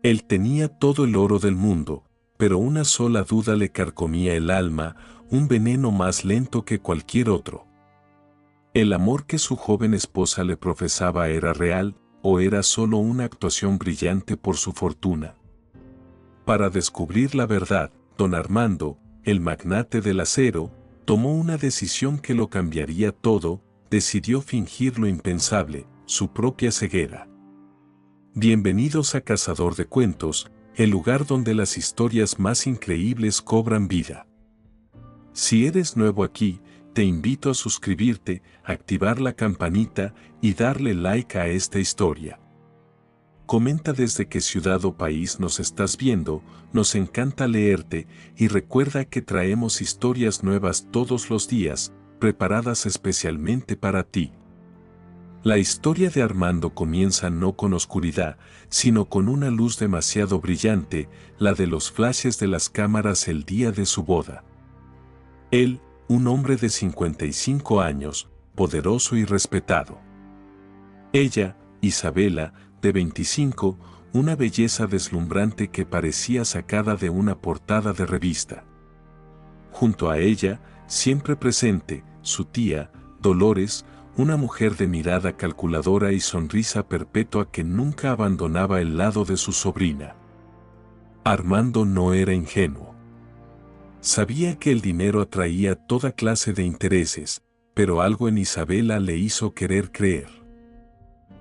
Él tenía todo el oro del mundo, pero una sola duda le carcomía el alma, un veneno más lento que cualquier otro. ¿El amor que su joven esposa le profesaba era real, o era solo una actuación brillante por su fortuna? Para descubrir la verdad, don Armando, el magnate del acero, tomó una decisión que lo cambiaría todo. Decidió fingir lo impensable, su propia ceguera. Bienvenidos a Cazador de Cuentos, el lugar donde las historias más increíbles cobran vida. Si eres nuevo aquí, te invito a suscribirte, activar la campanita y darle like a esta historia. Comenta desde qué ciudad o país nos estás viendo, nos encanta leerte y recuerda que traemos historias nuevas todos los días, preparadas especialmente para ti. La historia de Armando comienza no con oscuridad, sino con una luz demasiado brillante, la de los flashes de las cámaras el día de su boda. Él, un hombre de 55 años, poderoso y respetado. Ella, Isabela, de 25, una belleza deslumbrante que parecía sacada de una portada de revista. Junto a ella, siempre presente, su tía, Dolores, una mujer de mirada calculadora y sonrisa perpetua que nunca abandonaba el lado de su sobrina. Armando no era ingenuo. Sabía que el dinero atraía toda clase de intereses, pero algo en Isabela le hizo querer creer.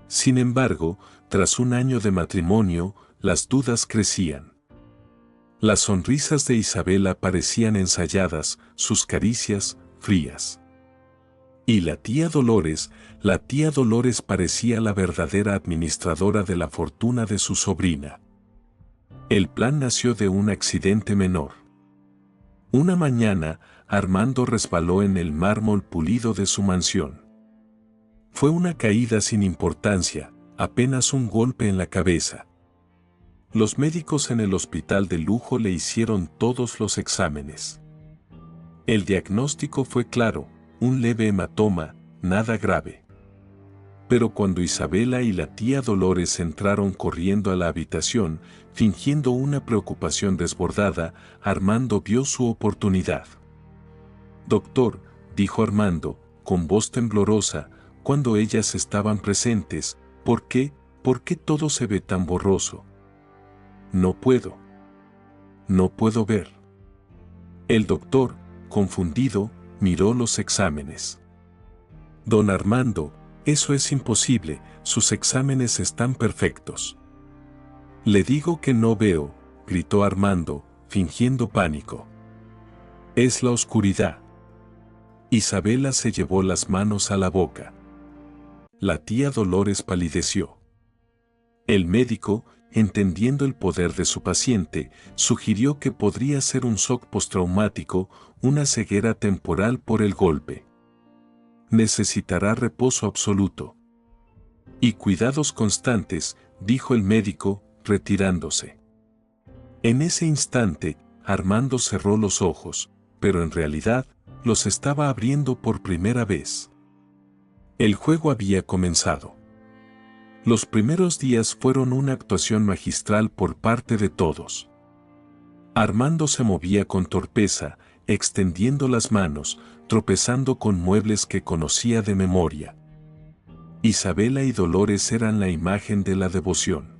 Sin embargo, tras un año de matrimonio, las dudas crecían. Las sonrisas de Isabela parecían ensayadas, sus caricias, frías. Y la tía Dolores parecía la verdadera administradora de la fortuna de su sobrina. El plan nació de un accidente menor. Una mañana, Armando resbaló en el mármol pulido de su mansión. Fue una caída sin importancia, apenas un golpe en la cabeza. Los médicos en el hospital de lujo le hicieron todos los exámenes. El diagnóstico fue claro, un leve hematoma, nada grave. Pero cuando Isabela y la tía Dolores entraron corriendo a la habitación, fingiendo una preocupación desbordada, Armando vio su oportunidad. «Doctor», dijo Armando, con voz temblorosa, cuando ellas estaban presentes, ¿por qué todo se ve tan borroso? No puedo ver. El doctor, confundido, miró los exámenes. Don Armando, eso es imposible, sus exámenes están perfectos. Le digo que no veo, gritó Armando, fingiendo pánico. Es la oscuridad. Isabela se llevó las manos a la boca. La tía Dolores palideció. El médico, entendiendo el poder de su paciente, sugirió que podría ser un shock postraumático, una ceguera temporal por el golpe. Necesitará reposo absoluto. Y cuidados constantes, dijo el médico, retirándose. En ese instante, Armando cerró los ojos, pero en realidad, los estaba abriendo por primera vez. El juego había comenzado. Los primeros días fueron una actuación magistral por parte de todos. Armando se movía con torpeza, extendiendo las manos, tropezando con muebles que conocía de memoria. Isabela y Dolores eran la imagen de la devoción.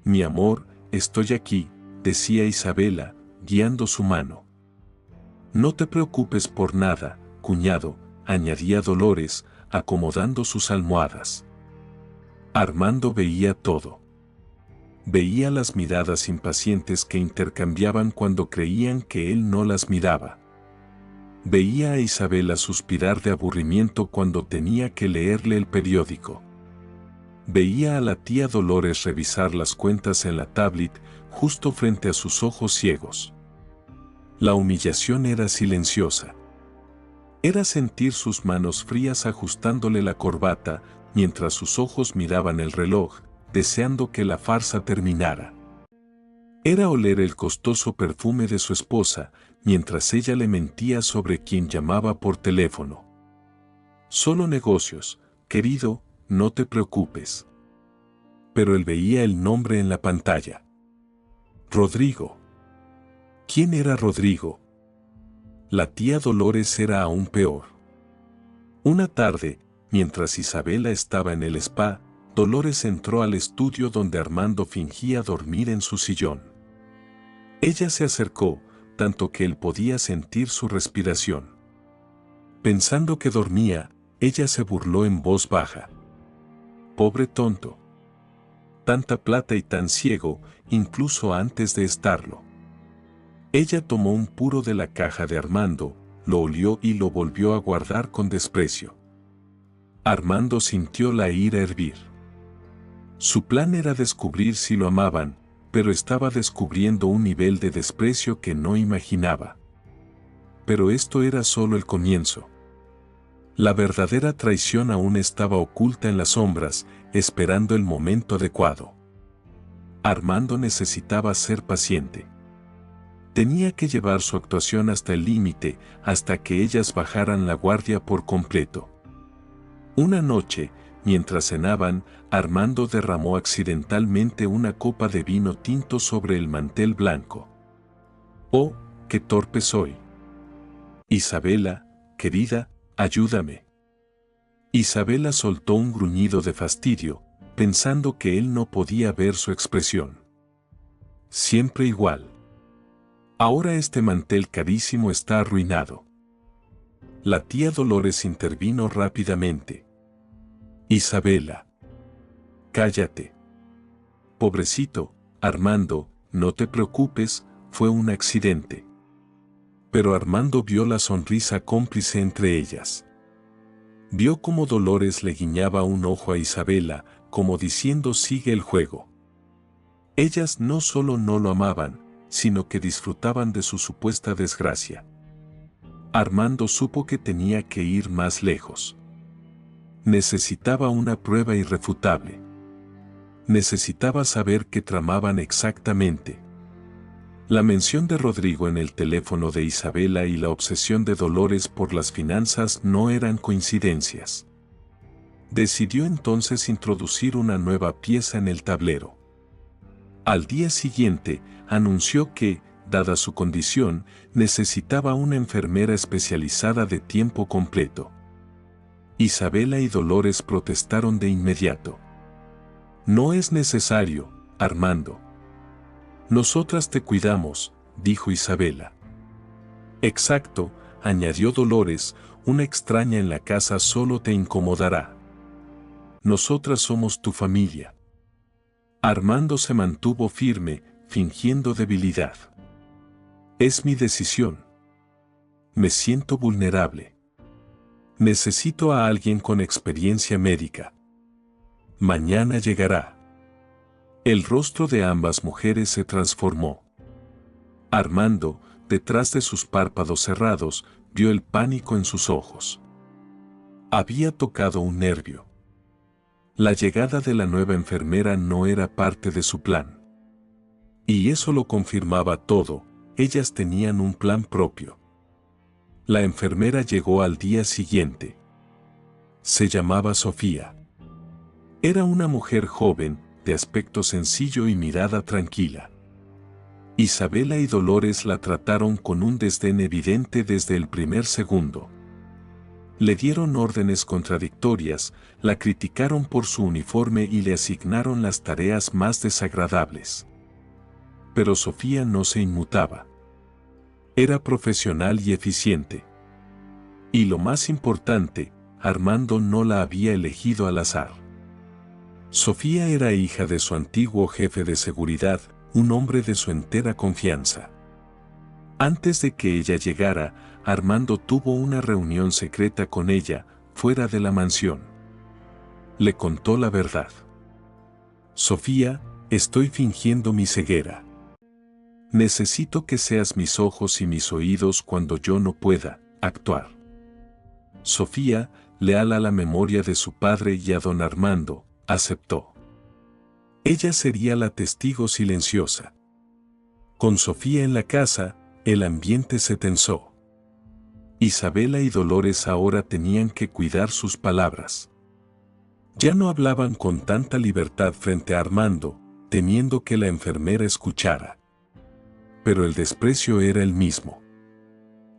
«Mi amor, estoy aquí», decía Isabela, guiando su mano. «No te preocupes por nada, cuñado», añadía Dolores, acomodando sus almohadas. Armando veía todo. Veía las miradas impacientes que intercambiaban cuando creían que él no las miraba. Veía a Isabela suspirar de aburrimiento cuando tenía que leerle el periódico. Veía a la tía Dolores revisar las cuentas en la tablet justo frente a sus ojos ciegos. La humillación era silenciosa. Era sentir sus manos frías ajustándole la corbata, mientras sus ojos miraban el reloj, deseando que la farsa terminara. Era oler el costoso perfume de su esposa, mientras ella le mentía sobre quien llamaba por teléfono. «Solo negocios, querido, no te preocupes». pero él veía el nombre en la pantalla. Rodrigo. ¿Quién era Rodrigo? La tía Dolores era aún peor. Una tarde, mientras Isabela estaba en el spa, Dolores entró al estudio donde Armando fingía dormir en su sillón. Ella se acercó, tanto que él podía sentir su respiración. Pensando que dormía, ella se burló en voz baja. Pobre tonto. Tanta plata y tan ciego, incluso antes de estarlo. Ella tomó un puro de la caja de Armando, lo olió y lo volvió a guardar con desprecio. Armando sintió la ira hervir. Su plan era descubrir si lo amaban, pero estaba descubriendo un nivel de desprecio que no imaginaba. Pero esto era solo el comienzo. La verdadera traición aún estaba oculta en las sombras, esperando el momento adecuado. Armando necesitaba ser paciente. Tenía que llevar su actuación hasta el límite, hasta que ellas bajaran la guardia por completo. Una noche, mientras cenaban, Armando derramó accidentalmente una copa de vino tinto sobre el mantel blanco. ¡Oh, qué torpe soy! Isabela, querida, ayúdame. Isabela soltó un gruñido de fastidio, pensando que él no podía ver su expresión. Siempre igual. Ahora este mantel carísimo está arruinado. La tía Dolores intervino rápidamente. Isabela. Cállate. Pobrecito, Armando, no te preocupes, fue un accidente. Pero Armando vio la sonrisa cómplice entre ellas. Vio cómo Dolores le guiñaba un ojo a Isabela, como diciendo sigue el juego. Ellas no solo no lo amaban, sino que disfrutaban de su supuesta desgracia. Armando supo que tenía que ir más lejos. Necesitaba una prueba irrefutable. Necesitaba saber qué tramaban exactamente. La mención de Rodrigo en el teléfono de Isabela y la obsesión de Dolores por las finanzas no eran coincidencias. Decidió entonces introducir una nueva pieza en el tablero. Al día siguiente, anunció que, dada su condición, necesitaba una enfermera especializada de tiempo completo. Isabela y Dolores protestaron de inmediato. No es necesario, Armando. Nosotras te cuidamos, dijo Isabela. Exacto, añadió Dolores, una extraña en la casa solo te incomodará. Nosotras somos tu familia. Armando se mantuvo firme, fingiendo debilidad. Es mi decisión. Me siento vulnerable. Necesito a alguien con experiencia médica. Mañana llegará. El rostro de ambas mujeres se transformó. Armando, detrás de sus párpados cerrados, vio el pánico en sus ojos. Había tocado un nervio. La llegada de la nueva enfermera no era parte de su plan. Y eso lo confirmaba todo, ellas tenían un plan propio. La enfermera llegó al día siguiente. Se llamaba Sofía. Era una mujer joven, de aspecto sencillo y mirada tranquila. Isabela y Dolores la trataron con un desdén evidente desde el primer segundo. Le dieron órdenes contradictorias, la criticaron por su uniforme y le asignaron las tareas más desagradables. Pero Sofía no se inmutaba. Era profesional y eficiente. Y lo más importante, Armando no la había elegido al azar. Sofía era hija de su antiguo jefe de seguridad, un hombre de su entera confianza. Antes de que ella llegara, Armando tuvo una reunión secreta con ella, fuera de la mansión. Le contó la verdad. Sofía, estoy fingiendo mi ceguera. Necesito que seas mis ojos y mis oídos cuando yo no pueda actuar. Sofía, leal a la memoria de su padre y a don Armando, aceptó. Ella sería la testigo silenciosa. Con Sofía en la casa, el ambiente se tensó. Isabela y Dolores ahora tenían que cuidar sus palabras. Ya no hablaban con tanta libertad frente a Armando, temiendo que la enfermera escuchara. Pero el desprecio era el mismo.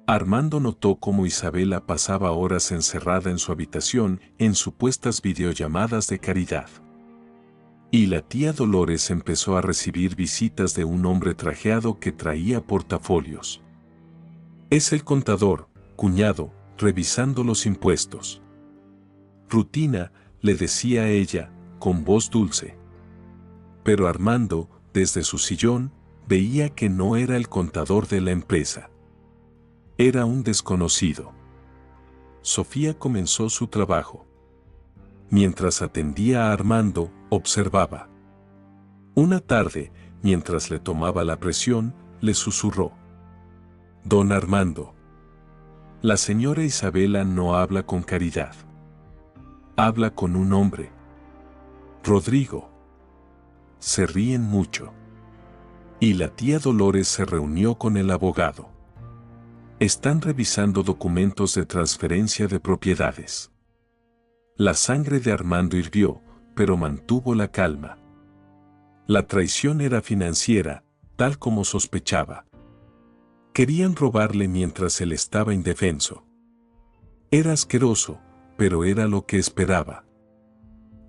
Armando notó cómo Isabela pasaba horas encerrada en su habitación en supuestas videollamadas de caridad. Y la tía Dolores empezó a recibir visitas de un hombre trajeado que traía portafolios. Es el contador, cuñado, revisando los impuestos. Rutina, le decía ella, con voz dulce. Pero Armando, desde su sillón, veía que no era el contador de la empresa. Era un desconocido. Sofía comenzó su trabajo. Mientras atendía a Armando, observaba. Una tarde, mientras le tomaba la presión, le susurró. Don Armando. La señora Isabela no habla con caridad. Habla con un hombre. Rodrigo. Se ríen mucho. Y la tía Dolores se reunió con el abogado. Están revisando documentos de transferencia de propiedades. La sangre de Armando hirvió, pero mantuvo la calma. La traición era financiera, tal como sospechaba. Querían robarle mientras él estaba indefenso. Era asqueroso, pero era lo que esperaba.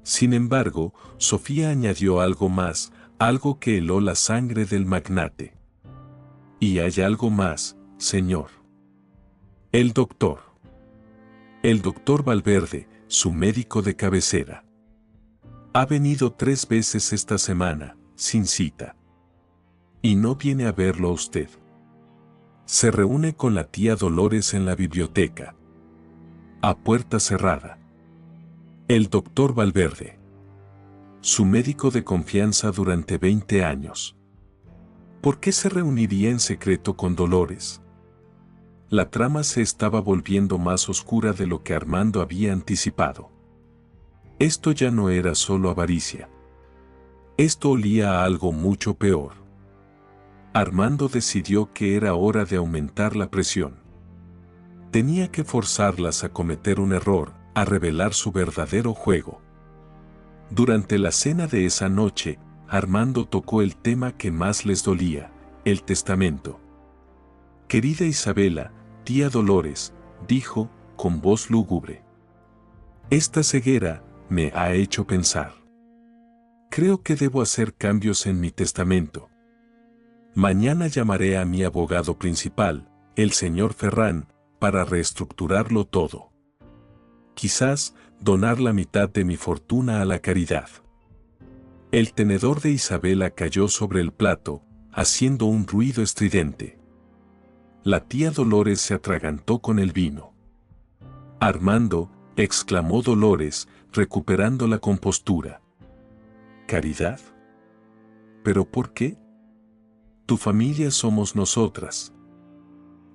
Sin embargo, Sofía añadió algo más, algo que heló la sangre del magnate. Y hay algo más, señor. El doctor. El doctor Valverde, su médico de cabecera. Ha venido 3 veces esta semana, sin cita. Y no viene a verlo a usted. Se reúne con la tía Dolores en la biblioteca. A puerta cerrada. El doctor Valverde. Su médico de confianza durante 20 años. ¿Por qué se reuniría en secreto con Dolores? La trama se estaba volviendo más oscura de lo que Armando había anticipado. Esto ya no era solo avaricia. Esto olía a algo mucho peor. Armando decidió que era hora de aumentar la presión. Tenía que forzarlas a cometer un error, a revelar su verdadero juego. Durante la cena de esa noche, Armando tocó el tema que más les dolía, el testamento. Querida Isabela, tía Dolores, dijo, con voz lúgubre. Esta ceguera me ha hecho pensar. Creo que debo hacer cambios en mi testamento. Mañana llamaré a mi abogado principal, el señor Ferrán, para reestructurarlo todo. Quizás donar la mitad de mi fortuna a la caridad. El tenedor de Isabela cayó sobre el plato, haciendo un ruido estridente. La tía Dolores se atragantó con el vino. Armando, exclamó Dolores, recuperando la compostura. ¿Caridad? ¿Pero por qué? Tu familia somos nosotras.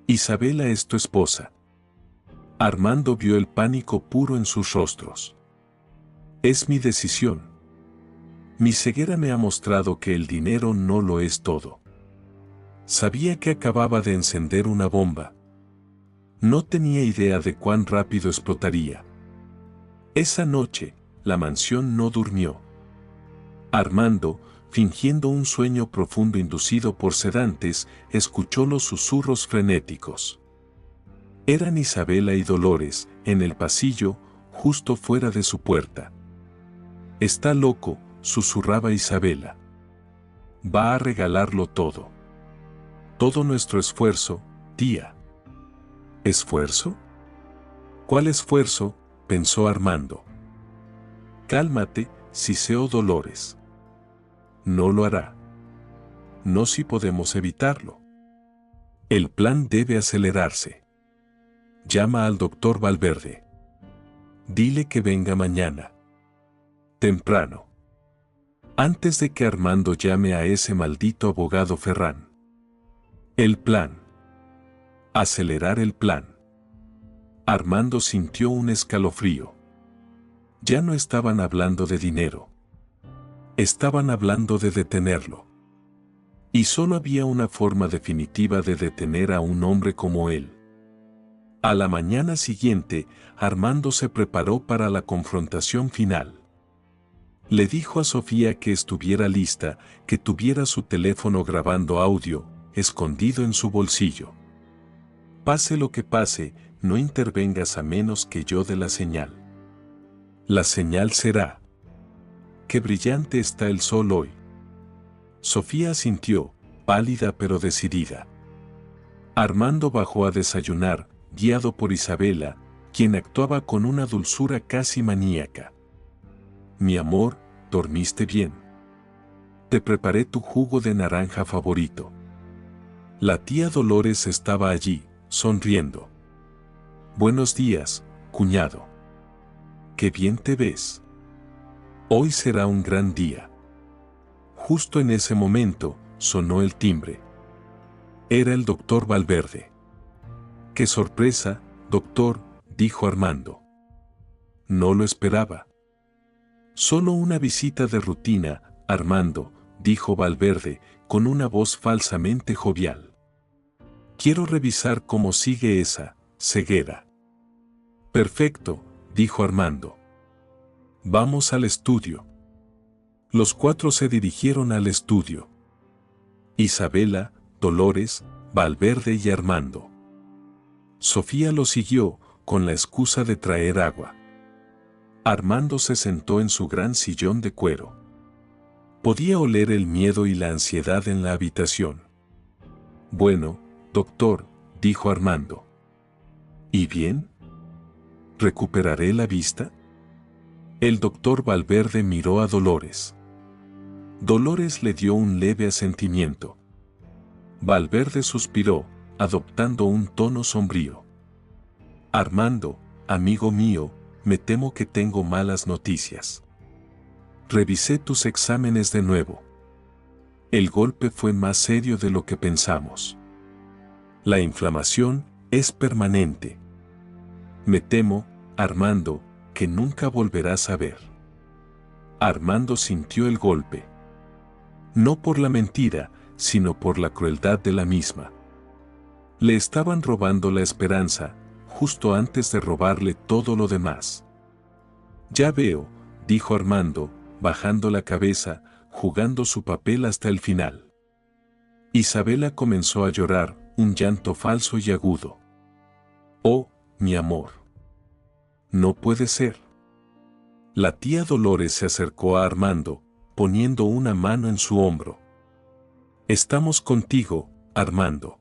Isabela es tu esposa. Armando vio el pánico puro en sus rostros. Es mi decisión. Mi ceguera me ha mostrado que el dinero no lo es todo. Sabía que acababa de encender una bomba. No tenía idea de cuán rápido explotaría. Esa noche, la mansión no durmió. Armando, fingiendo un sueño profundo inducido por sedantes, escuchó los susurros frenéticos. Eran Isabela y Dolores, en el pasillo, justo fuera de su puerta. Está loco, susurraba Isabela. Va a regalarlo todo. Todo nuestro esfuerzo, tía. ¿Esfuerzo? ¿Cuál esfuerzo?, pensó Armando. Cálmate, siseó Dolores. No lo hará. No si podemos evitarlo. El plan debe acelerarse. Llama al doctor Valverde. Dile que venga mañana. Temprano. Antes de que Armando llame a ese maldito abogado Ferrán. El plan. Acelerar el plan. Armando sintió un escalofrío. Ya no estaban hablando de dinero. Estaban hablando de detenerlo. Y solo había una forma definitiva de detener a un hombre como él. A la mañana siguiente, Armando se preparó para la confrontación final. Le dijo a Sofía que estuviera lista, que tuviera su teléfono grabando audio, escondido en su bolsillo. Pase lo que pase, no intervengas a menos que yo dé la señal. La señal será: qué brillante está el sol hoy. Sofía asintió, pálida pero decidida. Armando bajó a desayunar, guiado por Isabela, quien actuaba con una dulzura casi maníaca. Mi amor, ¿dormiste bien? Te preparé tu jugo de naranja favorito. La tía Dolores estaba allí, sonriendo. Buenos días, cuñado. Qué bien te ves. Hoy será un gran día. Justo en ese momento, sonó el timbre. Era el doctor Valverde. ¡Qué sorpresa, doctor!, dijo Armando. No lo esperaba. Solo una visita de rutina, Armando, dijo Valverde, con una voz falsamente jovial. Quiero revisar cómo sigue esa ceguera. Perfecto, dijo Armando. Vamos al estudio. Los cuatro se dirigieron al estudio. Isabela, Dolores, Valverde y Armando. Sofía lo siguió, con la excusa de traer agua. Armando se sentó en su gran sillón de cuero. Podía oler el miedo y la ansiedad en la habitación. Bueno, doctor, dijo Armando. ¿Y bien? ¿Recuperaré la vista? El doctor Valverde miró a Dolores. Dolores le dio un leve asentimiento. Valverde suspiró, adoptando un tono sombrío. Armando, amigo mío, me temo que tengo malas noticias. Revisé tus exámenes de nuevo. El golpe fue más serio de lo que pensamos. La inflamación es permanente. Me temo, Armando, que nunca volverás a ver. Armando sintió el golpe. No por la mentira, sino por la crueldad de la misma. Le estaban robando la esperanza, justo antes de robarle todo lo demás. Ya veo, dijo Armando, bajando la cabeza, jugando su papel hasta el final. Isabela comenzó a llorar, un llanto falso y agudo. Oh, mi amor. No puede ser. La tía Dolores se acercó a Armando, poniendo una mano en su hombro. Estamos contigo, Armando.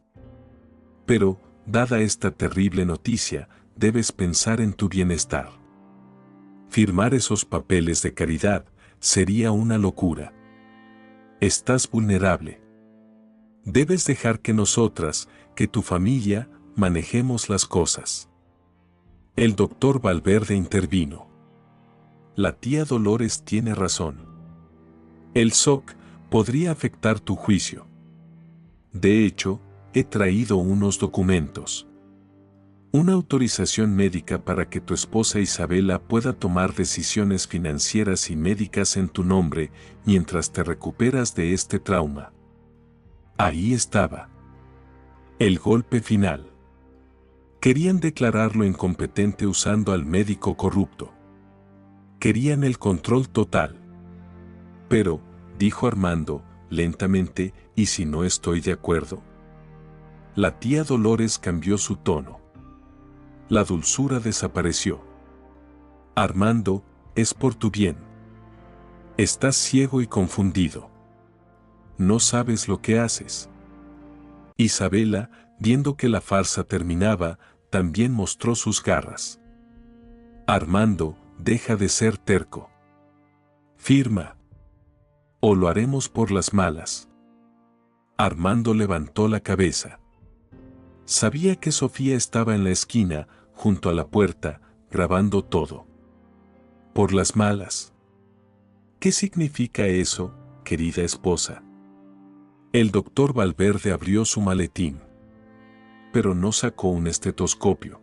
Pero, dada esta terrible noticia, debes pensar en tu bienestar. Firmar esos papeles de caridad sería una locura. Estás vulnerable. Debes dejar que nosotras, que tu familia, manejemos las cosas. El doctor Valverde intervino. La tía Dolores tiene razón. El shock podría afectar tu juicio. De hecho, he traído unos documentos. Una autorización médica para que tu esposa Isabela pueda tomar decisiones financieras y médicas en tu nombre mientras te recuperas de este trauma. Ahí estaba. El golpe final. Querían declararlo incompetente usando al médico corrupto. Querían el control total. Pero, dijo Armando, lentamente, ¿y si no estoy de acuerdo? La tía Dolores cambió su tono. La dulzura desapareció. Armando, es por tu bien. Estás ciego y confundido. No sabes lo que haces. Isabela, viendo que la farsa terminaba, también mostró sus garras. Armando, deja de ser terco. Firma. O lo haremos por las malas. Armando levantó la cabeza. Sabía que Sofía estaba en la esquina, junto a la puerta, grabando todo. Por las malas. ¿Qué significa eso, querida esposa? El doctor Valverde abrió su maletín. Pero no sacó un estetoscopio.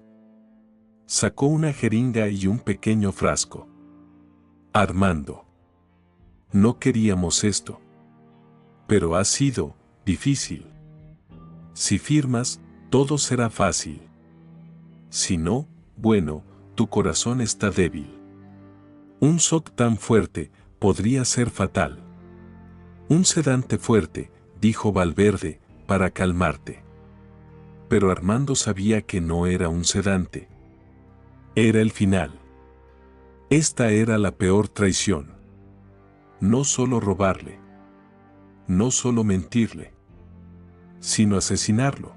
Sacó una jeringa y un pequeño frasco. Armando. No queríamos esto. Pero ha sido difícil. Si firmas, todo será fácil. Si no, bueno, tu corazón está débil. Un shock tan fuerte podría ser fatal. Un sedante fuerte, dijo Valverde, para calmarte. Pero Armando sabía que no era un sedante. Era el final. Esta era la peor traición. No solo robarle. No solo mentirle. Sino asesinarlo.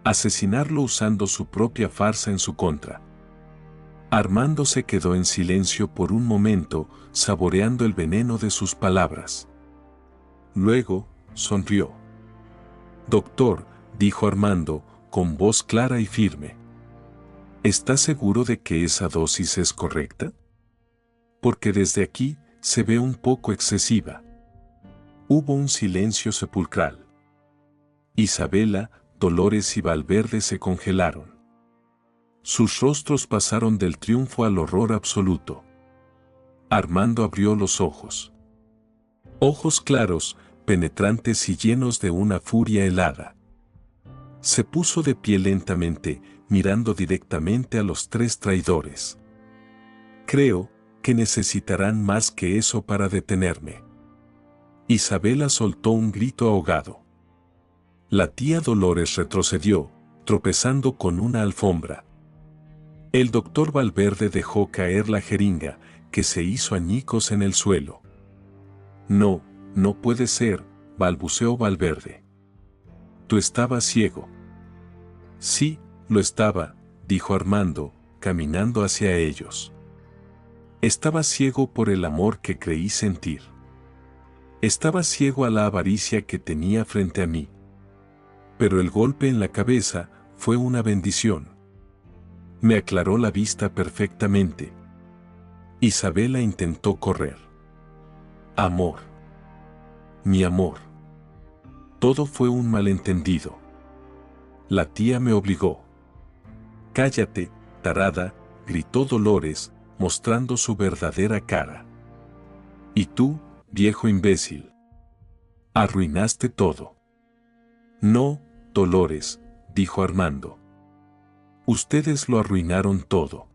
Asesinarlo usando su propia farsa en su contra. Armando se quedó en silencio por un momento, saboreando el veneno de sus palabras. Luego, sonrió. Doctor, dijo Armando, con voz clara y firme. ¿Está seguro de que esa dosis es correcta? Porque desde aquí se ve un poco excesiva. Hubo un silencio sepulcral. Isabela, Dolores y Valverde se congelaron. Sus rostros pasaron del triunfo al horror absoluto. Armando abrió los ojos. Ojos claros, penetrantes y llenos de una furia helada. Se puso de pie lentamente, mirando directamente a los tres traidores. Creo que necesitarán más que eso para detenerme. Isabela soltó un grito ahogado. La tía Dolores retrocedió, tropezando con una alfombra. El doctor Valverde dejó caer la jeringa, que se hizo añicos en el suelo. No, no puede ser, balbuceó Valverde. Tú estabas ciego. Sí, lo estaba, dijo Armando, caminando hacia ellos. Estaba ciego por el amor que creí sentir. Estaba ciego a la avaricia que tenía frente a mí. Pero el golpe en la cabeza fue una bendición. Me aclaró la vista perfectamente. Isabela intentó correr. Amor. Mi amor. Todo fue un malentendido. La tía me obligó. Cállate, tarada, gritó Dolores, mostrando su verdadera cara. Y tú, viejo imbécil. Arruinaste todo. No, Dolores, dijo Armando. Ustedes lo arruinaron todo.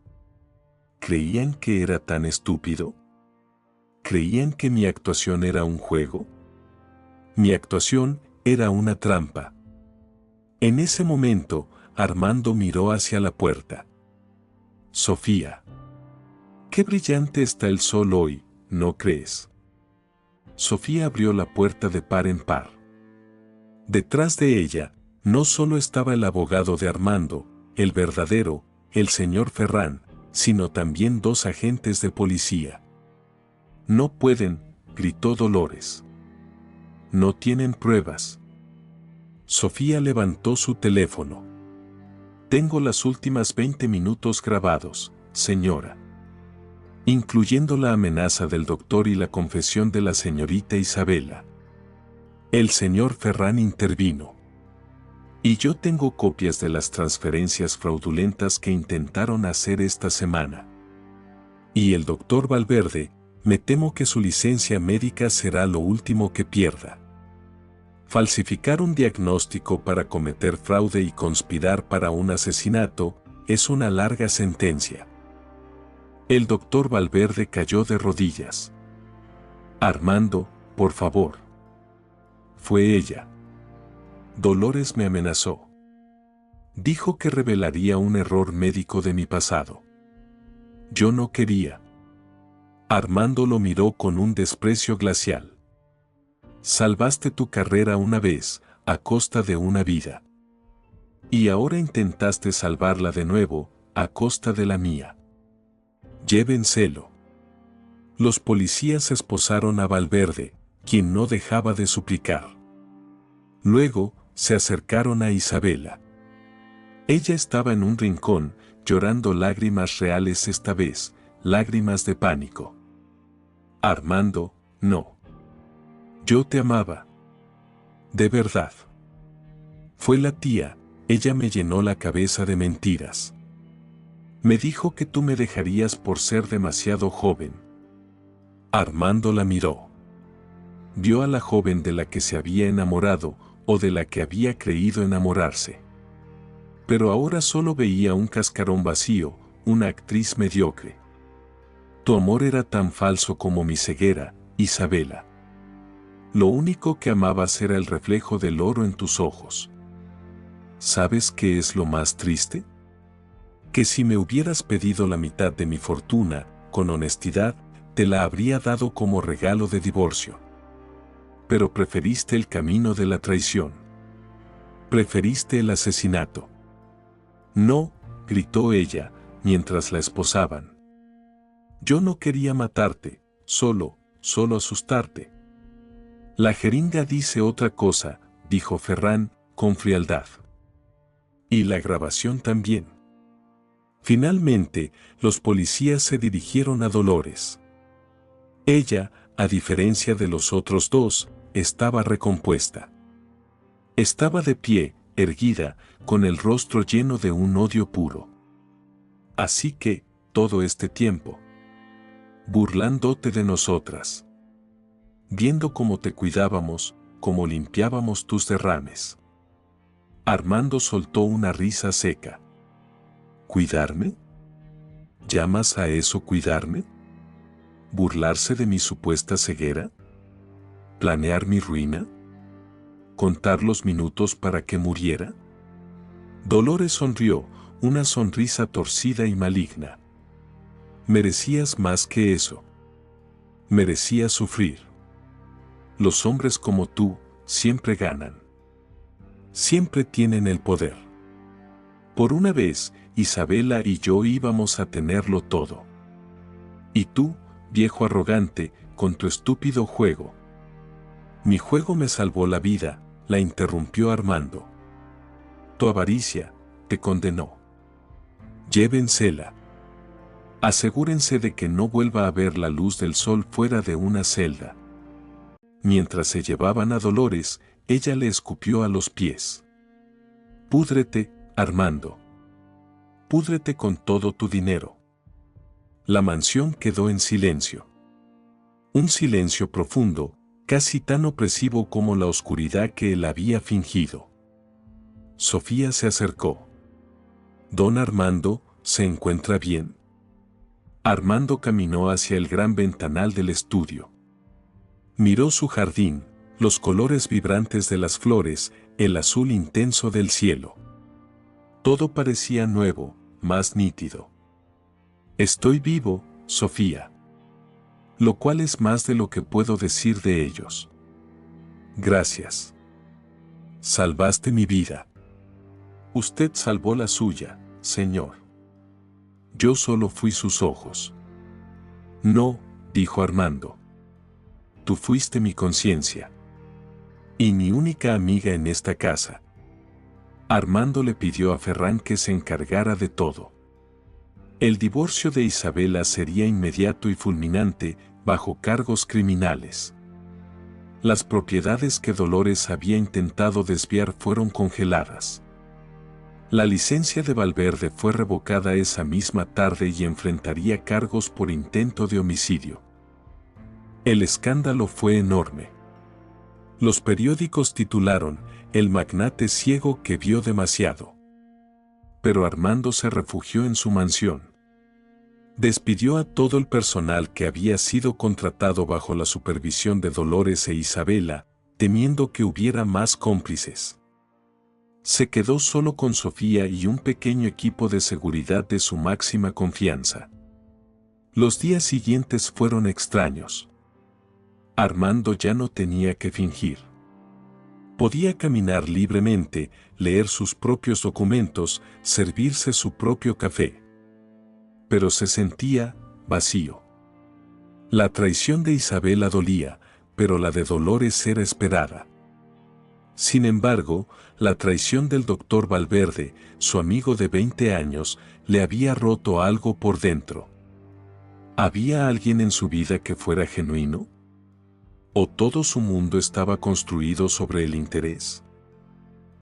¿Creían que era tan estúpido? ¿Creían que mi actuación era un juego? Mi actuación era una trampa. En ese momento, Armando miró hacia la puerta. Sofía. Qué brillante está el sol hoy, ¿no crees? Sofía abrió la puerta de par en par. Detrás de ella, no solo estaba el abogado de Armando, el verdadero, el señor Ferrán, sino también dos agentes de policía. No pueden, gritó Dolores. No tienen pruebas. Sofía levantó su teléfono. Tengo las últimas 20 minutos grabados, señora. Incluyendo la amenaza del doctor y la confesión de la señorita Isabela. El señor Ferrán intervino. Y yo tengo copias de las transferencias fraudulentas que intentaron hacer esta semana. Y el doctor Valverde, me temo que su licencia médica será lo último que pierda. Falsificar un diagnóstico para cometer fraude y conspirar para un asesinato es una larga sentencia. El doctor Valverde cayó de rodillas. Armando, por favor. Fue ella. Dolores me amenazó. Dijo que revelaría un error médico de mi pasado. Yo no quería. Armando lo miró con un desprecio glacial. Salvaste tu carrera una vez, a costa de una vida. Y ahora intentaste salvarla de nuevo, a costa de la mía. Llévenselo. Los policías esposaron a Valverde, quien no dejaba de suplicar. Luego, se acercaron a Isabela. Ella estaba en un rincón, llorando lágrimas reales esta vez, lágrimas de pánico. Armando, no. Yo te amaba. De verdad. Fue la tía, ella me llenó la cabeza de mentiras. Me dijo que tú me dejarías por ser demasiado joven. Armando la miró. Vio a la joven de la que se había enamorado, o de la que había creído enamorarse. Pero ahora solo veía un cascarón vacío, una actriz mediocre. Tu amor era tan falso como mi ceguera, Isabela. Lo único que amabas era el reflejo del oro en tus ojos. ¿Sabes qué es lo más triste? Que si me hubieras pedido la mitad de mi fortuna, con honestidad, te la habría dado como regalo de divorcio. Pero preferiste el camino de la traición. Preferiste el asesinato. No, gritó ella, mientras la esposaban. Yo no quería matarte, solo asustarte. La jeringa dice otra cosa, dijo Ferran, con frialdad. Y la grabación también. Finalmente, los policías se dirigieron a Dolores. Ella, a diferencia de los otros dos, estaba recompuesta. Estaba de pie, erguida, con el rostro lleno de un odio puro. Así que, todo este tiempo, burlándote de nosotras, viendo cómo te cuidábamos, cómo limpiábamos tus derrames. Armando soltó una risa seca. ¿Cuidarme? ¿Llamas a eso cuidarme? ¿Burlarse de mi supuesta ceguera? ¿Planear mi ruina? ¿Contar los minutos para que muriera? Dolores sonrió, una sonrisa torcida y maligna. Merecías más que eso. Merecías sufrir. Los hombres como tú siempre ganan. Siempre tienen el poder. Por una vez, Isabela y yo íbamos a tenerlo todo. Y tú, viejo arrogante, con tu estúpido juego. Mi juego me salvó la vida, la interrumpió Armando. Tu avaricia te condenó. Llévensela. Asegúrense de que no vuelva a ver la luz del sol fuera de una celda. Mientras se llevaban a Dolores, ella le escupió a los pies. Púdrete, Armando. Púdrete con todo tu dinero. La mansión quedó en silencio. Un silencio profundo, casi tan opresivo como la oscuridad que él había fingido. Sofía se acercó. Don Armando, ¿se encuentra bien? Armando caminó hacia el gran ventanal del estudio. Miró su jardín, los colores vibrantes de las flores, el azul intenso del cielo. Todo parecía nuevo, más nítido. Estoy vivo, Sofía. Lo cual es más de lo que puedo decir de ellos. Gracias. Salvaste mi vida. Usted salvó la suya, señor. Yo solo fui sus ojos. No, dijo Armando. Tú fuiste mi conciencia. Y mi única amiga en esta casa. Armando le pidió a Ferran que se encargara de todo. El divorcio de Isabela sería inmediato y fulminante, bajo cargos criminales. Las propiedades que Dolores había intentado desviar fueron congeladas. La licencia de Valverde fue revocada esa misma tarde y enfrentaría cargos por intento de homicidio. El escándalo fue enorme. Los periódicos titularon, "El magnate ciego que vio demasiado". Pero Armando se refugió en su mansión. Despidió a todo el personal que había sido contratado bajo la supervisión de Dolores e Isabela, temiendo que hubiera más cómplices. Se quedó solo con Sofía y un pequeño equipo de seguridad de su máxima confianza. Los días siguientes fueron extraños. Armando ya no tenía que fingir. Podía caminar libremente, leer sus propios documentos, servirse su propio café. Pero se sentía vacío. La traición de Isabela dolía, pero la de Dolores era esperada. Sin embargo, la traición del doctor Valverde, su amigo de 20 años, le había roto algo por dentro. ¿Había alguien en su vida que fuera genuino? ¿O todo su mundo estaba construido sobre el interés?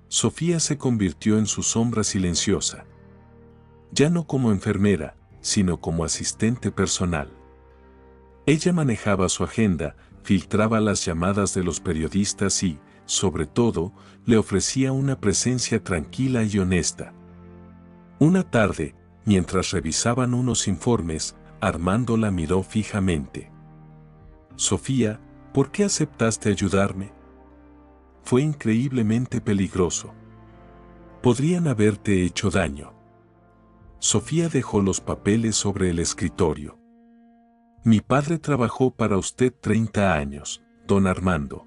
Sofía se convirtió en su sombra silenciosa. Ya no como enfermera, sino como asistente personal. Ella manejaba su agenda, filtraba las llamadas de los periodistas y, sobre todo, le ofrecía una presencia tranquila y honesta. Una tarde, mientras revisaban unos informes, Armando la miró fijamente. Sofía, ¿por qué aceptaste ayudarme? Fue increíblemente peligroso. Podrían haberte hecho daño. Sofía dejó los papeles sobre el escritorio. Mi padre trabajó para usted 30 años, don Armando.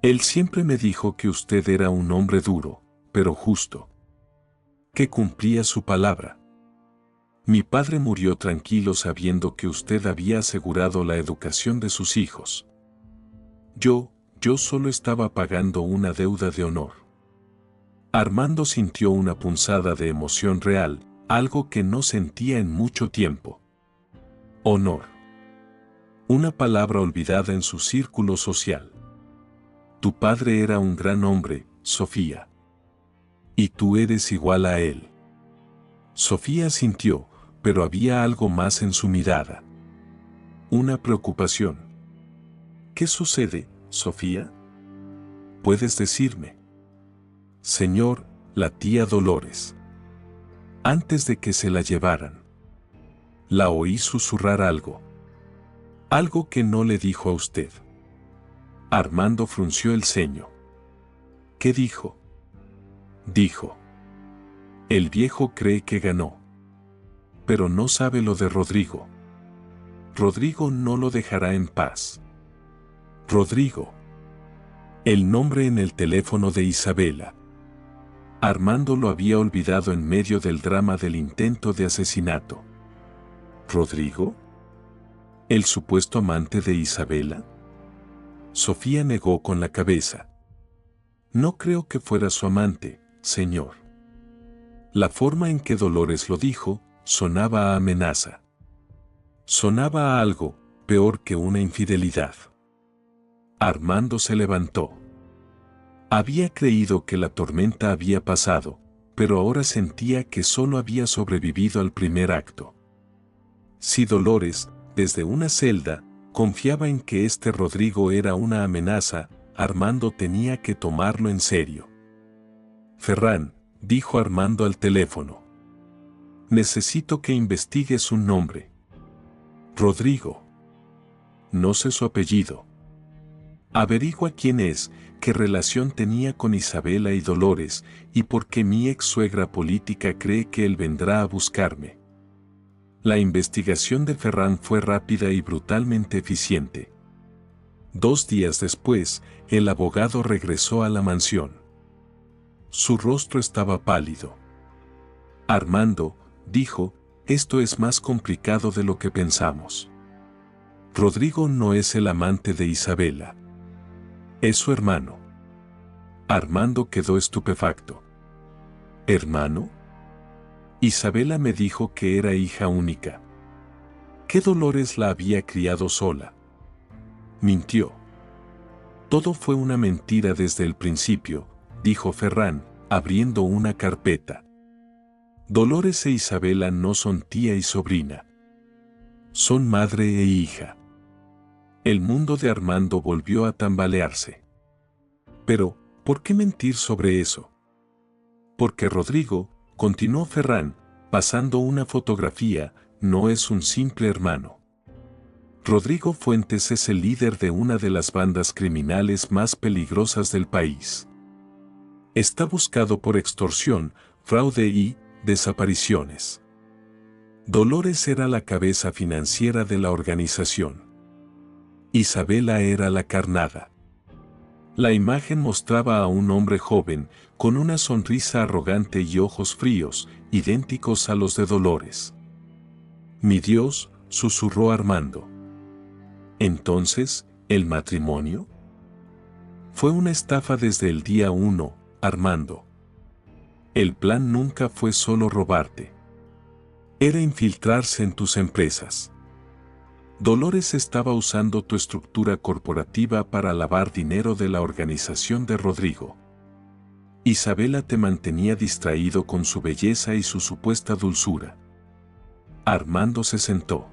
Él siempre me dijo que usted era un hombre duro, pero justo. Que cumplía su palabra. Mi padre murió tranquilo sabiendo que usted había asegurado la educación de sus hijos. Yo solo estaba pagando una deuda de honor. Armando sintió una punzada de emoción real, algo que no sentía en mucho tiempo. Honor. Una palabra olvidada en su círculo social. Tu padre era un gran hombre, Sofía. Y tú eres igual a él. Sofía sintió, pero había algo más en su mirada. Una preocupación. ¿Qué sucede, Sofía? ¿Puedes decirme? Señor, la tía Dolores. Antes de que se la llevaran, la oí susurrar algo. Algo que no le dijo a usted. Armando frunció el ceño. ¿Qué dijo? Dijo. El viejo cree que ganó. Pero no sabe lo de Rodrigo. Rodrigo no lo dejará en paz. Rodrigo. El nombre en el teléfono de Isabela. Armando lo había olvidado en medio del drama del intento de asesinato. ¿Rodrigo? ¿El supuesto amante de Isabela? Sofía negó con la cabeza. No creo que fuera su amante, señor. La forma en que Dolores lo dijo, sonaba a amenaza. Sonaba a algo, peor que una infidelidad. Armando se levantó. Había creído que la tormenta había pasado, pero ahora sentía que solo había sobrevivido al primer acto. Si Dolores, desde una celda, confiaba en que este Rodrigo era una amenaza, Armando tenía que tomarlo en serio. Ferran, dijo Armando al teléfono. Necesito que investigues un nombre. Rodrigo. No sé su apellido. Averigua quién es, qué relación tenía con Isabela y Dolores, y por qué mi ex suegra política cree que él vendrá a buscarme. La investigación de Ferran fue rápida y brutalmente eficiente. 2 días después, el abogado regresó a la mansión. Su rostro estaba pálido. Armando, dijo, esto es más complicado de lo que pensamos. Rodrigo no es el amante de Isabela. Es su hermano. Armando quedó estupefacto. ¿Hermano? Isabela me dijo que era hija única. ¿Qué Dolores la había criado sola? Mintió. Todo fue una mentira desde el principio, dijo Ferran, abriendo una carpeta. Dolores e Isabela no son tía y sobrina. Son madre e hija. El mundo de Armando volvió a tambalearse. Pero, ¿por qué mentir sobre eso? Porque Rodrigo, continuó Ferran, pasando una fotografía, no es un simple hermano. Rodrigo Fuentes es el líder de una de las bandas criminales más peligrosas del país. Está buscado por extorsión, fraude y desapariciones. Dolores era la cabeza financiera de la organización. Isabela era la carnada. La imagen mostraba a un hombre joven, con una sonrisa arrogante y ojos fríos, idénticos a los de Dolores. Mi Dios, susurró Armando. Entonces, ¿el matrimonio? Fue una estafa desde el día 1, Armando. El plan nunca fue solo robarte. Era infiltrarse en tus empresas. Dolores estaba usando tu estructura corporativa para lavar dinero de la organización de Rodrigo. Isabela te mantenía distraído con su belleza y su supuesta dulzura. Armando se sentó.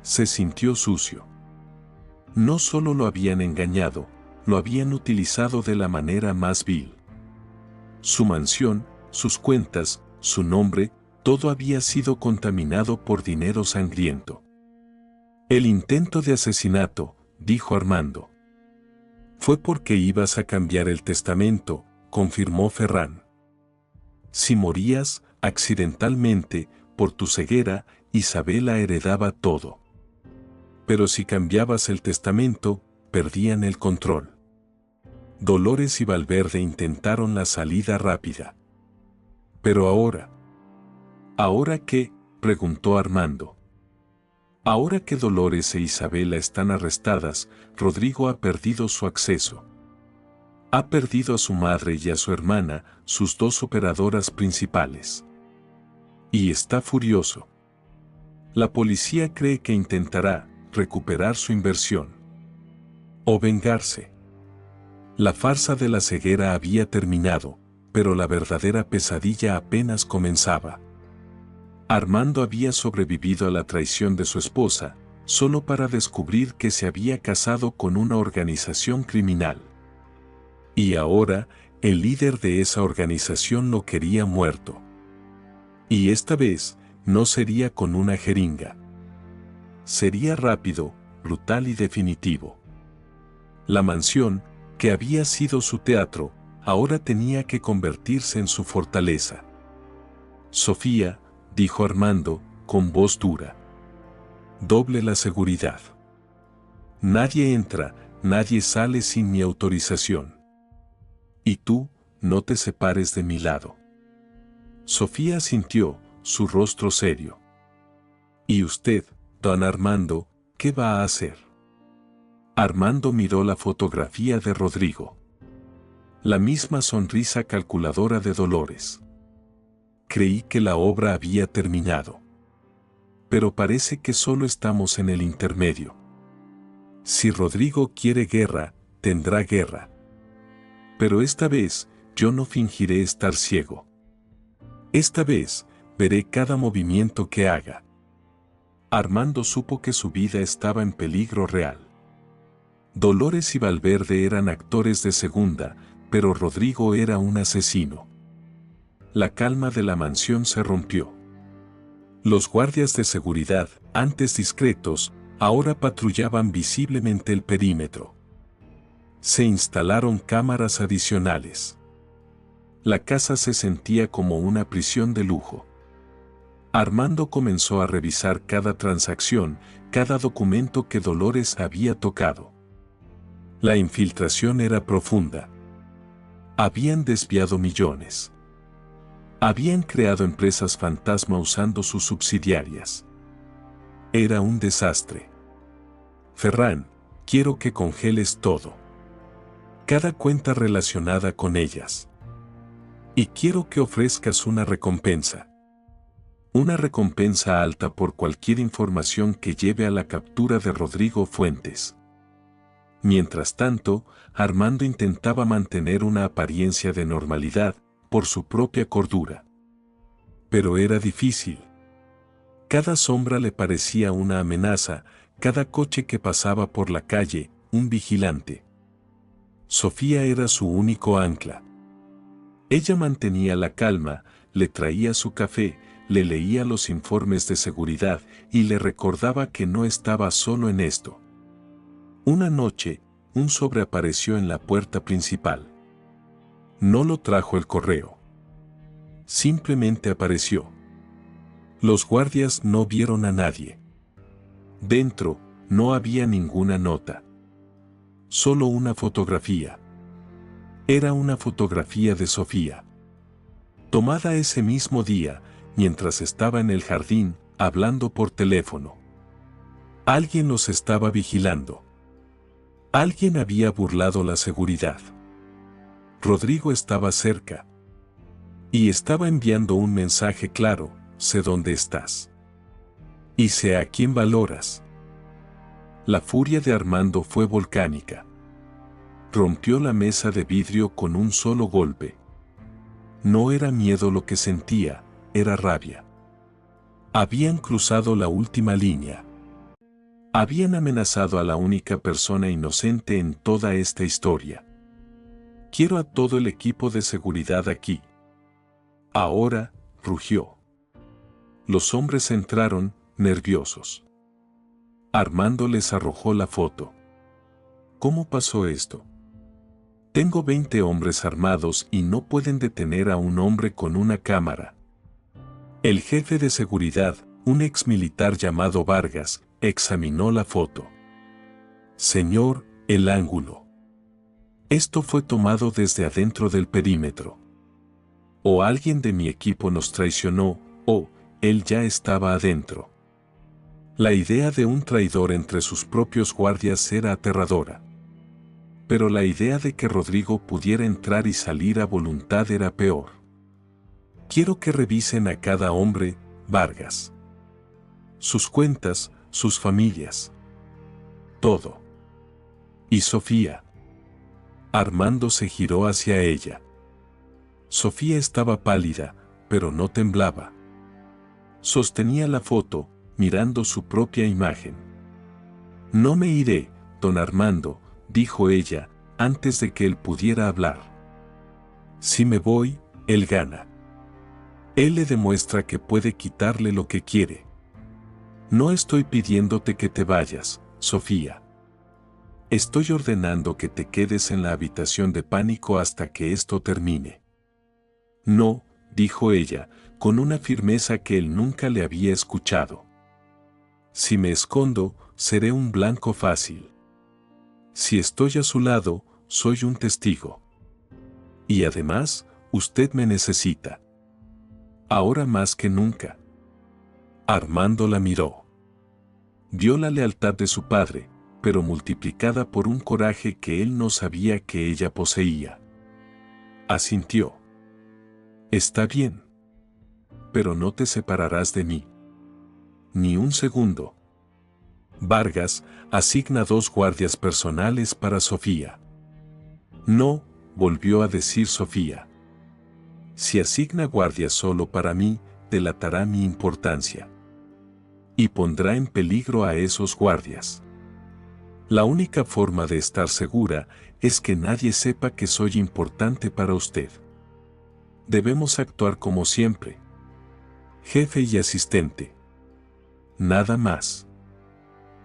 Se sintió sucio. No solo lo habían engañado, lo habían utilizado de la manera más vil. Su mansión, sus cuentas, su nombre, Todo había sido contaminado por dinero sangriento. El intento de asesinato, dijo Armando. Fue porque ibas a cambiar el testamento, confirmó Ferran. Si morías, accidentalmente, por tu ceguera, Isabela heredaba todo. Pero si cambiabas el testamento, perdían el control. Dolores y Valverde intentaron la salida rápida. Pero ahora. ¿Ahora qué?, preguntó Armando. Ahora que Dolores e Isabela están arrestadas, Rodrigo ha perdido su acceso. Ha perdido a su madre y a su hermana, sus dos operadoras principales. Y está furioso. La policía cree que intentará recuperar su inversión. O vengarse. La farsa de la ceguera había terminado, pero la verdadera pesadilla apenas comenzaba. Armando había sobrevivido a la traición de su esposa, solo para descubrir que se había casado con una organización criminal. Y ahora, el líder de esa organización lo quería muerto. Y esta vez, no sería con una jeringa. Sería rápido, brutal y definitivo. La mansión, que había sido su teatro, ahora tenía que convertirse en su fortaleza. Sofía, dijo Armando, con voz dura. Doble la seguridad. Nadie entra, nadie sale sin mi autorización. Y tú, no te separes de mi lado. Sofía asintió, su rostro serio. ¿Y usted, don Armando, qué va a hacer? Armando miró la fotografía de Rodrigo. La misma sonrisa calculadora de Dolores. Creí que la obra había terminado. Pero parece que solo estamos en el intermedio. Si Rodrigo quiere guerra, tendrá guerra. Pero esta vez, yo no fingiré estar ciego. Esta vez, veré cada movimiento que haga. Armando supo que su vida estaba en peligro real. Dolores y Valverde eran actores de segunda, pero Rodrigo era un asesino. La calma de la mansión se rompió. Los guardias de seguridad, antes discretos, ahora patrullaban visiblemente el perímetro. Se instalaron cámaras adicionales. La casa se sentía como una prisión de lujo. Armando comenzó a revisar cada transacción, cada documento que Dolores había tocado. La infiltración era profunda. Habían desviado millones. Habían creado empresas fantasma usando sus subsidiarias. Era un desastre. Ferran, quiero que congeles todo. Cada cuenta relacionada con ellas. Y quiero que ofrezcas una recompensa. Una recompensa alta por cualquier información que lleve a la captura de Rodrigo Fuentes. Mientras tanto, Armando intentaba mantener una apariencia de normalidad, por su propia cordura. Pero era difícil. Cada sombra le parecía una amenaza, cada coche que pasaba por la calle, un vigilante. Sofía era su único ancla. Ella mantenía la calma, le traía su café, le leía los informes de seguridad y le recordaba que no estaba solo en esto. Una noche, un sobre apareció en la puerta principal. No lo trajo el correo. Simplemente apareció. Los guardias no vieron a nadie. Dentro, no había ninguna nota. Solo una fotografía. Era una fotografía de Sofía. Tomada ese mismo día, mientras estaba en el jardín, hablando por teléfono. Alguien los estaba vigilando. Alguien había burlado la seguridad. Rodrigo estaba cerca. Y estaba enviando un mensaje claro: sé dónde estás. Y sé a quién valoras. La furia de Armando fue volcánica. Rompió la mesa de vidrio con un solo golpe. No era miedo lo que sentía, era rabia. Habían cruzado la última línea. Habían amenazado a la única persona inocente en toda esta historia. Quiero a todo el equipo de seguridad aquí. Ahora, rugió. Los hombres entraron, nerviosos. Armando les arrojó la foto. ¿Cómo pasó esto? Tengo 20 hombres armados y no pueden detener a un hombre con una cámara. El jefe de seguridad, un ex militar llamado Vargas, examinó la foto. Señor, el ángulo. Esto fue tomado desde adentro del perímetro. O alguien de mi equipo nos traicionó, o él ya estaba adentro. La idea de un traidor entre sus propios guardias era aterradora. Pero la idea de que Rodrigo pudiera entrar y salir a voluntad era peor. Quiero que revisen a cada hombre, Vargas. Sus cuentas, sus familias. Todo. ¿Y Sofía? Armando se giró hacia ella. Sofía estaba pálida, pero no temblaba. Sostenía la foto, mirando su propia imagen. No me iré, don Armando, dijo ella, antes de que él pudiera hablar. Si me voy, él gana. Él le demuestra que puede quitarle lo que quiere. No estoy pidiéndote que te vayas, Sofía. Estoy ordenando que te quedes en la habitación de pánico hasta que esto termine. No, dijo ella, con una firmeza que él nunca le había escuchado. Si me escondo, seré un blanco fácil. Si estoy a su lado, soy un testigo. Y además, usted me necesita. Ahora más que nunca. Armando la miró. Vio la lealtad de su padre, pero multiplicada por un coraje que él no sabía que ella poseía. Asintió. Está bien. Pero no te separarás de mí. Ni un segundo. Vargas, asigna 2 guardias personales para Sofía. No, volvió a decir Sofía. Si asigna guardias solo para mí, delatará mi importancia. Y pondrá en peligro a esos guardias. La única forma de estar segura es que nadie sepa que soy importante para usted. Debemos actuar como siempre. Jefe y asistente. Nada más.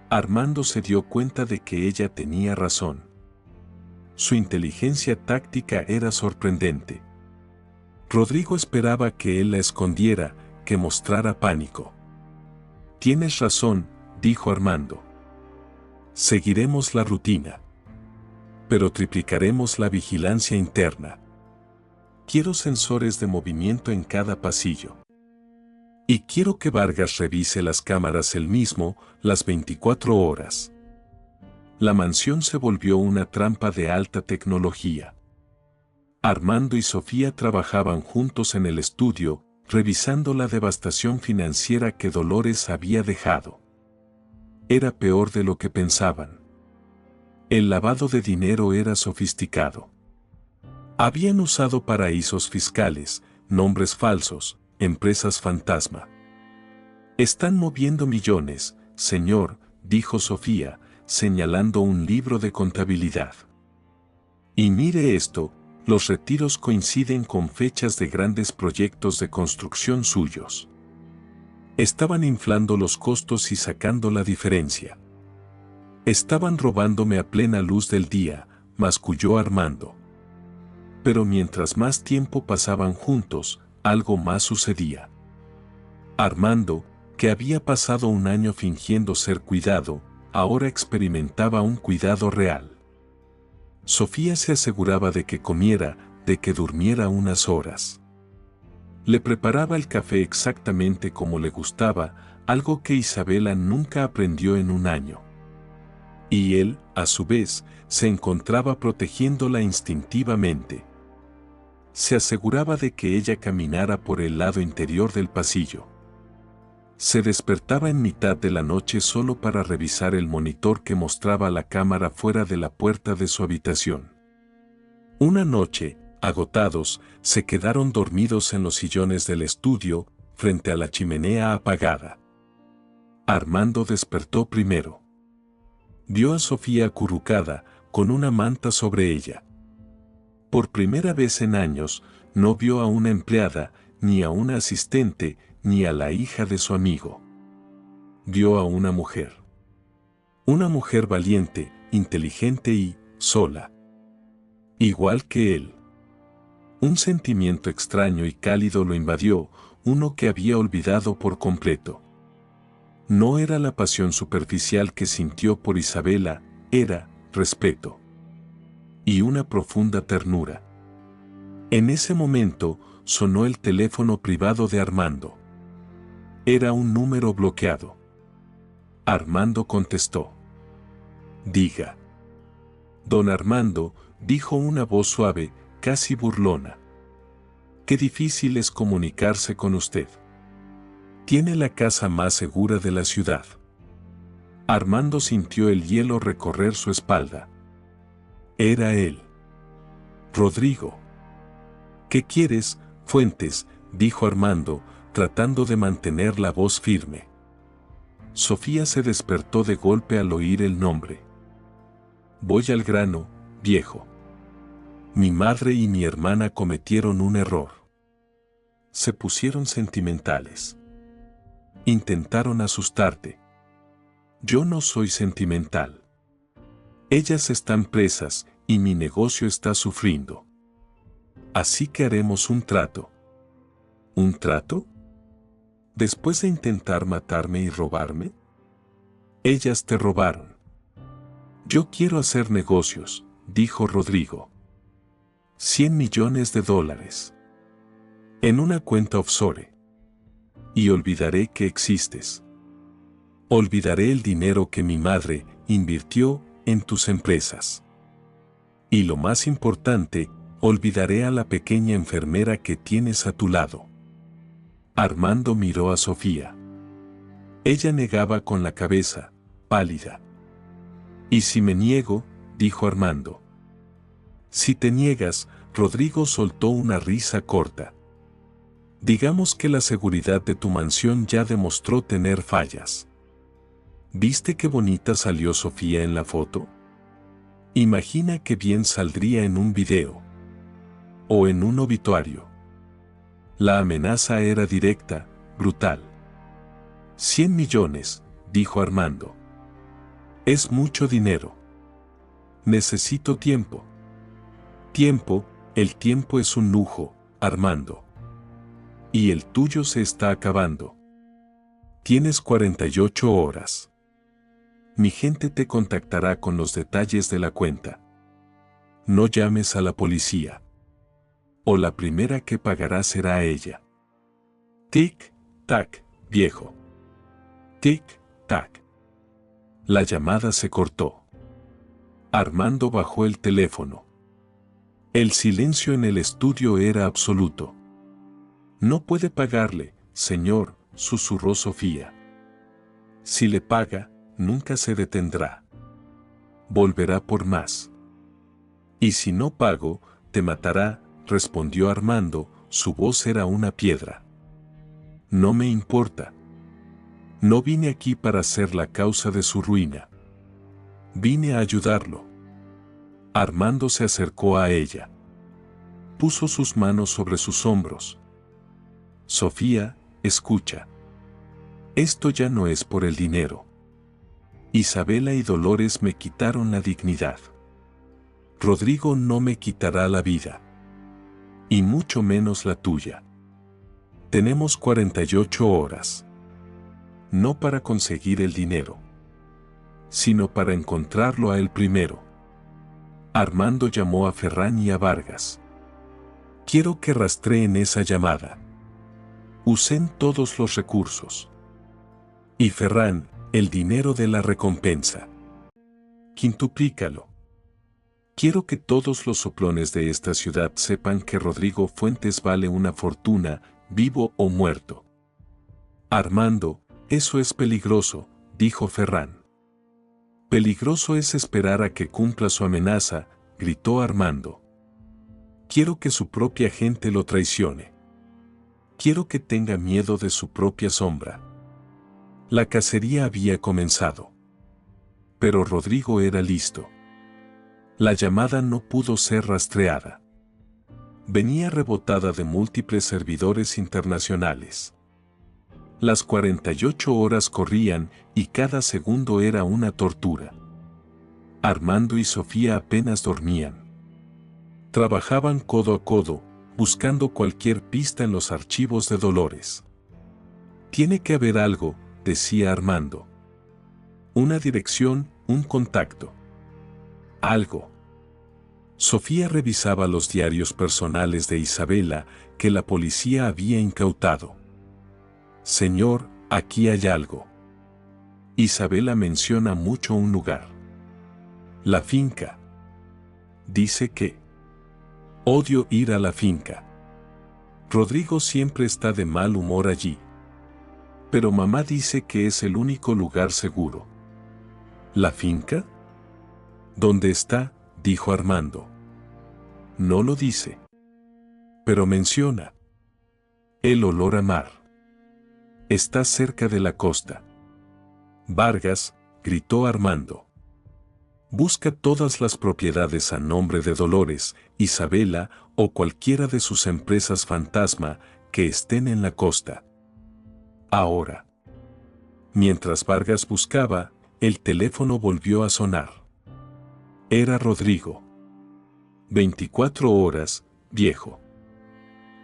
Armando se dio cuenta de que ella tenía razón. Su inteligencia táctica era sorprendente. Rodrigo esperaba que él la escondiera, que mostrara pánico. Tienes razón, dijo Armando. Seguiremos la rutina. Pero triplicaremos la vigilancia interna. Quiero sensores de movimiento en cada pasillo. Y quiero que Vargas revise las cámaras él mismo, las 24 horas. La mansión se volvió una trampa de alta tecnología. Armando y Sofía trabajaban juntos en el estudio, revisando la devastación financiera que Dolores había dejado. Era peor de lo que pensaban. El lavado de dinero era sofisticado. Habían usado paraísos fiscales, nombres falsos, empresas fantasma. Están moviendo millones, señor, dijo Sofía, señalando un libro de contabilidad. Y mire esto, los retiros coinciden con fechas de grandes proyectos de construcción suyos. Estaban inflando los costos y sacando la diferencia. Estaban robándome a plena luz del día, masculló Armando. Pero mientras más tiempo pasaban juntos, algo más sucedía. Armando, que había pasado un año fingiendo ser cuidado, ahora experimentaba un cuidado real. Sofía se aseguraba de que comiera, de que durmiera unas horas. Le preparaba el café exactamente como le gustaba, algo que Isabela nunca aprendió en un año. Y él, a su vez, se encontraba protegiéndola instintivamente. Se aseguraba de que ella caminara por el lado interior del pasillo. Se despertaba en mitad de la noche solo para revisar el monitor que mostraba la cámara fuera de la puerta de su habitación. Una noche, agotados, se quedaron dormidos en los sillones del estudio, frente a la chimenea apagada. Armando despertó primero. Vio a Sofía acurrucada, con una manta sobre ella. Por primera vez en años, no vio a una empleada, ni a una asistente, ni a la hija de su amigo. Vio a una mujer. Una mujer valiente, inteligente y sola. Igual que él. Un sentimiento extraño y cálido lo invadió, uno que había olvidado por completo. No era la pasión superficial que sintió por Isabela, era respeto. Y una profunda ternura. En ese momento, sonó el teléfono privado de Armando. Era un número bloqueado. Armando contestó. Diga. Don Armando, dijo una voz suave, casi burlona. Qué difícil es comunicarse con usted. Tiene la casa más segura de la ciudad. Armando sintió el hielo recorrer su espalda. Era él. Rodrigo. ¿Qué quieres, Fuentes?, dijo Armando, tratando de mantener la voz firme. Sofía se despertó de golpe al oír el nombre. Voy al grano, viejo. Mi madre y mi hermana cometieron un error. Se pusieron sentimentales. Intentaron asustarte. Yo no soy sentimental. Ellas están presas y mi negocio está sufriendo. Así que haremos un trato. ¿Un trato? ¿Después de intentar matarme y robarme? Ellas te robaron. Yo quiero hacer negocios, dijo Rodrigo. 100 millones de dólares. En una cuenta offshore. Y olvidaré que existes. Olvidaré el dinero que mi madre invirtió en tus empresas. Y lo más importante, olvidaré a la pequeña enfermera que tienes a tu lado. Armando miró a Sofía. Ella negaba con la cabeza, pálida. ¿Y si me niego?, dijo Armando. Si te niegas, Rodrigo soltó una risa corta. Digamos que la seguridad de tu mansión ya demostró tener fallas. ¿Viste qué bonita salió Sofía en la foto? Imagina qué bien saldría en un video. O en un obituario. La amenaza era directa, brutal. 100 millones, dijo Armando. Es mucho dinero. Necesito tiempo. Tiempo, el tiempo es un lujo, Armando. Y el tuyo se está acabando. Tienes 48 horas. Mi gente te contactará con los detalles de la cuenta. No llames a la policía. O la primera que pagará será ella. Tic, tac, viejo. Tic, tac. La llamada se cortó. Armando bajó el teléfono. El silencio en el estudio era absoluto. No puede pagarle, señor, susurró Sofía. Si le paga, nunca se detendrá. Volverá por más. Y si no pago, te matará, respondió Armando, su voz era una piedra. No me importa. No vine aquí para ser la causa de su ruina. Vine a ayudarlo. Armando se acercó a ella. Puso sus manos sobre sus hombros. Sofía, escucha. Esto ya no es por el dinero. Isabela y Dolores me quitaron la dignidad. Rodrigo no me quitará la vida. Y mucho menos la tuya. Tenemos 48 horas. No para conseguir el dinero, sino para encontrarlo a él primero. Armando llamó a Ferran y a Vargas. Quiero que rastreen esa llamada. Usen todos los recursos. Y Ferran, el dinero de la recompensa. Quintuplícalo. Quiero que todos los soplones de esta ciudad sepan que Rodrigo Fuentes vale una fortuna, vivo o muerto. Armando, eso es peligroso, dijo Ferran. Peligroso es esperar a que cumpla su amenaza, gritó Armando. Quiero que su propia gente lo traicione. Quiero que tenga miedo de su propia sombra. La cacería había comenzado. Pero Rodrigo era listo. La llamada no pudo ser rastreada. Venía rebotada de múltiples servidores internacionales. Las 48 horas corrían y cada segundo era una tortura. Armando y Sofía apenas dormían. Trabajaban codo a codo, buscando cualquier pista en los archivos de Dolores. Tiene que haber algo, decía Armando. Una dirección, un contacto. Algo. Sofía revisaba los diarios personales de Isabela que la policía había incautado. Señor, aquí hay algo. Isabela menciona mucho un lugar. La finca. Dice que odio ir a la finca. Rodrigo siempre está de mal humor allí. Pero mamá dice que es el único lugar seguro. ¿La finca? ¿Dónde está?, dijo Armando. No lo dice. Pero menciona. El olor a mar. Está cerca de la costa. Vargas, gritó Armando. Busca todas las propiedades a nombre de Dolores, Isabela o cualquiera de sus empresas fantasma que estén en la costa. Ahora. Mientras Vargas buscaba, el teléfono volvió a sonar. Era Rodrigo. 24 horas, viejo.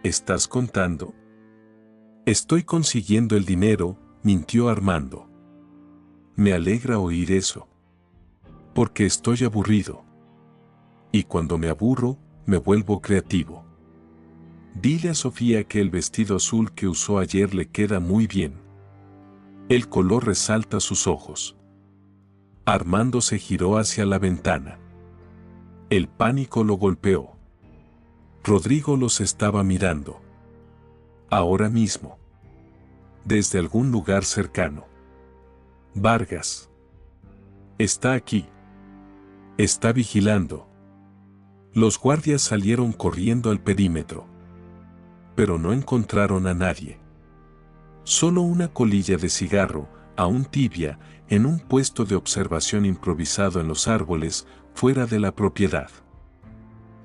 ¿Estás contando? Estoy consiguiendo el dinero, mintió Armando. Me alegra oír eso. Porque estoy aburrido. Y cuando me aburro, me vuelvo creativo. Dile a Sofía que el vestido azul que usó ayer le queda muy bien. El color resalta sus ojos. Armando se giró hacia la ventana. El pánico lo golpeó. Rodrigo los estaba mirando. Ahora mismo. Desde algún lugar cercano. Vargas. Está aquí. Está vigilando. Los guardias salieron corriendo al perímetro. Pero no encontraron a nadie. Solo una colilla de cigarro, aún tibia, en un puesto de observación improvisado en los árboles, fuera de la propiedad.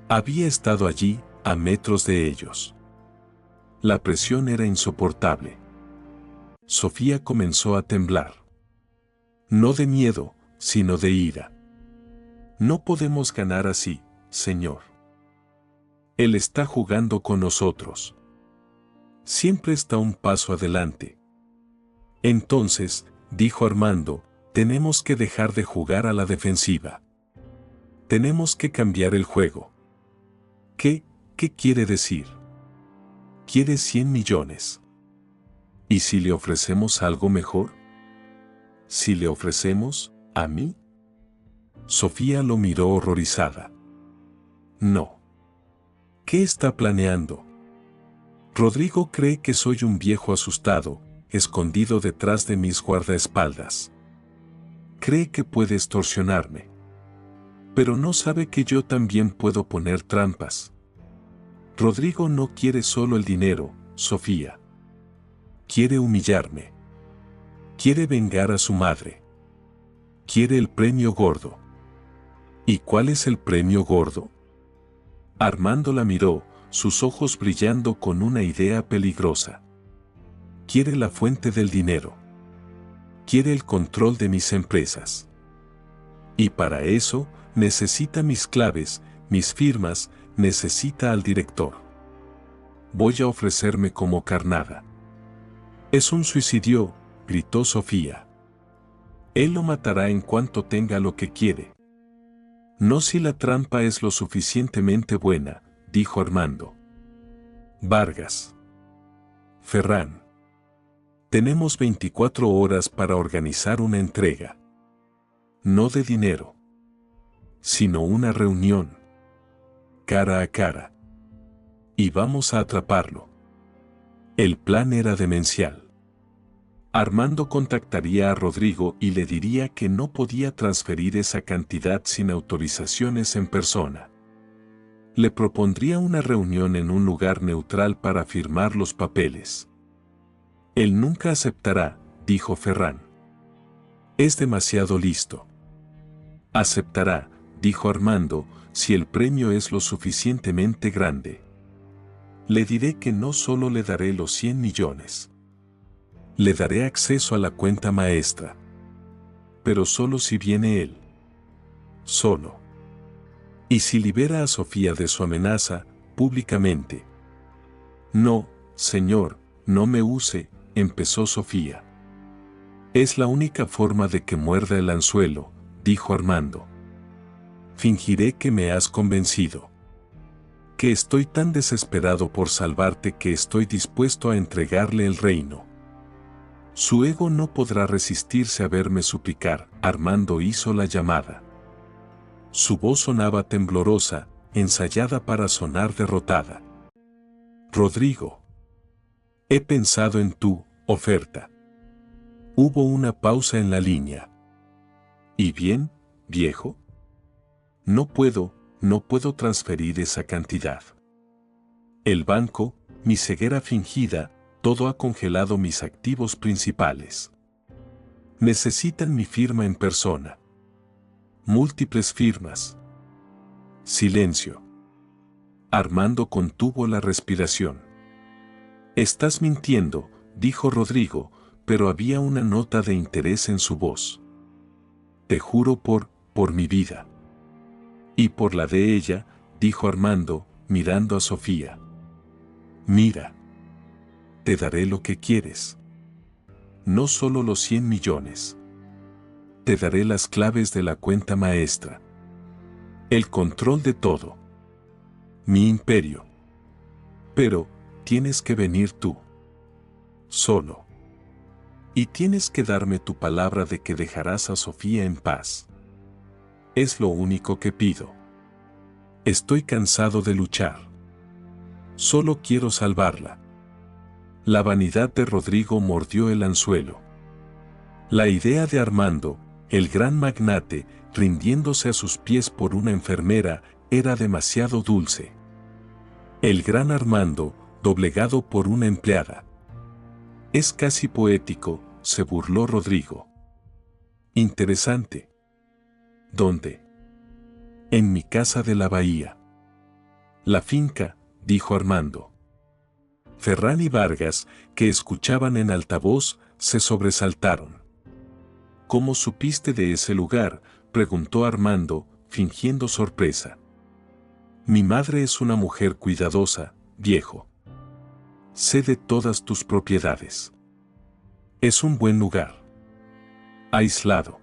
Había estado allí, a metros de ellos. La presión era insoportable. Sofía comenzó a temblar. No de miedo, sino de ira. No podemos ganar así, señor. Él está jugando con nosotros. Siempre está un paso adelante. Entonces, dijo Armando, tenemos que dejar de jugar a la defensiva. Tenemos que cambiar el juego. ¿Qué quiere decir? Quiere 100 millones. ¿Y si le ofrecemos algo mejor? ¿Si le ofrecemos, a mí? Sofía lo miró horrorizada. No. ¿Qué está planeando? Rodrigo cree que soy un viejo asustado, escondido detrás de mis guardaespaldas. Cree que puede extorsionarme. Pero no sabe que yo también puedo poner trampas. Rodrigo no quiere solo el dinero, Sofía. Quiere humillarme. Quiere vengar a su madre. Quiere el premio gordo. ¿Y cuál es el premio gordo? Armando la miró, sus ojos brillando con una idea peligrosa. Quiere la fuente del dinero. Quiere el control de mis empresas. Y para eso, necesita mis claves, mis firmas, necesita al director. Voy a ofrecerme como carnada. Es un suicidio, gritó Sofía. Él lo matará en cuanto tenga lo que quiere. No si la trampa es lo suficientemente buena, dijo Armando. Vargas. Ferrán. Tenemos 24 horas para organizar una entrega. No de dinero, sino una reunión. Cara a cara. Y vamos a atraparlo. El plan era demencial. Armando contactaría a Rodrigo y le diría que no podía transferir esa cantidad sin autorizaciones en persona. Le propondría una reunión en un lugar neutral para firmar los papeles. Él nunca aceptará, dijo Ferrán. Es demasiado listo. Aceptará, dijo Armando, si el premio es lo suficientemente grande. Le diré que no solo le daré los 100 millones. Le daré acceso a la cuenta maestra. Pero solo si viene él. Solo. Y si libera a Sofía de su amenaza, públicamente. No, señor, no me use, empezó Sofía. Es la única forma de que muerda el anzuelo, dijo Armando. Fingiré que me has convencido. Que estoy tan desesperado por salvarte que estoy dispuesto a entregarle el reino. Su ego no podrá resistirse a verme suplicar. Armando hizo la llamada. Su voz sonaba temblorosa, ensayada para sonar derrotada. Rodrigo. He pensado en tu oferta. Hubo una pausa en la línea. ¿Y bien, viejo? No puedo transferir esa cantidad. El banco, mi ceguera fingida, todo ha congelado mis activos principales. Necesitan mi firma en persona. Múltiples firmas. Silencio. Armando contuvo la respiración. Estás mintiendo, dijo Rodrigo, pero había una nota de interés en su voz. Te juro por mi vida. Y por la de ella, dijo Armando, mirando a Sofía. Mira. Te daré lo que quieres. No solo los 100 millones. Te daré las claves de la cuenta maestra. El control de todo. Mi imperio. Pero, tienes que venir tú. Solo. Y tienes que darme tu palabra de que dejarás a Sofía en paz. Es lo único que pido. Estoy cansado de luchar. Solo quiero salvarla. La vanidad de Rodrigo mordió el anzuelo. La idea de Armando, el gran magnate, rindiéndose a sus pies por una enfermera, era demasiado dulce. El gran Armando, doblegado por una empleada. Es casi poético, se burló Rodrigo. Interesante. ¿Dónde? En mi casa de la bahía. La finca, dijo Armando. Ferran y Vargas, que escuchaban en altavoz, se sobresaltaron. ¿Cómo supiste de ese lugar?, preguntó Armando, fingiendo sorpresa. Mi madre es una mujer cuidadosa, viejo. Sé de todas tus propiedades. Es un buen lugar. Aislado.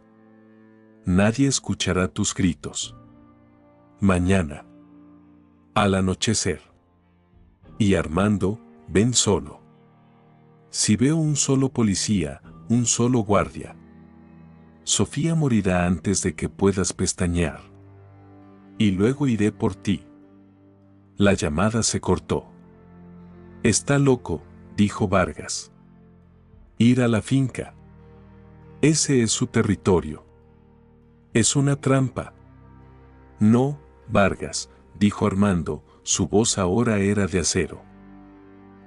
Nadie escuchará tus gritos. Mañana. Al anochecer. Y Armando, ven solo. Si veo un solo policía, un solo guardia. Sofía morirá antes de que puedas pestañear. Y luego iré por ti. La llamada se cortó. Está loco, dijo Vargas. Ir a la finca. Ese es su territorio. Es una trampa. No, Vargas, dijo Armando, su voz ahora era de acero.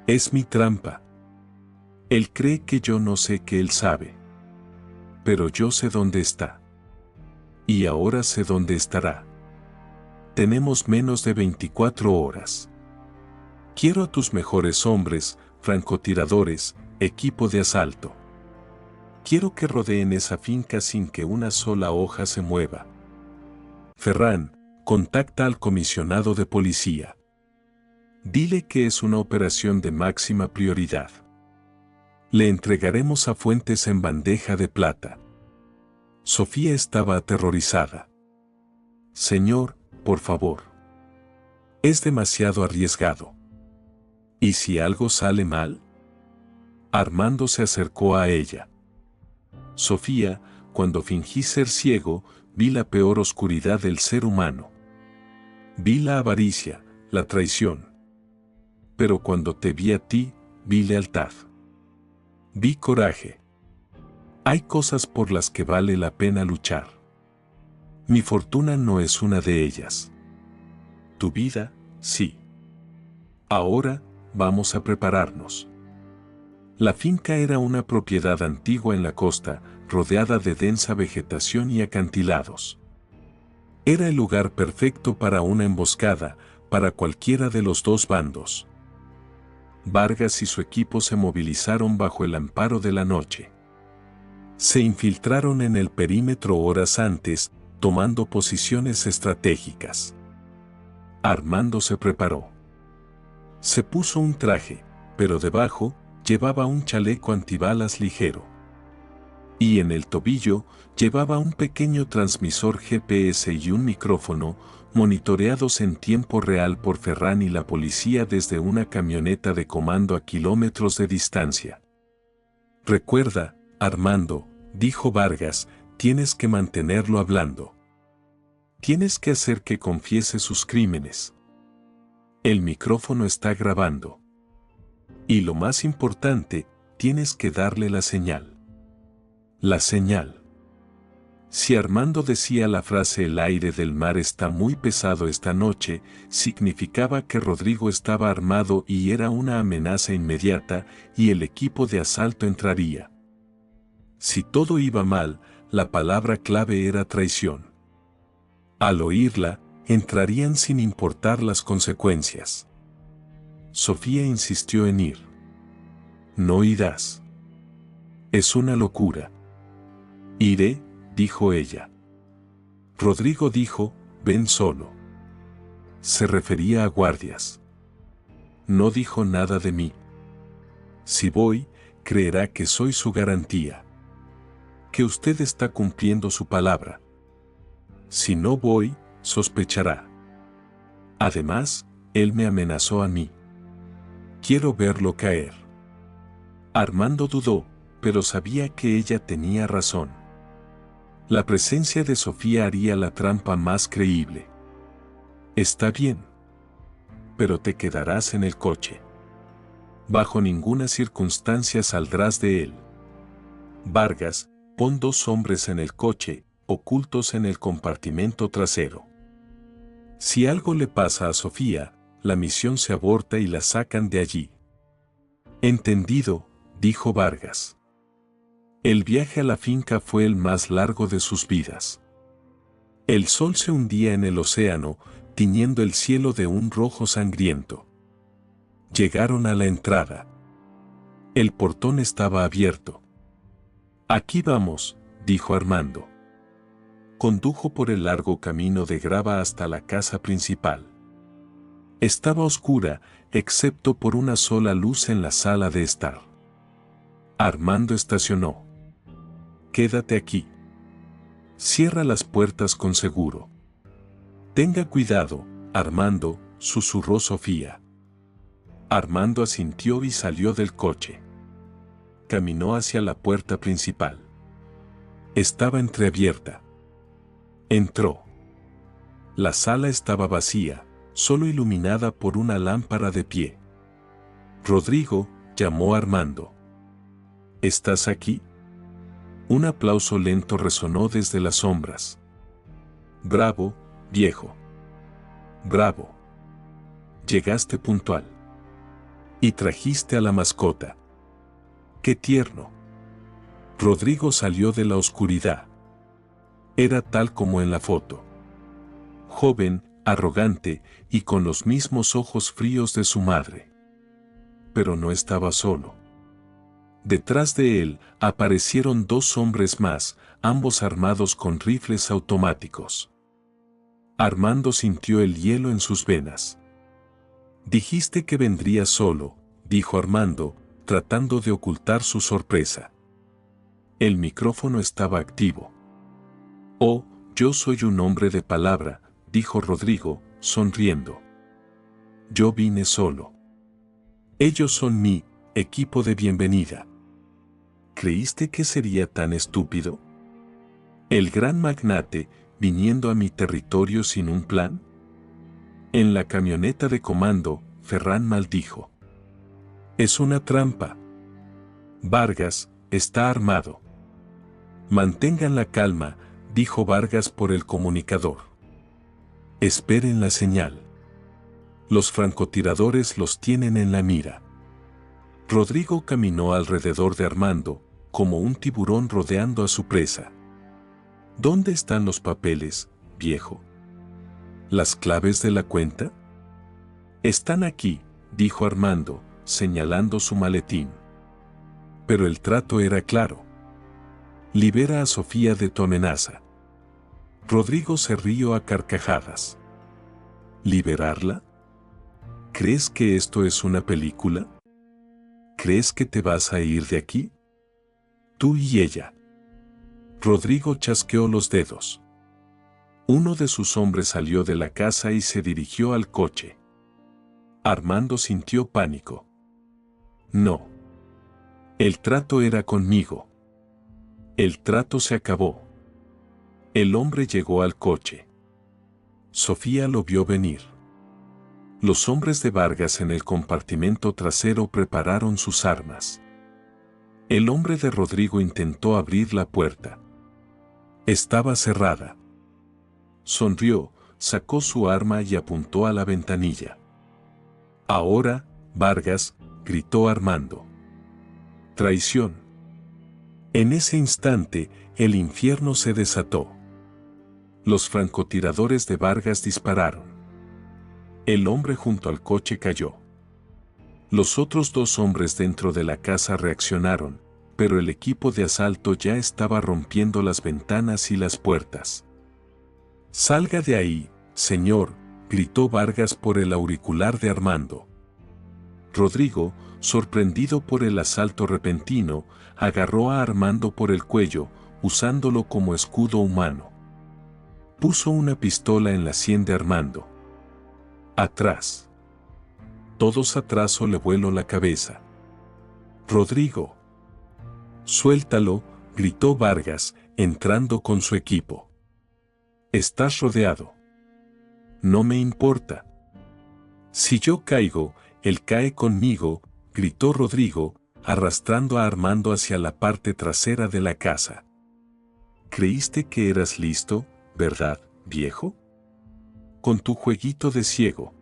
Es mi trampa. Él cree que yo no sé que él sabe. Pero yo sé dónde está. Y ahora sé dónde estará. Tenemos menos de 24 horas. Quiero a tus mejores hombres, francotiradores, equipo de asalto. Quiero que rodeen esa finca sin que una sola hoja se mueva. Ferran, contacta al comisionado de policía. Dile que es una operación de máxima prioridad. Le entregaremos a Fuentes en bandeja de plata. Sofía estaba aterrorizada. Señor, por favor. Es demasiado arriesgado. ¿Y si algo sale mal? Armando se acercó a ella. Sofía, cuando fingí ser ciego, vi la peor oscuridad del ser humano. Vi la avaricia, la traición. Pero cuando te vi a ti, vi lealtad. Vi coraje. Hay cosas por las que vale la pena luchar. Mi fortuna no es una de ellas. Tu vida, sí. Ahora, vamos a prepararnos. La finca era una propiedad antigua en la costa, rodeada de densa vegetación y acantilados. Era el lugar perfecto para una emboscada, para cualquiera de los dos bandos. Vargas y su equipo se movilizaron bajo el amparo de la noche. Se infiltraron en el perímetro horas antes, tomando posiciones estratégicas. Armando se preparó. Se puso un traje, pero debajo llevaba un chaleco antibalas ligero. Y en el tobillo llevaba un pequeño transmisor GPS y un micrófono, monitoreados en tiempo real por Ferran y la policía desde una camioneta de comando a kilómetros de distancia. Recuerda, Armando, dijo Vargas, tienes que mantenerlo hablando. Tienes que hacer que confiese sus crímenes. El micrófono está grabando. Y lo más importante, tienes que darle la señal. La señal. Si Armando decía la frase "el aire del mar está muy pesado esta noche", significaba que Rodrigo estaba armado y era una amenaza inmediata, y el equipo de asalto entraría. Si todo iba mal, la palabra clave era traición. Al oírla, entrarían sin importar las consecuencias. Sofía insistió en ir. No irás. Es una locura. Iré, dijo ella. Rodrigo dijo, ven solo. Se refería a guardias. No dijo nada de mí. Si voy, creerá que soy su garantía. Que usted está cumpliendo su palabra. Si no voy, sospechará. Además, él me amenazó a mí. Quiero verlo caer. Armando dudó, pero sabía que ella tenía razón. La presencia de Sofía haría la trampa más creíble. Está bien. Pero te quedarás en el coche. Bajo ninguna circunstancia saldrás de él. Vargas, pon 2 hombres en el coche, ocultos en el compartimento trasero. Si algo le pasa a Sofía, la misión se aborta y la sacan de allí. Entendido, dijo Vargas. El viaje a la finca fue el más largo de sus vidas. El sol se hundía en el océano, tiñendo el cielo de un rojo sangriento. Llegaron a la entrada. El portón estaba abierto. Aquí vamos, dijo Armando. Condujo por el largo camino de grava hasta la casa principal. Estaba oscura, excepto por una sola luz en la sala de estar. Armando estacionó. Quédate aquí. Cierra las puertas con seguro. Tenga cuidado, Armando, susurró Sofía. Armando asintió y salió del coche. Caminó hacia la puerta principal. Estaba entreabierta. Entró. La sala estaba vacía, solo iluminada por una lámpara de pie. Rodrigo, llamó Armando. ¿Estás aquí? Un aplauso lento resonó desde las sombras. Bravo, viejo. Bravo. Llegaste puntual. Y trajiste a la mascota. ¡Qué tierno! Rodrigo salió de la oscuridad. Era tal como en la foto. Joven, arrogante y con los mismos ojos fríos de su madre. Pero no estaba solo. Detrás de él aparecieron 2 hombres más, ambos armados con rifles automáticos. Armando sintió el hielo en sus venas. Dijiste que vendría solo, dijo Armando, tratando de ocultar su sorpresa. El micrófono estaba activo. Oh, yo soy un hombre de palabra, dijo Rodrigo, sonriendo. Yo vine solo. Ellos son mi equipo de bienvenida. ¿Creíste que sería tan estúpido? ¿El gran magnate viniendo a mi territorio sin un plan? En la camioneta de comando, Ferran maldijo. Es una trampa. Vargas está armado. Mantengan la calma, dijo Vargas por el comunicador. Esperen la señal. Los francotiradores los tienen en la mira. Rodrigo caminó alrededor de Armando, como un tiburón rodeando a su presa. ¿Dónde están los papeles, viejo? ¿Las claves de la cuenta? Están aquí, dijo Armando, señalando su maletín. Pero el trato era claro. Libera a Sofía de tu amenaza. Rodrigo se rió a carcajadas. ¿Liberarla? ¿Crees que esto es una película? ¿Crees que te vas a ir de aquí? Tú y ella. Rodrigo chasqueó los dedos. Uno de sus hombres salió de la casa y se dirigió al coche. Armando sintió pánico. No. El trato era conmigo. El trato se acabó. El hombre llegó al coche. Sofía lo vio venir. Los hombres de Vargas en el compartimento trasero prepararon sus armas. El hombre de Rodrigo intentó abrir la puerta. Estaba cerrada. Sonrió, sacó su arma y apuntó a la ventanilla. Ahora, Vargas, gritó Armando. Traición. En ese instante, el infierno se desató. Los francotiradores de Vargas dispararon. El hombre junto al coche cayó. Los otros dos hombres dentro de la casa reaccionaron, pero el equipo de asalto ya estaba rompiendo las ventanas y las puertas. «Salga de ahí, señor», gritó Vargas por el auricular de Armando. Rodrigo, sorprendido por el asalto repentino, agarró a Armando por el cuello, usándolo como escudo humano. Puso una pistola en la sien de Armando. «Atrás». Todos atrás o le vuelo la cabeza. «Rodrigo». «Suéltalo», gritó Vargas, entrando con su equipo. «Estás rodeado». «No me importa». «Si yo caigo, él cae conmigo», gritó Rodrigo, arrastrando a Armando hacia la parte trasera de la casa. «¿Creíste que eras listo, verdad, viejo? Con tu jueguito de ciego.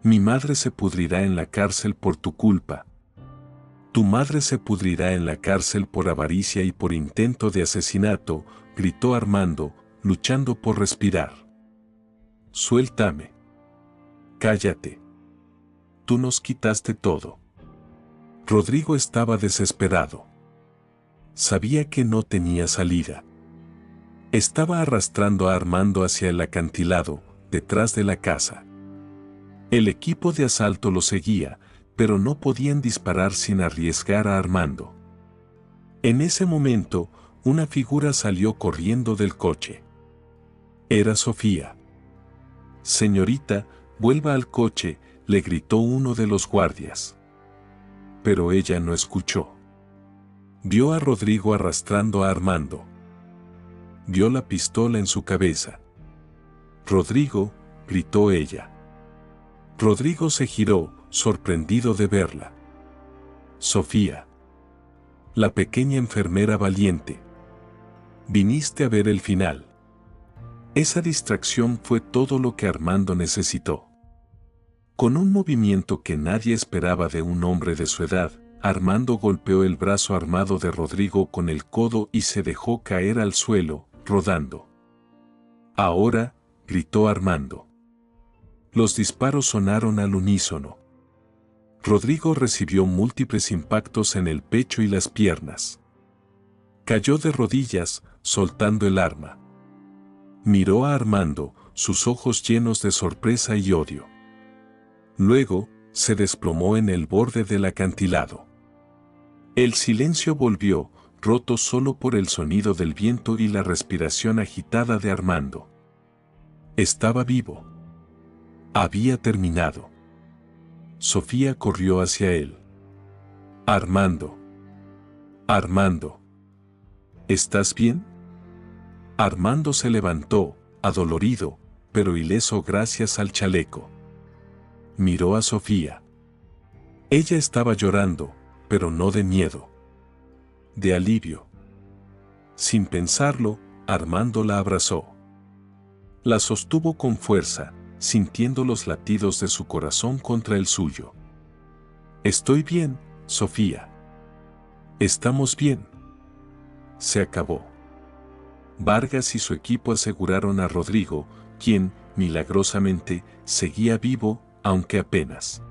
Mi madre se pudrirá en la cárcel por tu culpa. Tu madre se pudrirá en la cárcel por avaricia y por intento de asesinato», gritó Armando, luchando por respirar. «Suéltame». «Cállate. Tú nos quitaste todo». Rodrigo estaba desesperado. Sabía que no tenía salida. Estaba arrastrando a Armando hacia el acantilado, detrás de la casa. El equipo de asalto lo seguía, pero no podían disparar sin arriesgar a Armando. En ese momento, una figura salió corriendo del coche. Era Sofía. «Señorita, vuelva al coche», le gritó uno de los guardias. Pero ella no escuchó. Vio a Rodrigo arrastrando a Armando. Vio la pistola en su cabeza. «Rodrigo», gritó ella. Rodrigo se giró, sorprendido de verla. «Sofía. La pequeña enfermera valiente. Viniste a ver el final». Esa distracción fue todo lo que Armando necesitó. Con un movimiento que nadie esperaba de un hombre de su edad, Armando golpeó el brazo armado de Rodrigo con el codo y se dejó caer al suelo, rodando. «Ahora», gritó Armando. Los disparos sonaron al unísono. Rodrigo recibió múltiples impactos en el pecho y las piernas. Cayó de rodillas, soltando el arma. Miró a Armando, sus ojos llenos de sorpresa y odio. Luego, se desplomó en el borde del acantilado. El silencio volvió, roto solo por el sonido del viento y la respiración agitada de Armando. Estaba vivo. Había terminado. Sofía corrió hacia él. «Armando. Armando. ¿Estás bien?» Armando se levantó, adolorido, pero ileso gracias al chaleco. Miró a Sofía. Ella estaba llorando, pero no de miedo. De alivio. Sin pensarlo, Armando la abrazó. La sostuvo con fuerza, sintiendo los latidos de su corazón contra el suyo. «Estoy bien, Sofía. Estamos bien». Se acabó. Vargas y su equipo aseguraron a Rodrigo, quien, milagrosamente, seguía vivo, aunque apenas.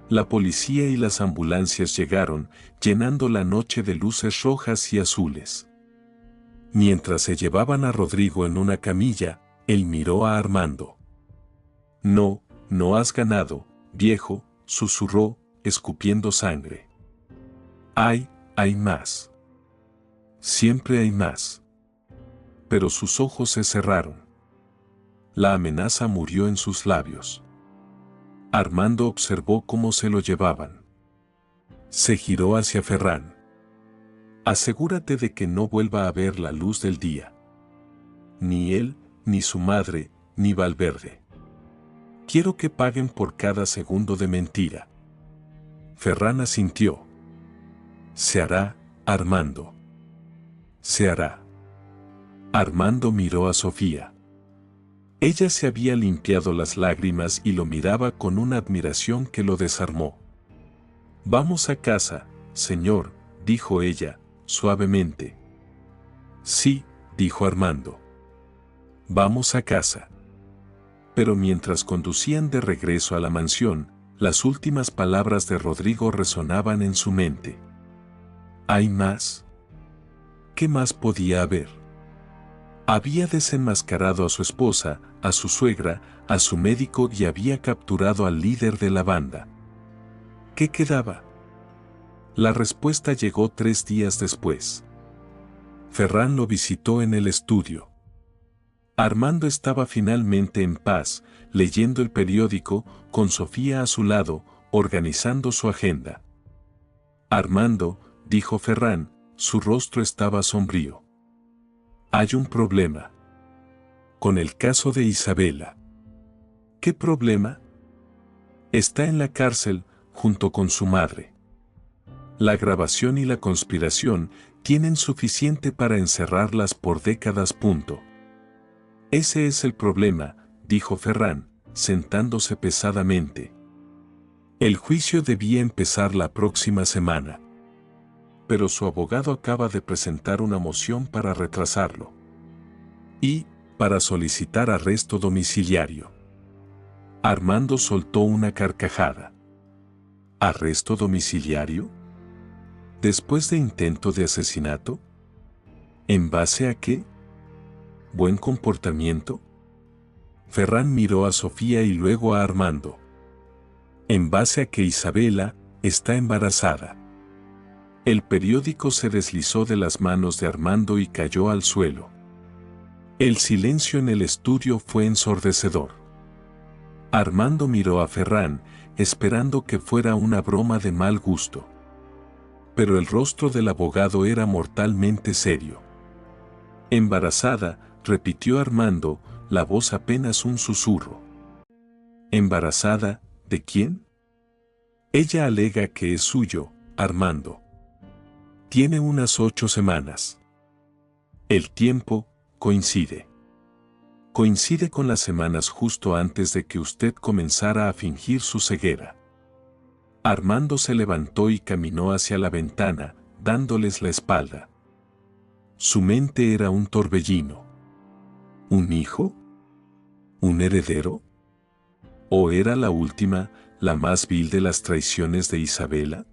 La policía y las ambulancias llegaron, llenando la noche de luces rojas y azules. Mientras se llevaban a Rodrigo en una camilla, él miró a Armando. No, no has ganado, viejo, susurró, escupiendo sangre. Hay más. Siempre hay más. Pero sus ojos se cerraron. La amenaza murió en sus labios. Armando observó cómo se lo llevaban. Se giró hacia Ferran. Asegúrate de que no vuelva a ver la luz del día. Ni él, ni su madre, ni Valverde. Quiero que paguen por cada segundo de mentira. Ferran asintió. Se hará, Armando. Se hará. Armando miró a Sofía. Ella se había limpiado las lágrimas y lo miraba con una admiración que lo desarmó. Vamos a casa, señor, dijo ella, suavemente. Sí, dijo Armando. Vamos a casa. Pero mientras conducían de regreso a la mansión, las últimas palabras de Rodrigo resonaban en su mente. ¿Hay más? ¿Qué más podía haber? Había desenmascarado a su esposa, a su suegra, a su médico y había capturado al líder de la banda. ¿Qué quedaba? La respuesta llegó 3 días después. Ferran lo visitó en el estudio. Armando estaba finalmente en paz, leyendo el periódico, con Sofía a su lado, organizando su agenda. Armando, dijo Ferran, su rostro estaba sombrío. Hay un problema. Con el caso de Isabela. ¿Qué problema? Está en la cárcel, junto con su madre. La grabación y la conspiración tienen suficiente para encerrarlas por décadas. Ese es el problema, dijo Ferran, sentándose pesadamente. El juicio debía empezar la próxima semana. Pero su abogado acaba de presentar una moción para retrasarlo. Y, para solicitar arresto domiciliario. Armando soltó una carcajada. ¿Arresto domiciliario? ¿Después de intento de asesinato? ¿En base a qué? ¿Buen comportamiento? Ferran miró a Sofía y luego a Armando. En base a que Isabela está embarazada. El periódico se deslizó de las manos de Armando y cayó al suelo. El silencio en el estudio fue ensordecedor. Armando miró a Ferran, esperando que fuera una broma de mal gusto. Pero el rostro del abogado era mortalmente serio. Embarazada, repitió Armando, la voz apenas un susurro. ¿Embarazada, de quién? Ella alega que es suyo, Armando. Tiene unas 8 semanas. El tiempo coincide. Coincide con las semanas justo antes de que usted comenzara a fingir su ceguera. Armando se levantó y caminó hacia la ventana, dándoles la espalda. Su mente era un torbellino. ¿Un hijo? ¿Un heredero? ¿O era la última, la más vil de las traiciones de Isabela?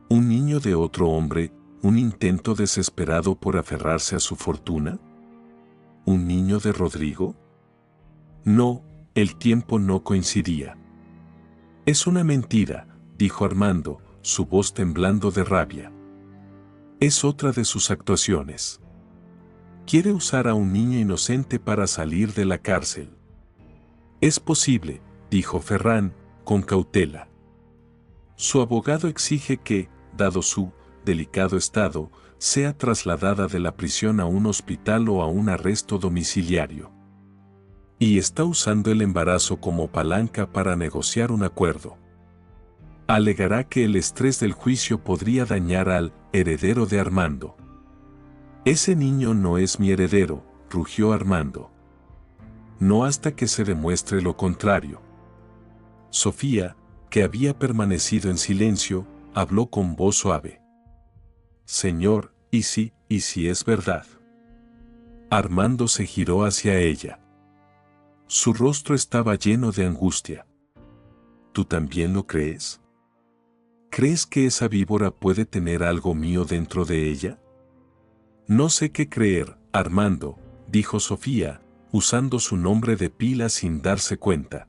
¿Un niño de otro hombre, un intento desesperado por aferrarse a su fortuna? ¿Un niño de Rodrigo? No, el tiempo no coincidía. Es una mentira, dijo Armando, su voz temblando de rabia. Es otra de sus actuaciones. Quiere usar a un niño inocente para salir de la cárcel. Es posible, dijo Ferran, con cautela. Su abogado exige que, dado su delicado estado, sea trasladada de la prisión a un hospital o a un arresto domiciliario. Y está usando el embarazo como palanca para negociar un acuerdo. Alegará que el estrés del juicio podría dañar al heredero de Armando. Ese niño no es mi heredero, rugió Armando. No hasta que se demuestre lo contrario. Sofía, que había permanecido en silencio, habló con voz suave. Señor, ¿y si es verdad? Armando se giró hacia ella. Su rostro estaba lleno de angustia. ¿tú también lo crees? ¿Crees que esa víbora puede tener algo mío dentro de ella? No sé qué creer, Armando, dijo Sofía, usando su nombre de pila sin darse cuenta.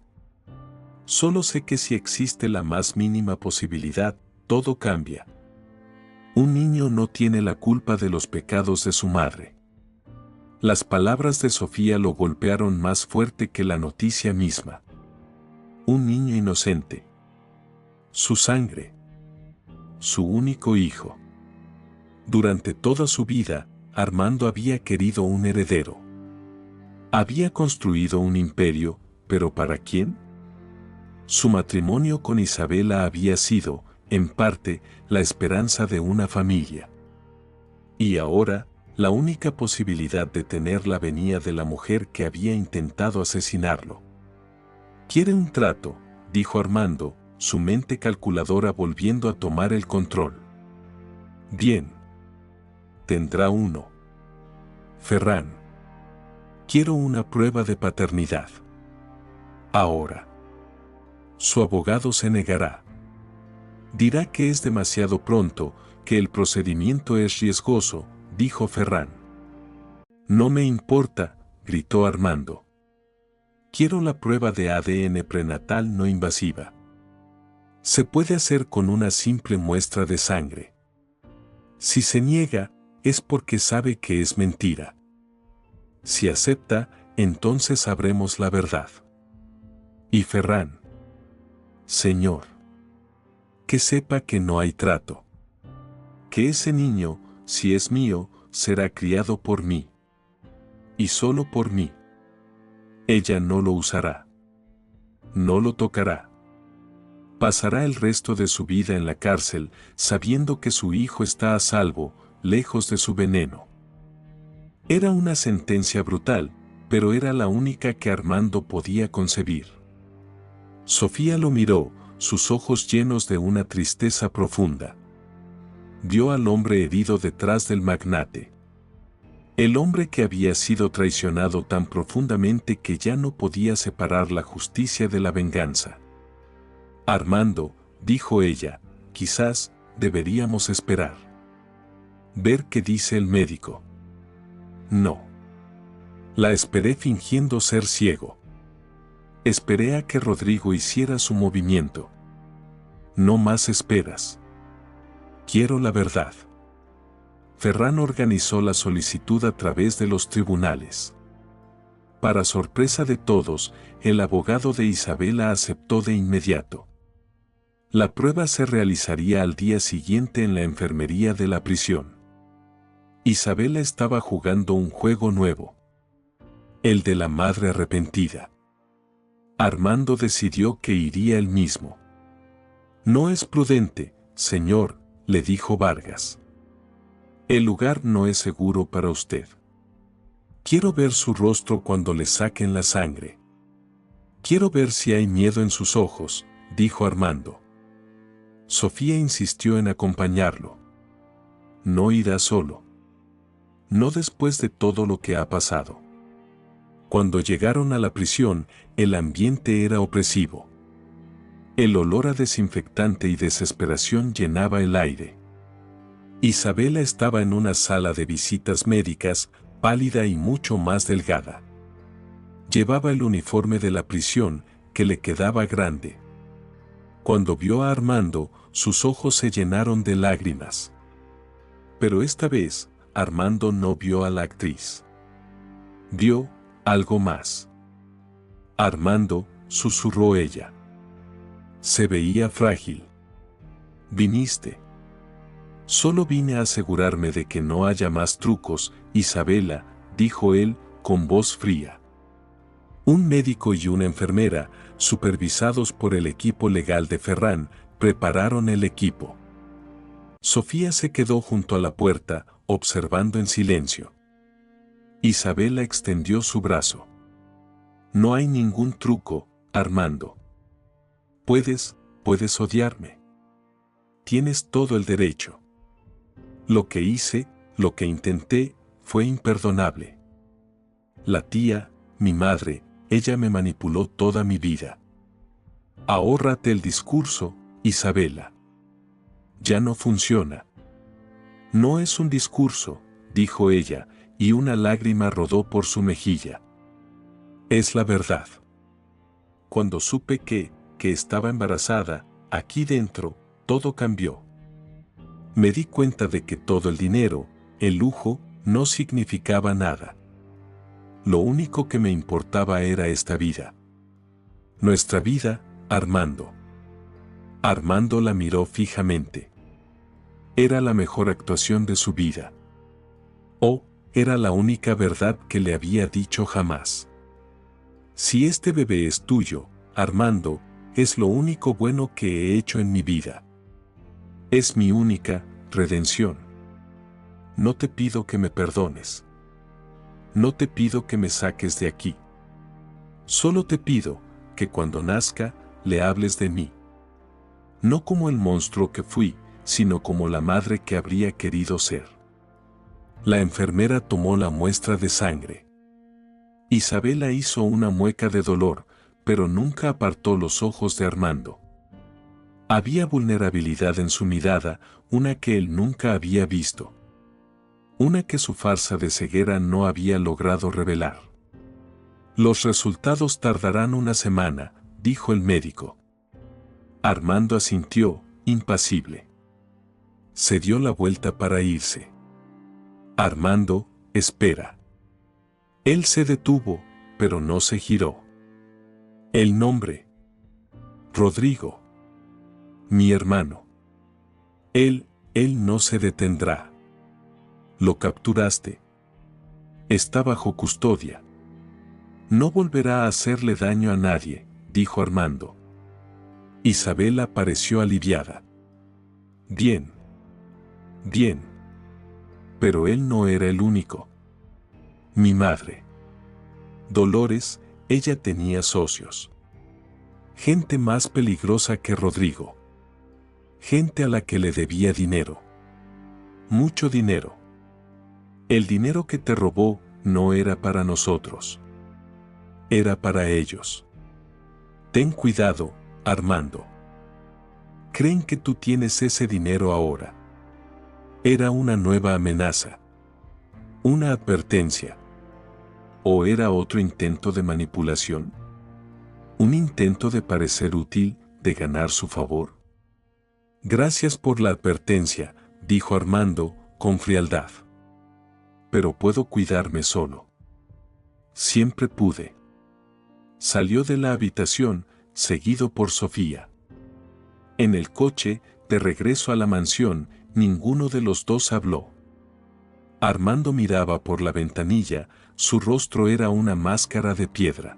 Solo sé que si existe la más mínima posibilidad, todo cambia. Un niño no tiene la culpa de los pecados de su madre. Las palabras de Sofía lo golpearon más fuerte que la noticia misma. Un niño inocente. Su sangre. Su único hijo. Durante toda su vida, Armando había querido un heredero. Había construido un imperio, pero ¿para quién? Su matrimonio con Isabela había sido, en parte, la esperanza de una familia. Y ahora, la única posibilidad de tenerla venía de la mujer que había intentado asesinarlo. «Quiere un trato», dijo Armando, su mente calculadora volviendo a tomar el control. «Bien. Tendrá uno. Ferran. Quiero una prueba de paternidad. Ahora». Su abogado se negará. Dirá que es demasiado pronto, que el procedimiento es riesgoso, dijo Ferran. «No me importa», gritó Armando. «Quiero la prueba de ADN prenatal no invasiva. Se puede hacer con una simple muestra de sangre. Si se niega, es porque sabe que es mentira. Si acepta, entonces sabremos la verdad». Y Ferran: «Señor, que sepa que no hay trato. Que ese niño, si es mío, será criado por mí. Y solo por mí. Ella no lo usará. No lo tocará. Pasará el resto de su vida en la cárcel, sabiendo que su hijo está a salvo, lejos de su veneno». Era una sentencia brutal, pero era la única que Armando podía concebir. Sofía lo miró, sus ojos llenos de una tristeza profunda. Vio al hombre herido detrás del magnate. El hombre que había sido traicionado tan profundamente que ya no podía separar la justicia de la venganza. «Armando», dijo ella, «quizás deberíamos esperar. Ver qué dice el médico». No. La esperé fingiendo ser ciego. Esperé a que Rodrigo hiciera su movimiento. No más esperas. Quiero la verdad. Ferran organizó la solicitud a través de los tribunales. Para sorpresa de todos, el abogado de Isabela aceptó de inmediato. La prueba se realizaría al día siguiente en la enfermería de la prisión. Isabela estaba jugando un juego nuevo. El de la madre arrepentida. Armando decidió que iría él mismo. «No es prudente, señor», le dijo Vargas. «El lugar no es seguro para usted. Quiero ver su rostro cuando le saquen la sangre. Quiero ver si hay miedo en sus ojos», dijo Armando. Sofía insistió en acompañarlo. «No irá solo. No después de todo lo que ha pasado». Cuando llegaron a la prisión, el ambiente era opresivo. El olor a desinfectante y desesperación llenaba el aire. Isabela estaba en una sala de visitas médicas, pálida y mucho más delgada. Llevaba el uniforme de la prisión, que le quedaba grande. Cuando vio a Armando, sus ojos se llenaron de lágrimas. Pero esta vez, Armando no vio a la actriz. Vio algo más. «Armando», susurró ella. Se veía frágil. «¿Viniste?» «Solo vine a asegurarme de que no haya más trucos, Isabela», dijo él, con voz fría. Un médico y una enfermera, supervisados por el equipo legal de Ferran, prepararon el equipo. Sofía se quedó junto a la puerta, observando en silencio. Isabela extendió su brazo. «No hay ningún truco, Armando. Puedes odiarme. Tienes todo el derecho. Lo que hice, lo que intenté, fue imperdonable. La tía, mi madre, ella me manipuló toda mi vida. Ahórrate el discurso, Isabela. Ya no funciona. No es un discurso, dijo ella, y una lágrima rodó por su mejilla. Es la verdad. Cuando supe que estaba embarazada, aquí dentro, todo cambió. Me di cuenta de que todo el dinero, el lujo, no significaba nada. Lo único que me importaba era esta vida. Nuestra vida, Armando. Armando la miró fijamente. Era la mejor actuación de su vida. Oh, era la única verdad que le había dicho jamás. Si este bebé es tuyo, Armando, es lo único bueno que he hecho en mi vida. Es mi única redención. No te pido que me perdones. No te pido que me saques de aquí. Solo te pido que cuando nazca, le hables de mí. No como el monstruo que fui, sino como la madre que habría querido ser. La enfermera tomó la muestra de sangre. Isabela hizo una mueca de dolor, pero nunca apartó los ojos de Armando. Había vulnerabilidad en su mirada, una que él nunca había visto. Una que su farsa de ceguera no había logrado revelar. Los resultados tardarán una semana, dijo el médico. Armando asintió, impasible. Se dio la vuelta para irse. Armando, espera. Él se detuvo, pero no se giró. El nombre. Rodrigo. Mi hermano. Él no se detendrá. Lo capturaste. Está bajo custodia. No volverá a hacerle daño a nadie, dijo Armando. Isabela pareció aliviada. Bien. Bien. Pero él no era el único. Mi madre. Dolores, ella tenía socios. Gente más peligrosa que Rodrigo. Gente a la que le debía dinero. Mucho dinero. El dinero que te robó no era para nosotros. Era para ellos. Ten cuidado, Armando. Creen que tú tienes ese dinero ahora. Era una nueva amenaza. Una advertencia. ¿O era otro intento de manipulación? ¿Un intento de parecer útil, de ganar su favor? Gracias por la advertencia, dijo Armando, con frialdad. Pero puedo cuidarme solo. Siempre pude. Salió de la habitación, seguido por Sofía. En el coche, de regreso a la mansión, ninguno de los dos habló. Armando miraba por la ventanilla, su rostro era una máscara de piedra.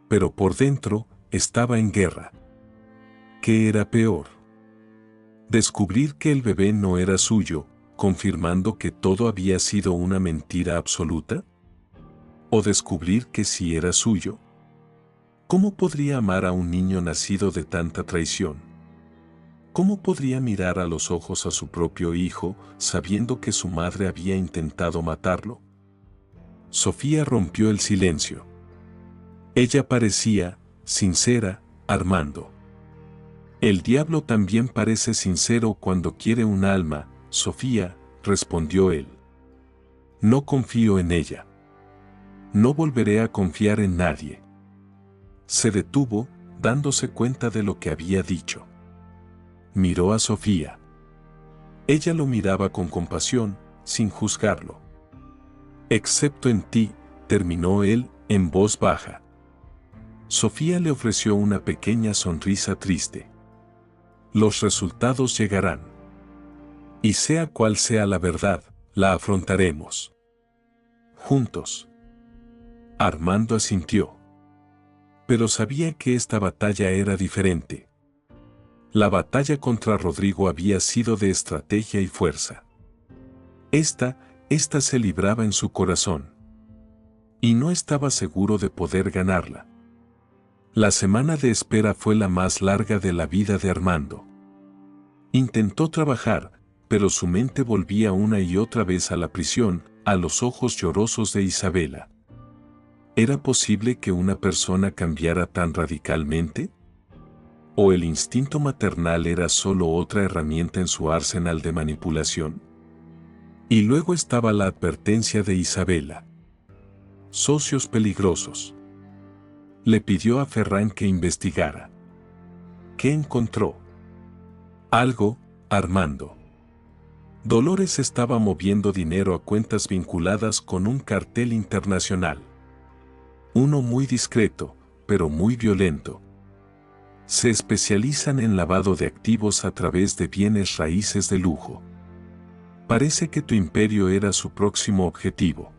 Pero por dentro, estaba en guerra. ¿Qué era peor? Descubrir que el bebé no era suyo, confirmando que todo había sido una mentira absoluta. ¿O descubrir que sí era suyo? ¿Cómo podría amar a un niño nacido de tanta traición? ¿Cómo podría mirar a los ojos a su propio hijo, sabiendo que su madre había intentado matarlo? Sofía rompió el silencio. Ella parecía sincera, Armando. El diablo también parece sincero cuando quiere un alma, Sofía, respondió él. No confío en ella. No volveré a confiar en nadie. Se detuvo, dándose cuenta de lo que había dicho. Miró a Sofía. Ella lo miraba con compasión, sin juzgarlo. Excepto en ti, terminó él, en voz baja. Sofía le ofreció una pequeña sonrisa triste. Los resultados llegarán. Y sea cual sea la verdad, la afrontaremos. Juntos. Armando asintió. Pero sabía que esta batalla era diferente. La batalla contra Rodrigo había sido de estrategia y fuerza. Esta se libraba en su corazón. Y no estaba seguro de poder ganarla. La semana de espera fue la más larga de la vida de Armando. Intentó trabajar, pero su mente volvía una y otra vez a la prisión, a los ojos llorosos de Isabela. ¿Era posible que una persona cambiara tan radicalmente? ¿O el instinto maternal era solo otra herramienta en su arsenal de manipulación? Y luego estaba la advertencia de Isabela. Socios peligrosos. Le pidió a Ferran que investigara. ¿Qué encontró? Algo, Armando. Dolores estaba moviendo dinero a cuentas vinculadas con un cartel internacional. Uno muy discreto, pero muy violento. Se especializan en lavado de activos a través de bienes raíces de lujo. Parece que tu imperio era su próximo objetivo.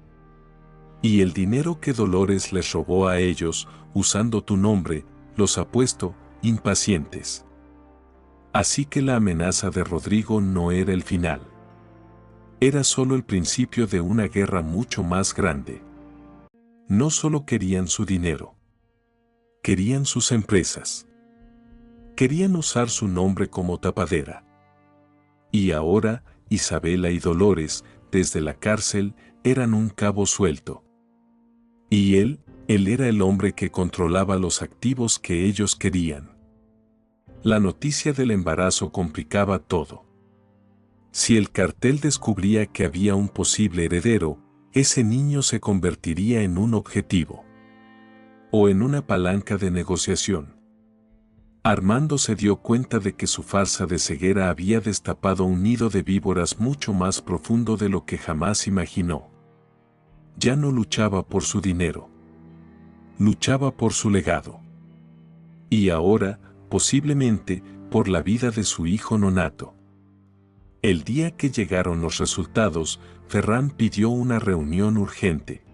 Y el dinero que Dolores les robó a ellos, usando tu nombre, los ha puesto impacientes. Así que la amenaza de Rodrigo no era el final. Era solo el principio de una guerra mucho más grande. No solo querían su dinero. Querían sus empresas. Querían usar su nombre como tapadera. Y ahora, Isabela y Dolores, desde la cárcel, eran un cabo suelto. Y él era el hombre que controlaba los activos que ellos querían. La noticia del embarazo complicaba todo. Si el cartel descubría que había un posible heredero, ese niño se convertiría en un objetivo. O en una palanca de negociación. Armando se dio cuenta de que su farsa de ceguera había destapado un nido de víboras mucho más profundo de lo que jamás imaginó. Ya no luchaba por su dinero. Luchaba por su legado. Y ahora, posiblemente, por la vida de su hijo nonato. El día que llegaron los resultados, Ferran pidió una reunión urgente.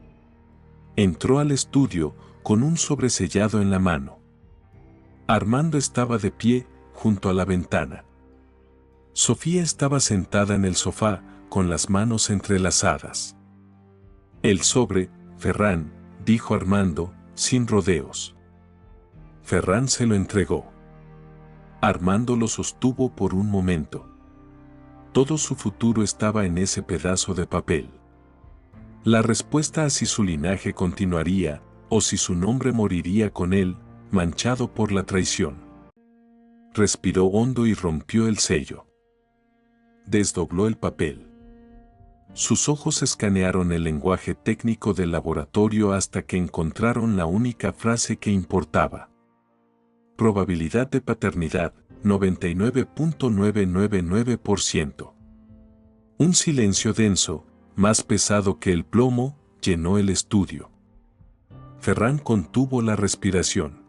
Entró al estudio, con un sobresellado en la mano. Armando estaba de pie, junto a la ventana. Sofía estaba sentada en el sofá, con las manos entrelazadas. El sobre, Ferran, dijo Armando, sin rodeos. Ferran se lo entregó. Armando lo sostuvo por un momento. Todo su futuro estaba en ese pedazo de papel. La respuesta a si su linaje continuaría, o si su nombre moriría con él, manchado por la traición. Respiró hondo y rompió el sello. Desdobló el papel. Sus ojos escanearon el lenguaje técnico del laboratorio hasta que encontraron la única frase que importaba. Probabilidad de paternidad, 99.999%. Un silencio denso, más pesado que el plomo, llenó el estudio. Ferran contuvo la respiración.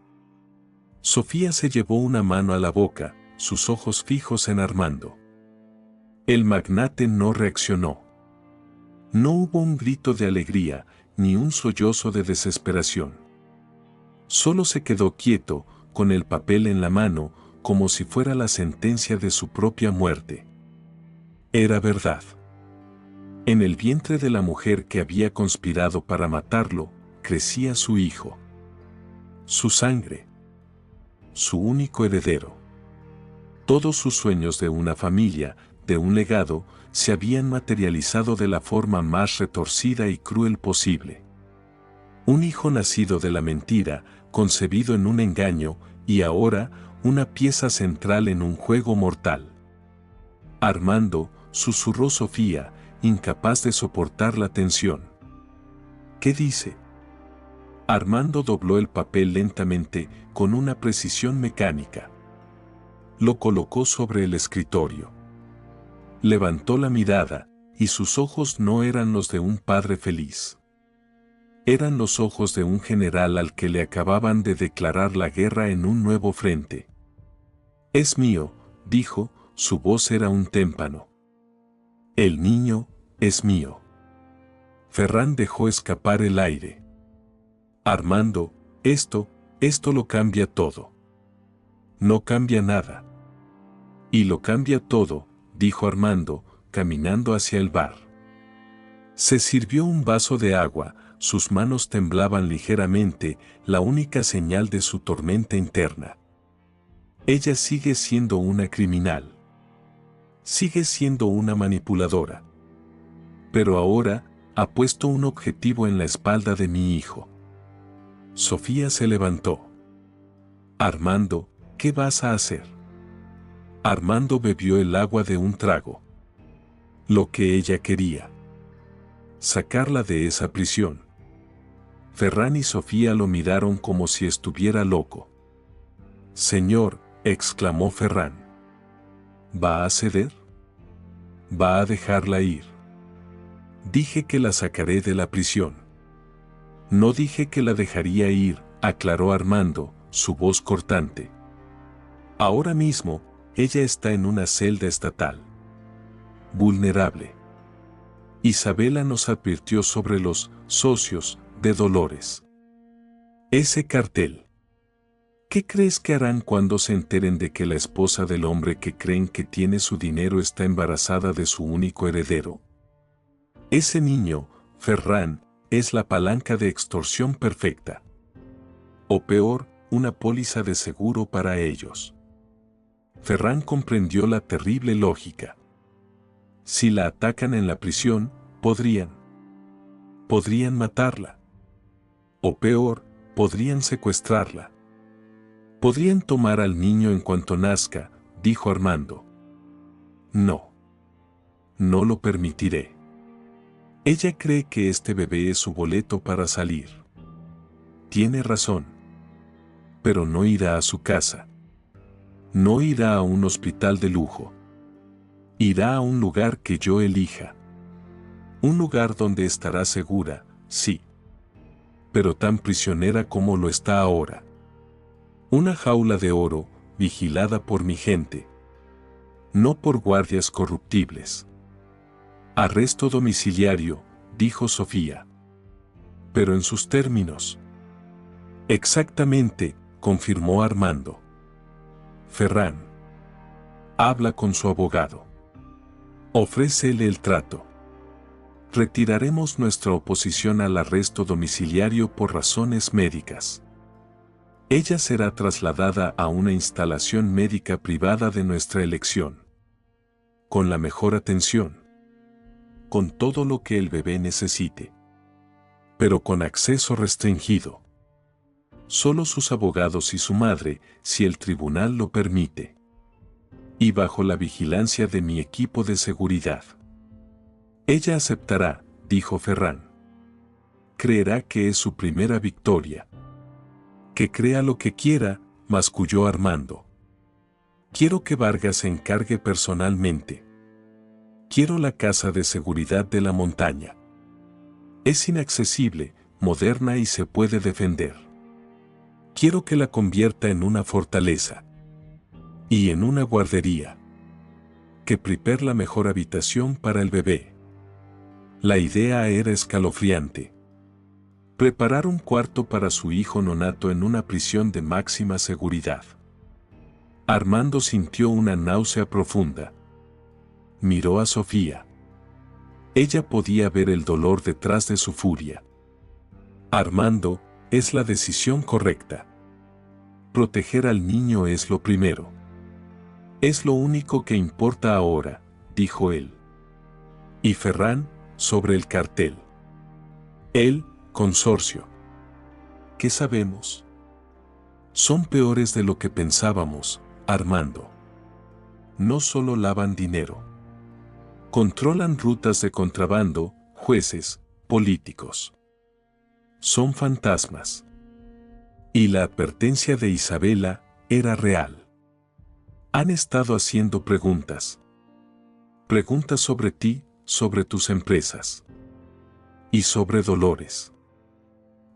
Sofía se llevó una mano a la boca, sus ojos fijos en Armando. El magnate no reaccionó. No hubo un grito de alegría, ni un sollozo de desesperación. Solo se quedó quieto, con el papel en la mano, como si fuera la sentencia de su propia muerte. Era verdad. En el vientre de la mujer que había conspirado para matarlo, crecía su hijo. Su sangre. Su único heredero. Todos sus sueños de una familia, de un legado, se habían materializado de la forma más retorcida y cruel posible. Un hijo nacido de la mentira, concebido en un engaño, y ahora, una pieza central en un juego mortal. Armando, susurró Sofía, incapaz de soportar la tensión. ¿Qué dice? Armando dobló el papel lentamente, con una precisión mecánica. Lo colocó sobre el escritorio. Levantó la mirada, y sus ojos no eran los de un padre feliz. Eran los ojos de un general al que le acababan de declarar la guerra en un nuevo frente. Es mío, dijo, su voz era un témpano. El niño, es mío. Ferran dejó escapar el aire. Armando, esto lo cambia todo. No cambia nada. Y lo cambia todo, dijo Armando, caminando hacia el bar. Se sirvió un vaso de agua, sus manos temblaban ligeramente, la única señal de su tormenta interna. Ella sigue siendo una criminal. Sigue siendo una manipuladora. Pero ahora, ha puesto un objetivo en la espalda de mi hijo. Sofía se levantó. Armando, ¿Qué vas a hacer? Armando bebió el agua de un trago. Lo que ella quería. Sacarla de esa prisión. Ferran y Sofía lo miraron como si estuviera loco. Señor, exclamó Ferran. ¿Va a ceder? ¿Va a dejarla ir? Dije que la sacaré de la prisión. No dije que la dejaría ir, aclaró Armando, su voz cortante. Ahora mismo, ella está en una celda estatal. Vulnerable. Isabela nos advirtió sobre los socios de Dolores. Ese cartel. ¿Qué crees que harán cuando se enteren de que la esposa del hombre que creen que tiene su dinero está embarazada de su único heredero? Ese niño, Ferran, es la palanca de extorsión perfecta. O peor, una póliza de seguro para ellos. Ferran comprendió la terrible lógica. Si la atacan en la prisión, podrían matarla. O peor, podrían secuestrarla. Podrían tomar al niño en cuanto nazca, dijo Armando. No. No lo permitiré. Ella cree que este bebé es su boleto para salir. Tiene razón. Pero no irá a su casa. No irá a un hospital de lujo. Irá a un lugar que yo elija. Un lugar donde estará segura, sí. Pero tan prisionera como lo está ahora. Una jaula de oro, vigilada por mi gente. No por guardias corruptibles. Arresto domiciliario, dijo Sofía. Pero en sus términos. Exactamente, confirmó Armando. Ferran. Habla con su abogado. Ofrécele el trato. Retiraremos nuestra oposición al arresto domiciliario por razones médicas. Ella será trasladada a una instalación médica privada de nuestra elección. Con la mejor atención. Con todo lo que el bebé necesite. Pero con acceso restringido. Solo sus abogados y su madre, si el tribunal lo permite. Y bajo la vigilancia de mi equipo de seguridad. Ella aceptará, dijo Ferran. Creerá que es su primera victoria. Que crea lo que quiera, masculló Armando. Quiero que Vargas se encargue personalmente. Quiero la casa de seguridad de la montaña. Es inaccesible, moderna y se puede defender. Quiero que la convierta en una fortaleza. Y en una guardería. Que prepare la mejor habitación para el bebé. La idea era escalofriante. Preparar un cuarto para su hijo nonato en una prisión de máxima seguridad. Armando sintió una náusea profunda. Miró a Sofía. Ella podía ver el dolor detrás de su furia. Armando, es la decisión correcta. Proteger al niño es lo primero. Es lo único que importa ahora, dijo él. Y Ferran, sobre el cartel. El consorcio. ¿Qué sabemos? Son peores de lo que pensábamos, Armando. No solo lavan dinero. Controlan rutas de contrabando, jueces, políticos. Son fantasmas. Y la advertencia de Isabela era real. Han estado haciendo preguntas. Preguntas sobre ti, sobre tus empresas. Y sobre Dolores.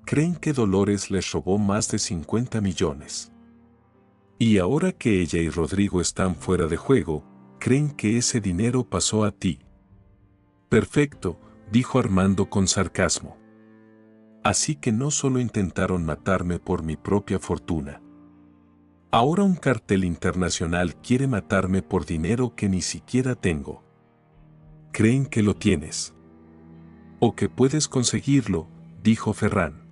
Creen que Dolores les robó más de 50 millones. Y ahora que ella y Rodrigo están fuera de juego, creen que ese dinero pasó a ti. Perfecto, dijo Armando con sarcasmo. Así que no solo intentaron matarme por mi propia fortuna. Ahora un cartel internacional quiere matarme por dinero que ni siquiera tengo. Creen que lo tienes. O que puedes conseguirlo, dijo Ferran.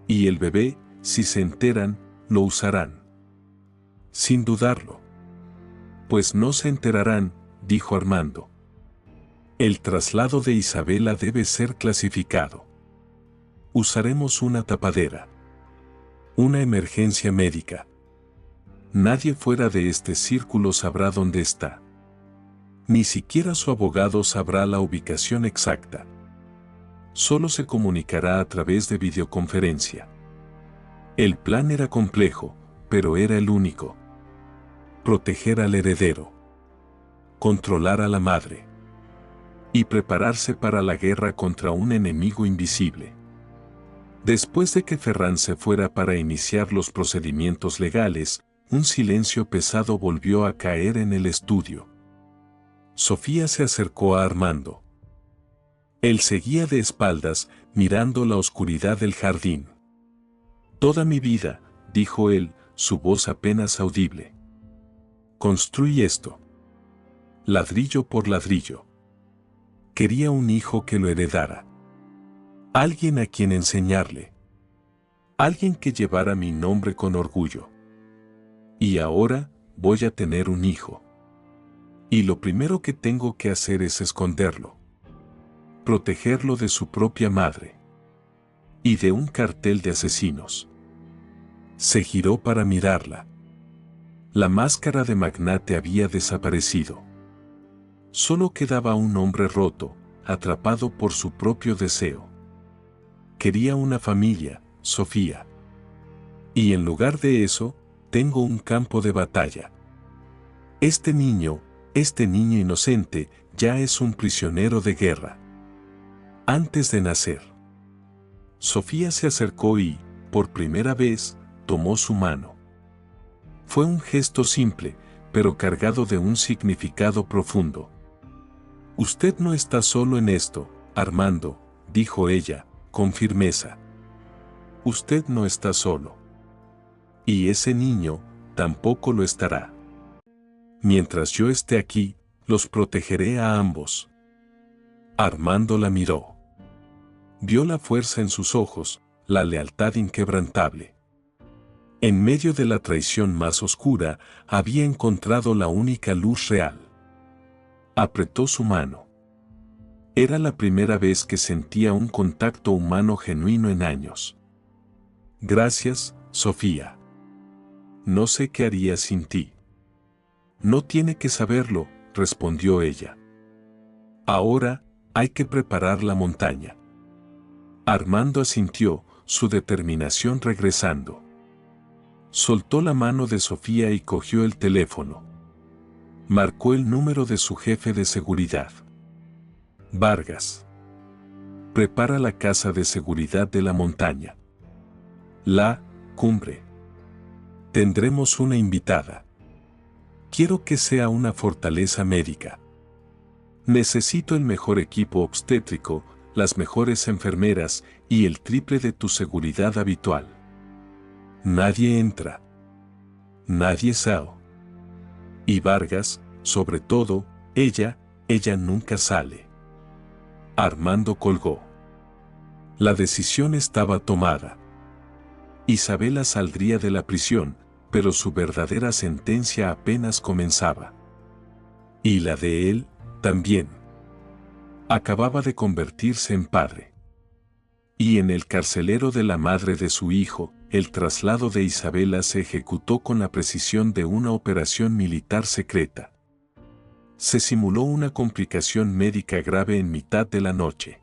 Y el bebé, si se enteran, lo usarán. Sin dudarlo. Pues no se enterarán, dijo Armando. El traslado de Isabela debe ser clasificado. Usaremos una tapadera. Una emergencia médica. Nadie fuera de este círculo sabrá dónde está. Ni siquiera su abogado sabrá la ubicación exacta. Solo se comunicará a través de videoconferencia. El plan era complejo, pero era el único. Proteger al heredero. Controlar a la madre. Y prepararse para la guerra contra un enemigo invisible. Después de que Ferran se fuera para iniciar los procedimientos legales, un silencio pesado volvió a caer en el estudio. Sofía se acercó a Armando. Él seguía de espaldas, mirando la oscuridad del jardín. Toda mi vida, dijo él, su voz apenas audible. Construí esto. Ladrillo por ladrillo. Quería un hijo que lo heredara. Alguien a quien enseñarle. Alguien que llevara mi nombre con orgullo. Y ahora voy a tener un hijo. Y lo primero que tengo que hacer es esconderlo. Protegerlo de su propia madre. Y de un cartel de asesinos. Se giró para mirarla. La máscara de magnate había desaparecido. Solo quedaba un hombre roto, atrapado por su propio deseo. Quería una familia, Sofía. Y en lugar de eso, tengo un campo de batalla. Este niño inocente, ya es un prisionero de guerra. Antes de nacer. Sofía se acercó y, por primera vez, tomó su mano. Fue un gesto simple, pero cargado de un significado profundo. Usted no está solo en esto, Armando, dijo ella, con firmeza. Usted no está solo. Y ese niño tampoco lo estará. Mientras yo esté aquí, los protegeré a ambos. Armando la miró. Vio la fuerza en sus ojos, la lealtad inquebrantable. En medio de la traición más oscura, había encontrado la única luz real. Apretó su mano. Era la primera vez que sentía un contacto humano genuino en años. Gracias, Sofía. No sé qué haría sin ti. No tiene que saberlo, respondió ella. Ahora, hay que preparar la montaña. Armando asintió, su determinación regresando. Soltó la mano de Sofía y cogió el teléfono. Marcó el número de su jefe de seguridad. Vargas. Prepara la casa de seguridad de la montaña. La cumbre. Tendremos una invitada. Quiero que sea una fortaleza médica. Necesito el mejor equipo obstétrico, las mejores enfermeras y el triple de tu seguridad habitual. Nadie entra. Nadie sale. Y Vargas, sobre todo, ella nunca sale. Armando colgó. La decisión estaba tomada. Isabela saldría de la prisión, pero su verdadera sentencia apenas comenzaba. Y la de él, también. Acababa de convertirse en padre. Y en el carcelero de la madre de su hijo, el traslado de Isabela se ejecutó con la precisión de una operación militar secreta. Se simuló una complicación médica grave en mitad de la noche.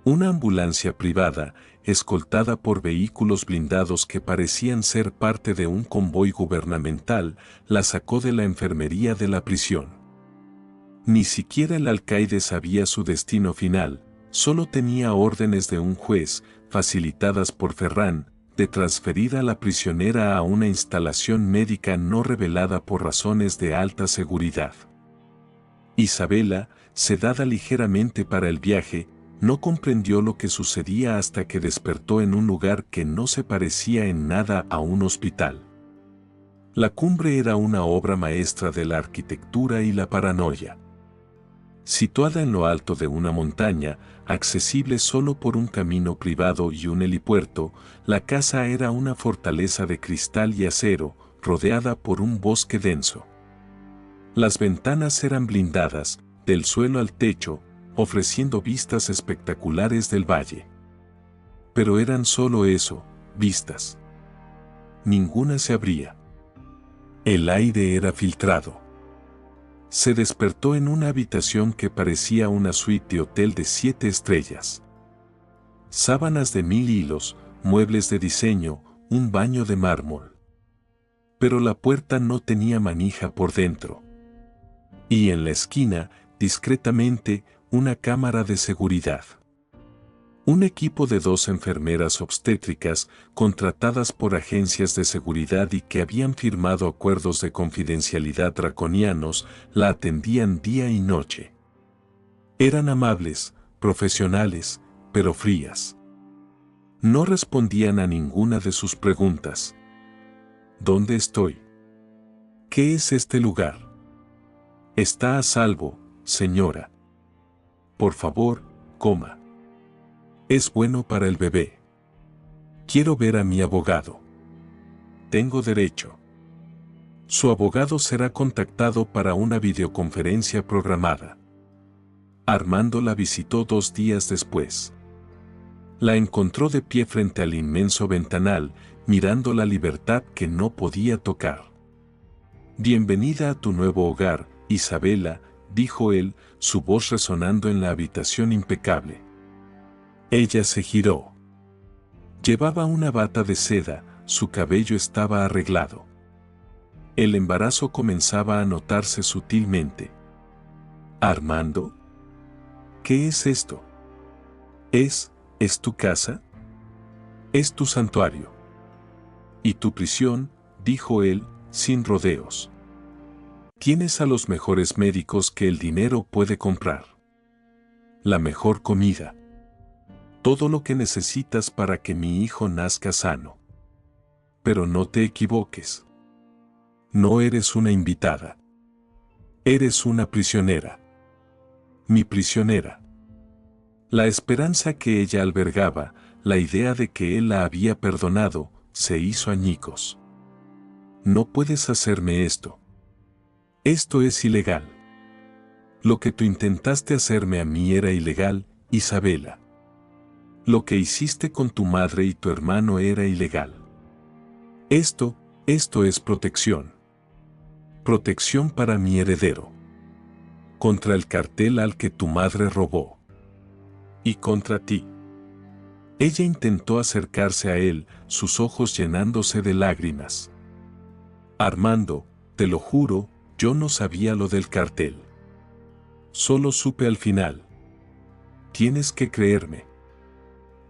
Una ambulancia privada, escoltada por vehículos blindados que parecían ser parte de un convoy gubernamental, la sacó de la enfermería de la prisión. Ni siquiera el alcaide sabía su destino final, solo tenía órdenes de un juez, facilitadas por Ferran, de transferir a la prisionera a una instalación médica no revelada por razones de alta seguridad. Isabela, sedada ligeramente para el viaje, no comprendió lo que sucedía hasta que despertó en un lugar que no se parecía en nada a un hospital. La cumbre era una obra maestra de la arquitectura y la paranoia. Situada en lo alto de una montaña, accesible solo por un camino privado y un helipuerto, la casa era una fortaleza de cristal y acero, rodeada por un bosque denso. Las ventanas eran blindadas, del suelo al techo, ofreciendo vistas espectaculares del valle. Pero eran solo eso, vistas. Ninguna se abría. El aire era filtrado. Se despertó en una habitación que parecía una suite de hotel de 7 estrellas. Sábanas de 1000 hilos, muebles de diseño, un baño de mármol. Pero la puerta no tenía manija por dentro. Y en la esquina, discretamente, una cámara de seguridad. Un equipo de 2 enfermeras obstétricas contratadas por agencias de seguridad y que habían firmado acuerdos de confidencialidad draconianos la atendían día y noche. Eran amables, profesionales, pero frías. No respondían a ninguna de sus preguntas. ¿Dónde estoy? ¿Qué es este lugar? Está a salvo, señora. Por favor, coma. Es bueno para el bebé. Quiero ver a mi abogado. Tengo derecho. Su abogado será contactado para una videoconferencia programada. Armando la visitó 2 días después. La encontró de pie frente al inmenso ventanal, mirando la libertad que no podía tocar. Bienvenida a tu nuevo hogar, Isabela, dijo él, su voz resonando en la habitación impecable. Ella se giró. Llevaba una bata de seda, su cabello estaba arreglado. El embarazo comenzaba a notarse sutilmente. ¿Armando? ¿Qué es esto? ¿Es tu casa? Es tu santuario. Y tu prisión, dijo él, sin rodeos. Tienes a los mejores médicos que el dinero puede comprar. La mejor comida. Todo lo que necesitas para que mi hijo nazca sano. Pero no te equivoques. No eres una invitada. Eres una prisionera. Mi prisionera. La esperanza que ella albergaba, la idea de que él la había perdonado, se hizo añicos. No puedes hacerme esto. Esto es ilegal. Lo que tú intentaste hacerme a mí era ilegal, Isabela. Lo que hiciste con tu madre y tu hermano era ilegal. Esto es protección. Protección para mi heredero. Contra el cartel al que tu madre robó. Y contra ti. Ella intentó acercarse a él, sus ojos llenándose de lágrimas. Armando, te lo juro, yo no sabía lo del cartel. Solo supe al final. Tienes que creerme.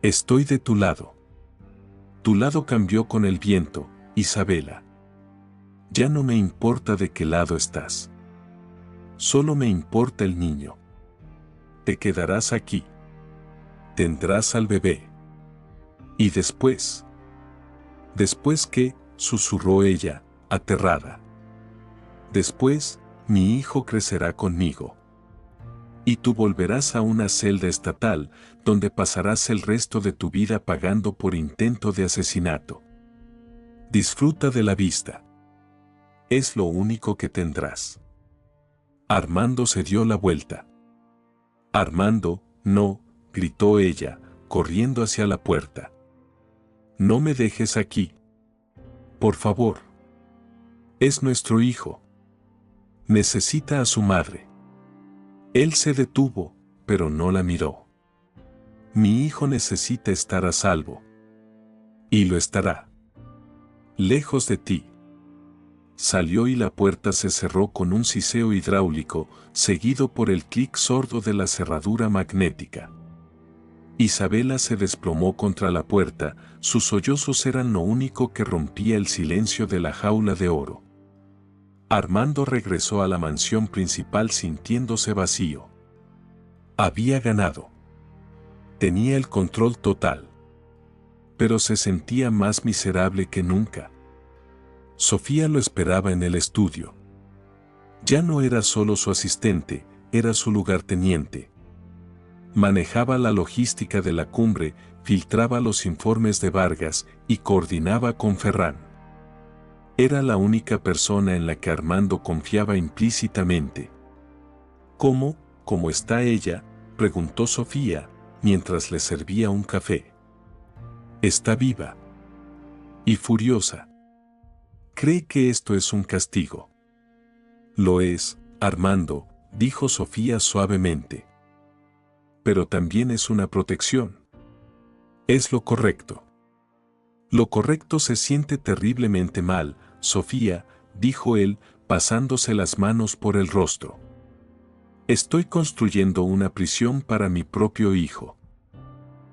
Estoy de tu lado. Tu lado cambió con el viento, Isabela. Ya no me importa de qué lado estás. Solo me importa el niño. Te quedarás aquí. Tendrás al bebé. Y después. ¿Después qué?, susurró ella, aterrada. Después, mi hijo crecerá conmigo. Y tú volverás a una celda estatal, donde pasarás el resto de tu vida pagando por intento de asesinato. Disfruta de la vista. Es lo único que tendrás. Armando se dio la vuelta. Armando, no, gritó ella, corriendo hacia la puerta. No me dejes aquí. Por favor. Es nuestro hijo. Necesita a su madre. Él se detuvo, pero no la miró. Mi hijo necesita estar a salvo. Y lo estará. Lejos de ti. Salió y la puerta se cerró con un siseo hidráulico, seguido por el clic sordo de la cerradura magnética. Isabela se desplomó contra la puerta, sus sollozos eran lo único que rompía el silencio de la jaula de oro. Armando regresó a la mansión principal sintiéndose vacío. Había ganado. Tenía el control total. Pero se sentía más miserable que nunca. Sofía lo esperaba en el estudio. Ya no era solo su asistente, era su lugarteniente. Manejaba la logística de la cumbre, filtraba los informes de Vargas y coordinaba con Ferran. Era la única persona en la que Armando confiaba implícitamente. ¿Cómo está ella?, preguntó Sofía, mientras le servía un café. Está viva. Y furiosa. ¿Cree que esto es un castigo? Lo es, Armando, dijo Sofía suavemente. Pero también es una protección. Es lo correcto. Lo correcto se siente terriblemente mal, Sofía, dijo él, pasándose las manos por el rostro. Estoy construyendo una prisión para mi propio hijo.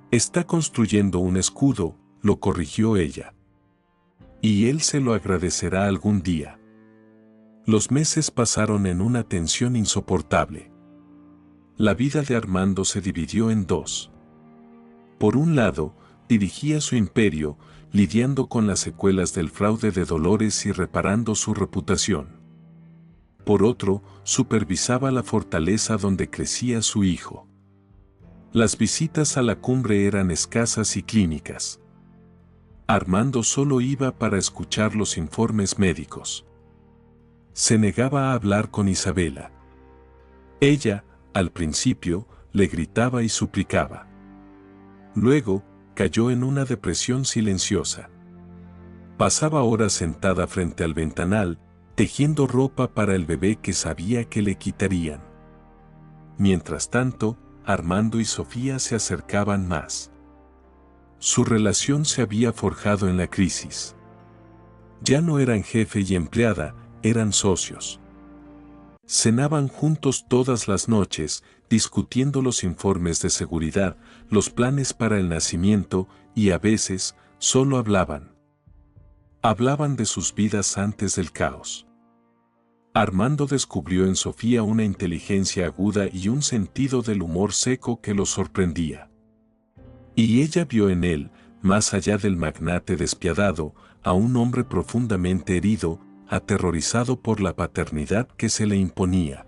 Está construyendo un escudo, lo corrigió ella. Y él se lo agradecerá algún día. Los meses pasaron en una tensión insoportable. La vida de Armando se dividió en dos. Por un lado, dirigía su imperio, lidiando con las secuelas del fraude de Dolores y reparando su reputación. Por otro, supervisaba la fortaleza donde crecía su hijo. Las visitas a la cumbre eran escasas y clínicas. Armando solo iba para escuchar los informes médicos. Se negaba a hablar con Isabela. Ella, al principio, le gritaba y suplicaba. Luego, cayó en una depresión silenciosa. Pasaba horas sentada frente al ventanal, tejiendo ropa para el bebé que sabía que le quitarían. Mientras tanto, Armando y Sofía se acercaban más. Su relación se había forjado en la crisis. Ya no eran jefe y empleada, eran socios. Cenaban juntos todas las noches, discutiendo los informes de seguridad, los planes para el nacimiento, y a veces, solo hablaban. Hablaban de sus vidas antes del caos. Armando descubrió en Sofía una inteligencia aguda y un sentido del humor seco que lo sorprendía. Y ella vio en él, más allá del magnate despiadado, a un hombre profundamente herido, aterrorizado por la paternidad que se le imponía.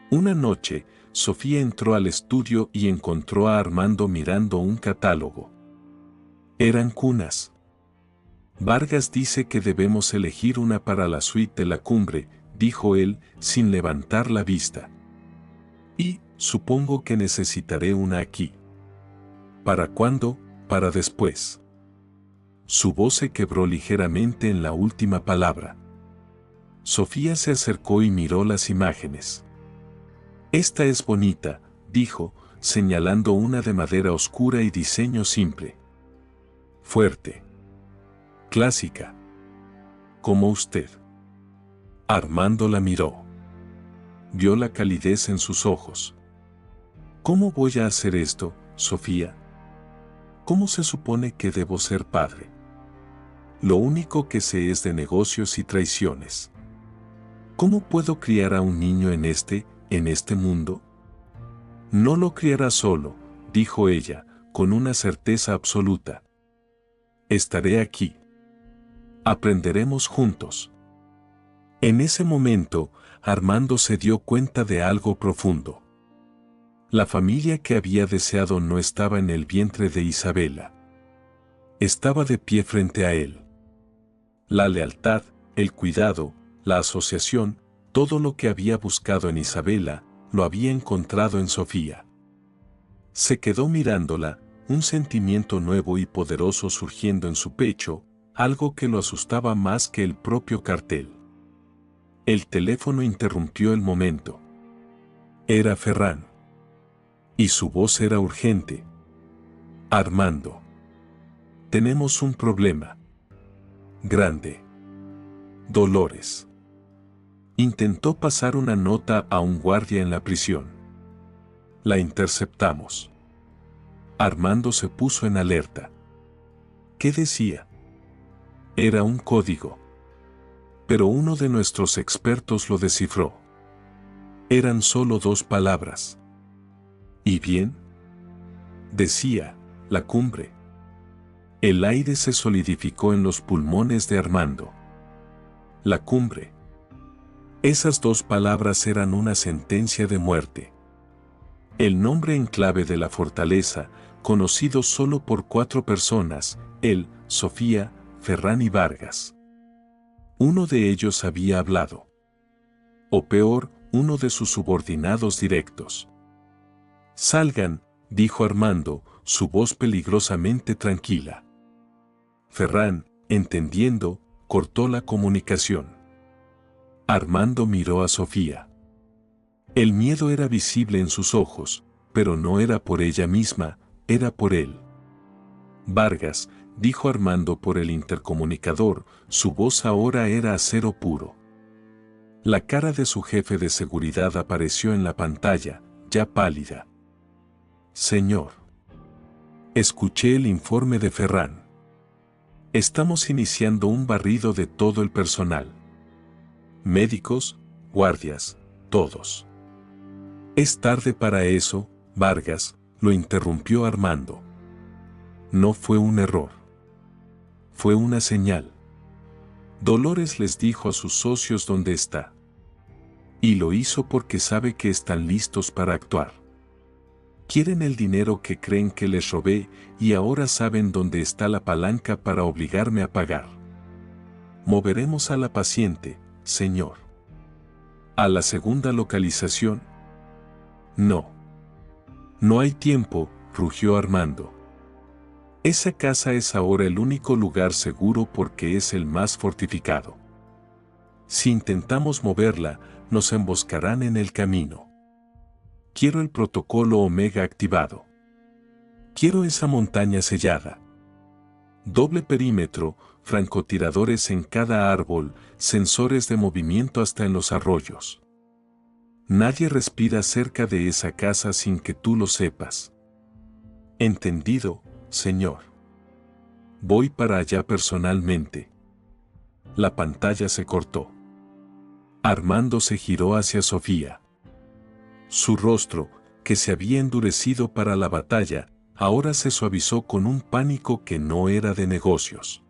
Una noche, Sofía entró al estudio y encontró a Armando mirando un catálogo. Eran cunas. Vargas dice que debemos elegir una para la suite de la cumbre, dijo él, sin levantar la vista. Y, supongo que necesitaré una aquí. ¿Para cuándo? Para después. Su voz se quebró ligeramente en la última palabra. Sofía se acercó y miró las imágenes. Esta es bonita, dijo, señalando una de madera oscura y diseño simple. Fuerte. Clásica. Como usted. Armando la miró. Vio la calidez en sus ojos. ¿Cómo voy a hacer esto, Sofía? ¿Cómo se supone que debo ser padre? Lo único que sé es de negocios y traiciones. ¿Cómo puedo criar a un niño en este mundo? No lo criará solo, dijo ella, con una certeza absoluta. Estaré aquí. Aprenderemos juntos. En ese momento, Armando se dio cuenta de algo profundo. La familia que había deseado no estaba en el vientre de Isabela. Estaba de pie frente a él. La lealtad, el cuidado, la asociación, todo lo que había buscado en Isabela, lo había encontrado en Sofía. Se quedó mirándola, un sentimiento nuevo y poderoso surgiendo en su pecho, algo que lo asustaba más que el propio cartel. El teléfono interrumpió el momento. Era Ferran. Y su voz era urgente. Armando. Tenemos un problema. Grande. Dolores. Intentó pasar una nota a un guardia en la prisión. La interceptamos. Armando se puso en alerta. ¿Qué decía? Era un código. Pero uno de nuestros expertos lo descifró. Eran solo 2 palabras. ¿Y bien? Decía, la cumbre. El aire se solidificó en los pulmones de Armando. La cumbre. Esas 2 palabras eran una sentencia de muerte. El nombre en clave de la fortaleza, conocido solo por 4 personas, él, Sofía, Ferran y Vargas. Uno de ellos había hablado. O peor, uno de sus subordinados directos. Salgan, dijo Armando, su voz peligrosamente tranquila. Ferran, entendiendo, cortó la comunicación. Armando miró a Sofía. El miedo era visible en sus ojos, pero no era por ella misma, era por él. Vargas, dijo Armando por el intercomunicador, su voz ahora era acero puro. La cara de su jefe de seguridad apareció en la pantalla, ya pálida. Señor. Escuché el informe de Ferran. Estamos iniciando un barrido de todo el personal. Médicos, guardias, todos. Es tarde para eso, Vargas, lo interrumpió Armando. No fue un error. Fue una señal. Dolores les dijo a sus socios dónde está. Y lo hizo porque sabe que están listos para actuar. Quieren el dinero que creen que les robé y ahora saben dónde está la palanca para obligarme a pagar. Moveremos a la paciente, señor. ¿A la segunda localización? No. No hay tiempo, rugió Armando. Esa casa es ahora el único lugar seguro porque es el más fortificado. Si intentamos moverla, nos emboscarán en el camino. Quiero el protocolo Omega activado. Quiero esa montaña sellada. Doble perímetro, francotiradores en cada árbol, sensores de movimiento hasta en los arroyos. Nadie respira cerca de esa casa sin que tú lo sepas. Entendido, señor. Voy para allá personalmente. La pantalla se cortó. Armando se giró hacia Sofía. Su rostro, que se había endurecido para la batalla, ahora se suavizó con un pánico que no era de negocios.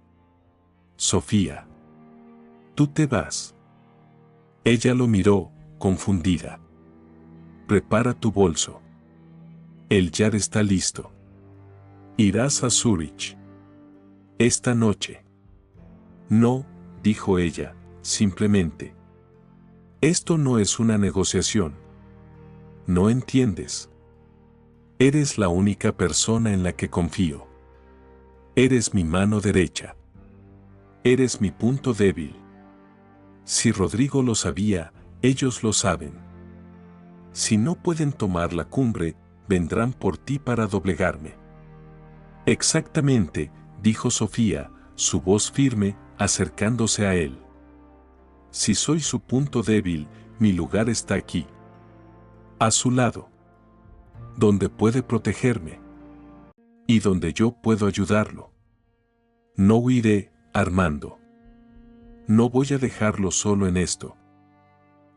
Sofía. Tú te vas. Ella lo miró, confundida. Prepara tu bolso. El yar está listo. Irás a Zúrich. Esta noche. No, dijo ella, simplemente. Esto no es una negociación. No entiendes. Eres la única persona en la que confío. Eres mi mano derecha. Eres mi punto débil. Si Rodrigo lo sabía, ellos lo saben. Si no pueden tomar la cumbre, vendrán por ti para doblegarme. Exactamente, dijo Sofía, su voz firme, acercándose a él. Si soy su punto débil, mi lugar está aquí. A su lado. Donde puede protegerme. Y donde yo puedo ayudarlo. No huiré, Armando. No voy a dejarlo solo en esto.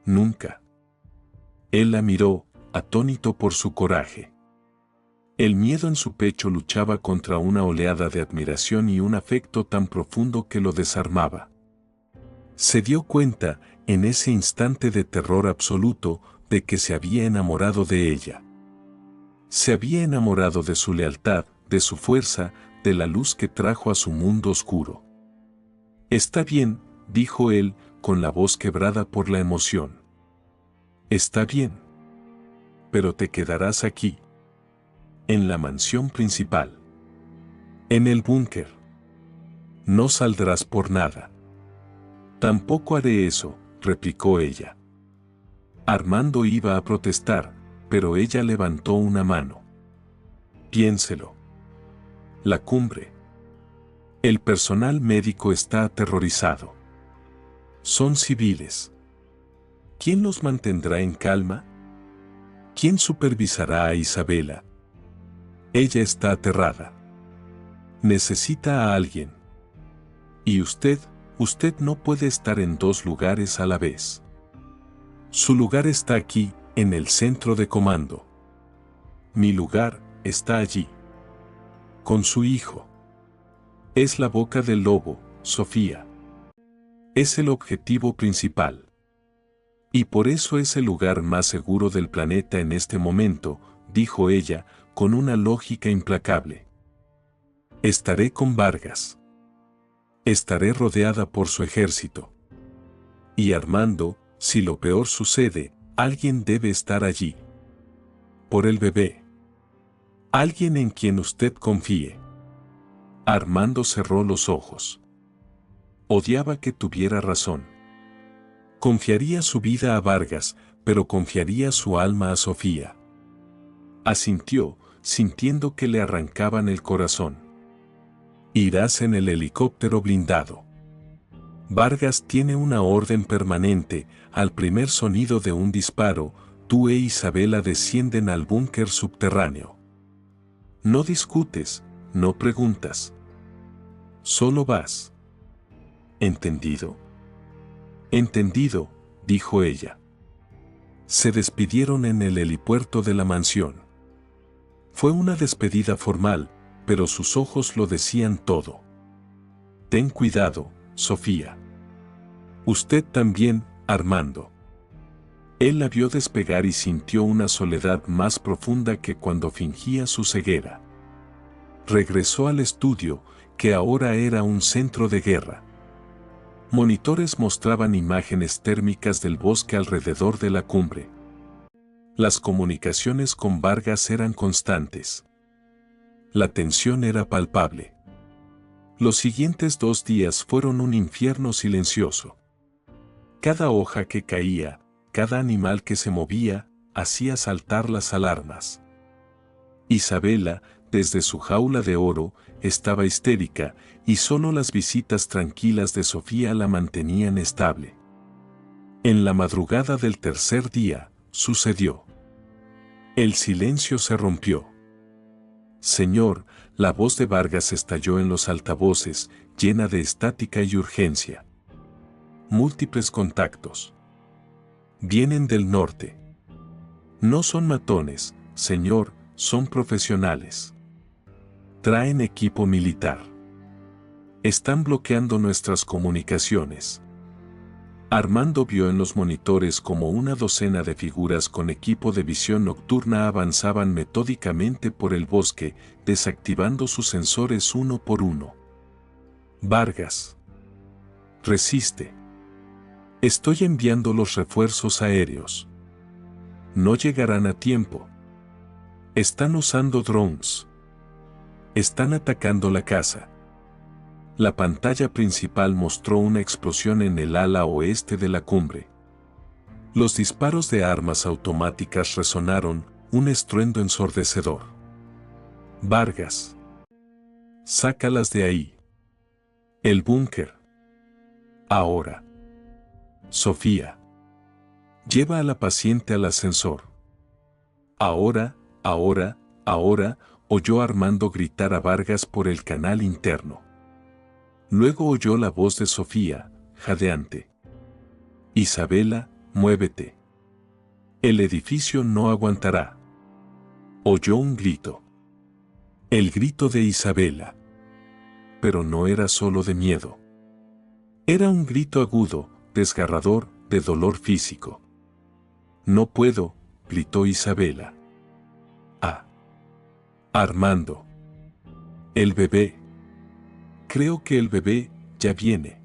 Nunca. Él la miró, atónito por su coraje. El miedo en su pecho luchaba contra una oleada de admiración y un afecto tan profundo que lo desarmaba. Se dio cuenta, en ese instante de terror absoluto, de que se había enamorado de ella. Se había enamorado de su lealtad, de su fuerza, de la luz que trajo a su mundo oscuro. Está bien, dijo él, con la voz quebrada por la emoción. Está bien. Pero te quedarás aquí. En la mansión principal. En el búnker. No saldrás por nada. Tampoco haré eso, replicó ella. Armando iba a protestar, pero ella levantó una mano. Piénselo. La cumbre. El personal médico está aterrorizado. Son civiles. ¿Quién los mantendrá en calma? ¿Quién supervisará a Isabela? Ella está aterrada. Necesita a alguien. Y usted no puede estar en dos lugares a la vez. Su lugar está aquí, en el centro de comando. Mi lugar está allí. Con su hijo. Es la boca del lobo, Sofía. Es el objetivo principal. Y por eso es el lugar más seguro del planeta en este momento, dijo ella, con una lógica implacable. Estaré con Vargas. Estaré rodeada por su ejército. Y Armando, si lo peor sucede, alguien debe estar allí. Por el bebé. Alguien en quien usted confíe. Armando cerró los ojos. Odiaba que tuviera razón. Confiaría su vida a Vargas, pero confiaría su alma a Sofía. Asintió, sintiendo que le arrancaban el corazón. Irás en el helicóptero blindado. Vargas tiene una orden permanente. Al primer sonido de un disparo, tú e Isabela descienden al búnker subterráneo. No discutes, no preguntas. Solo vas. ¿Entendido? Entendido, dijo ella. Se despidieron en el helipuerto de la mansión. Fue una despedida formal, pero sus ojos lo decían todo. Ten cuidado, Sofía. Usted también, Armando. Él la vio despegar y sintió una soledad más profunda que cuando fingía su ceguera. Regresó al estudio, que ahora era un centro de guerra. Monitores mostraban imágenes térmicas del bosque alrededor de la cumbre. Las comunicaciones con Vargas eran constantes. La tensión era palpable. Los siguientes 2 días fueron un infierno silencioso. Cada hoja que caía, cada animal que se movía, hacía saltar las alarmas. Isabela, desde su jaula de oro, estaba histérica, y solo las visitas tranquilas de Sofía la mantenían estable. En la madrugada del tercer día, sucedió. El silencio se rompió. Señor, la voz de Vargas estalló en los altavoces, llena de estática y urgencia. Múltiples contactos. Vienen del norte. No son matones, señor, son profesionales. Traen equipo militar. Están bloqueando nuestras comunicaciones. Armando vio en los monitores como una docena de figuras con equipo de visión nocturna avanzaban metódicamente por el bosque, desactivando sus sensores uno por uno. Vargas. Resiste. Estoy enviando los refuerzos aéreos. No llegarán a tiempo. Están usando drones. Están atacando la casa. La pantalla principal mostró una explosión en el ala oeste de la cumbre. Los disparos de armas automáticas resonaron, un estruendo ensordecedor. Vargas. Sácalas de ahí. El búnker. Ahora. Sofía. Lleva a la paciente al ascensor. Ahora, oyó Armando gritar a Vargas por el canal interno. Luego oyó la voz de Sofía, jadeante. Isabela, muévete. El edificio no aguantará. Oyó un grito. El grito de Isabela. Pero no era solo de miedo. Era un grito agudo, desgarrador, de dolor físico. No puedo, gritó Isabela. Ah. Armando. El bebé. Creo que el bebé ya viene.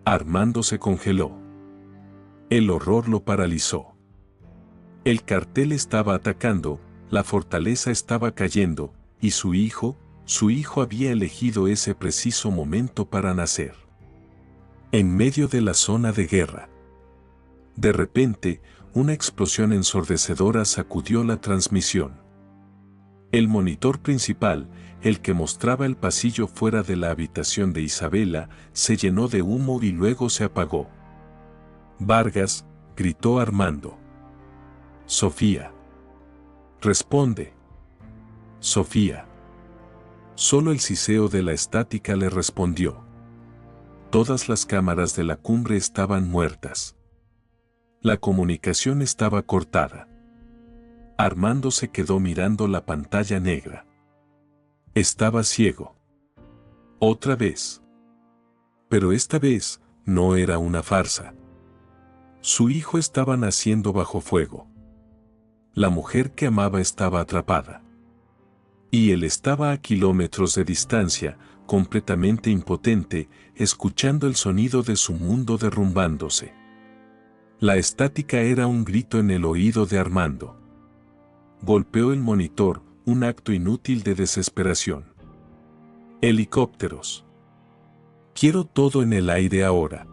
Armando se congeló. El horror lo paralizó. El cartel estaba atacando, la fortaleza estaba cayendo, y su hijo había elegido ese preciso momento para nacer. En medio de la zona de guerra. De repente, una explosión ensordecedora sacudió la transmisión. El monitor principal, el que mostraba el pasillo fuera de la habitación de Isabela, se llenó de humo y luego se apagó. Vargas, gritó Armando. Sofía. Responde. Sofía. Solo el siseo de la estática le respondió. Todas las cámaras de la cumbre estaban muertas. La comunicación estaba cortada. Armando se quedó mirando la pantalla negra. Estaba ciego. Otra vez. Pero esta vez, no era una farsa. Su hijo estaba naciendo bajo fuego. La mujer que amaba estaba atrapada. Y él estaba a kilómetros de distancia, completamente impotente, escuchando el sonido de su mundo derrumbándose. La estática era un grito en el oído de Armando. Golpeó el monitor, un acto inútil de desesperación. Helicópteros. Quiero todo en el aire ahora.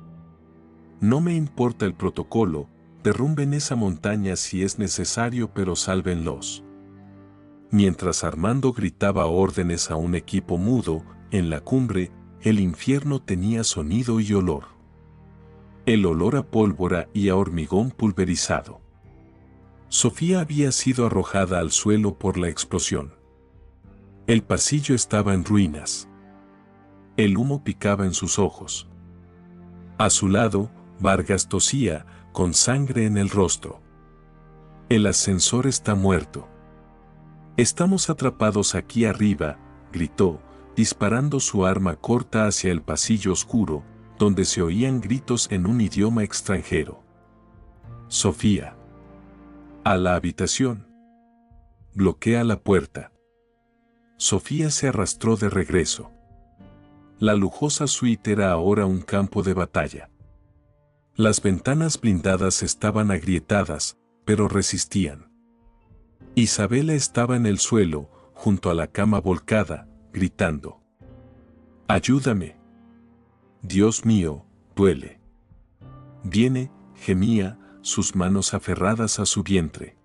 No me importa el protocolo, derrumben esa montaña si es necesario, pero sálvenlos. Mientras Armando gritaba órdenes a un equipo mudo, en la cumbre, el infierno tenía sonido y olor. El olor a pólvora y a hormigón pulverizado. Sofía había sido arrojada al suelo por la explosión. El pasillo estaba en ruinas. El humo picaba en sus ojos. A su lado, Vargas tosía, con sangre en el rostro. El ascensor está muerto. Estamos atrapados aquí arriba, gritó, disparando su arma corta hacia el pasillo oscuro, donde se oían gritos en un idioma extranjero. Sofía. A la habitación. Bloquea la puerta. Sofía se arrastró de regreso. La lujosa suite era ahora un campo de batalla. Las ventanas blindadas estaban agrietadas, pero resistían. Isabela estaba en el suelo, junto a la cama volcada, gritando. «Ayúdame. Dios mío, duele». Viene, gemía, sus manos aferradas a su vientre.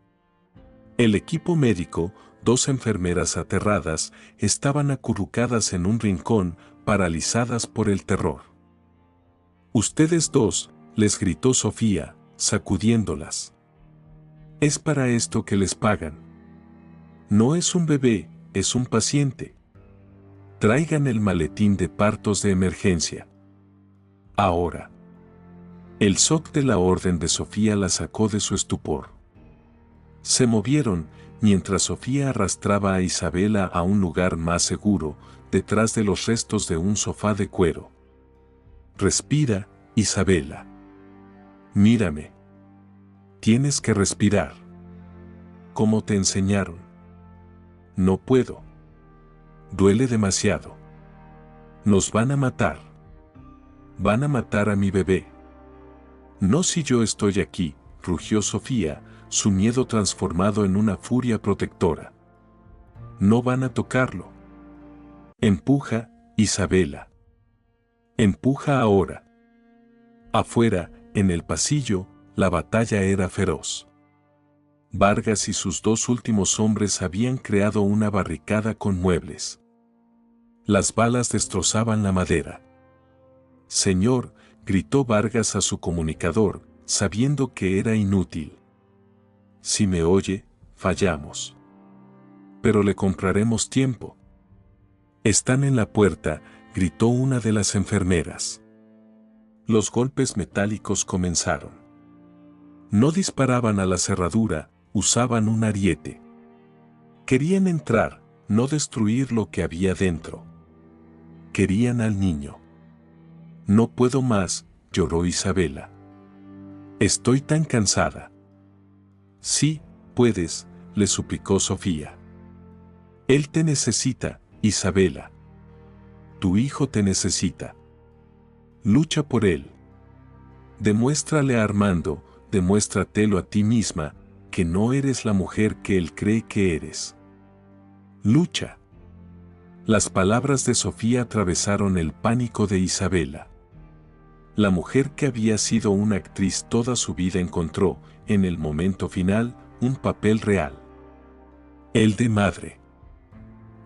El equipo médico, 2 enfermeras aterradas, estaban acurrucadas en un rincón, paralizadas por el terror. «Ustedes 2», les gritó Sofía, sacudiéndolas. «Es para esto que les pagan. No es un bebé, es un paciente. Traigan el maletín de partos de emergencia. Ahora». El shock de la orden de Sofía la sacó de su estupor. Se movieron, mientras Sofía arrastraba a Isabela a un lugar más seguro, detrás de los restos de un sofá de cuero. «Respira, Isabela. Mírame. Tienes que respirar. ¿Cómo te enseñaron?» «No puedo. Duele demasiado. Nos van a matar. Van a matar a mi bebé». «No si yo estoy aquí», rugió Sofía, su miedo transformado en una furia protectora. «No van a tocarlo. Empuja, Isabela. Empuja ahora». Afuera, en el pasillo, la batalla era feroz. Vargas y sus 2 últimos hombres habían creado una barricada con muebles. Las balas destrozaban la madera. «Señor», gritó Vargas a su comunicador, sabiendo que era inútil. «Si me oye, fallamos. Pero le compraremos tiempo». «Están en la puerta», gritó una de las enfermeras. Los golpes metálicos comenzaron. No disparaban a la cerradura, usaban un ariete. Querían entrar, no destruir lo que había dentro. Querían al niño. «No puedo más», lloró Isabela. «Estoy tan cansada». «Sí, puedes», le suplicó Sofía. «Él te necesita, Isabela. Tu hijo te necesita. Lucha por él. Demuéstrale a Armando, demuéstratelo a ti misma, que no eres la mujer que él cree que eres. Lucha». Las palabras de Sofía atravesaron el pánico de Isabela. La mujer que había sido una actriz toda su vida encontró, en el momento final, un papel real. El de madre.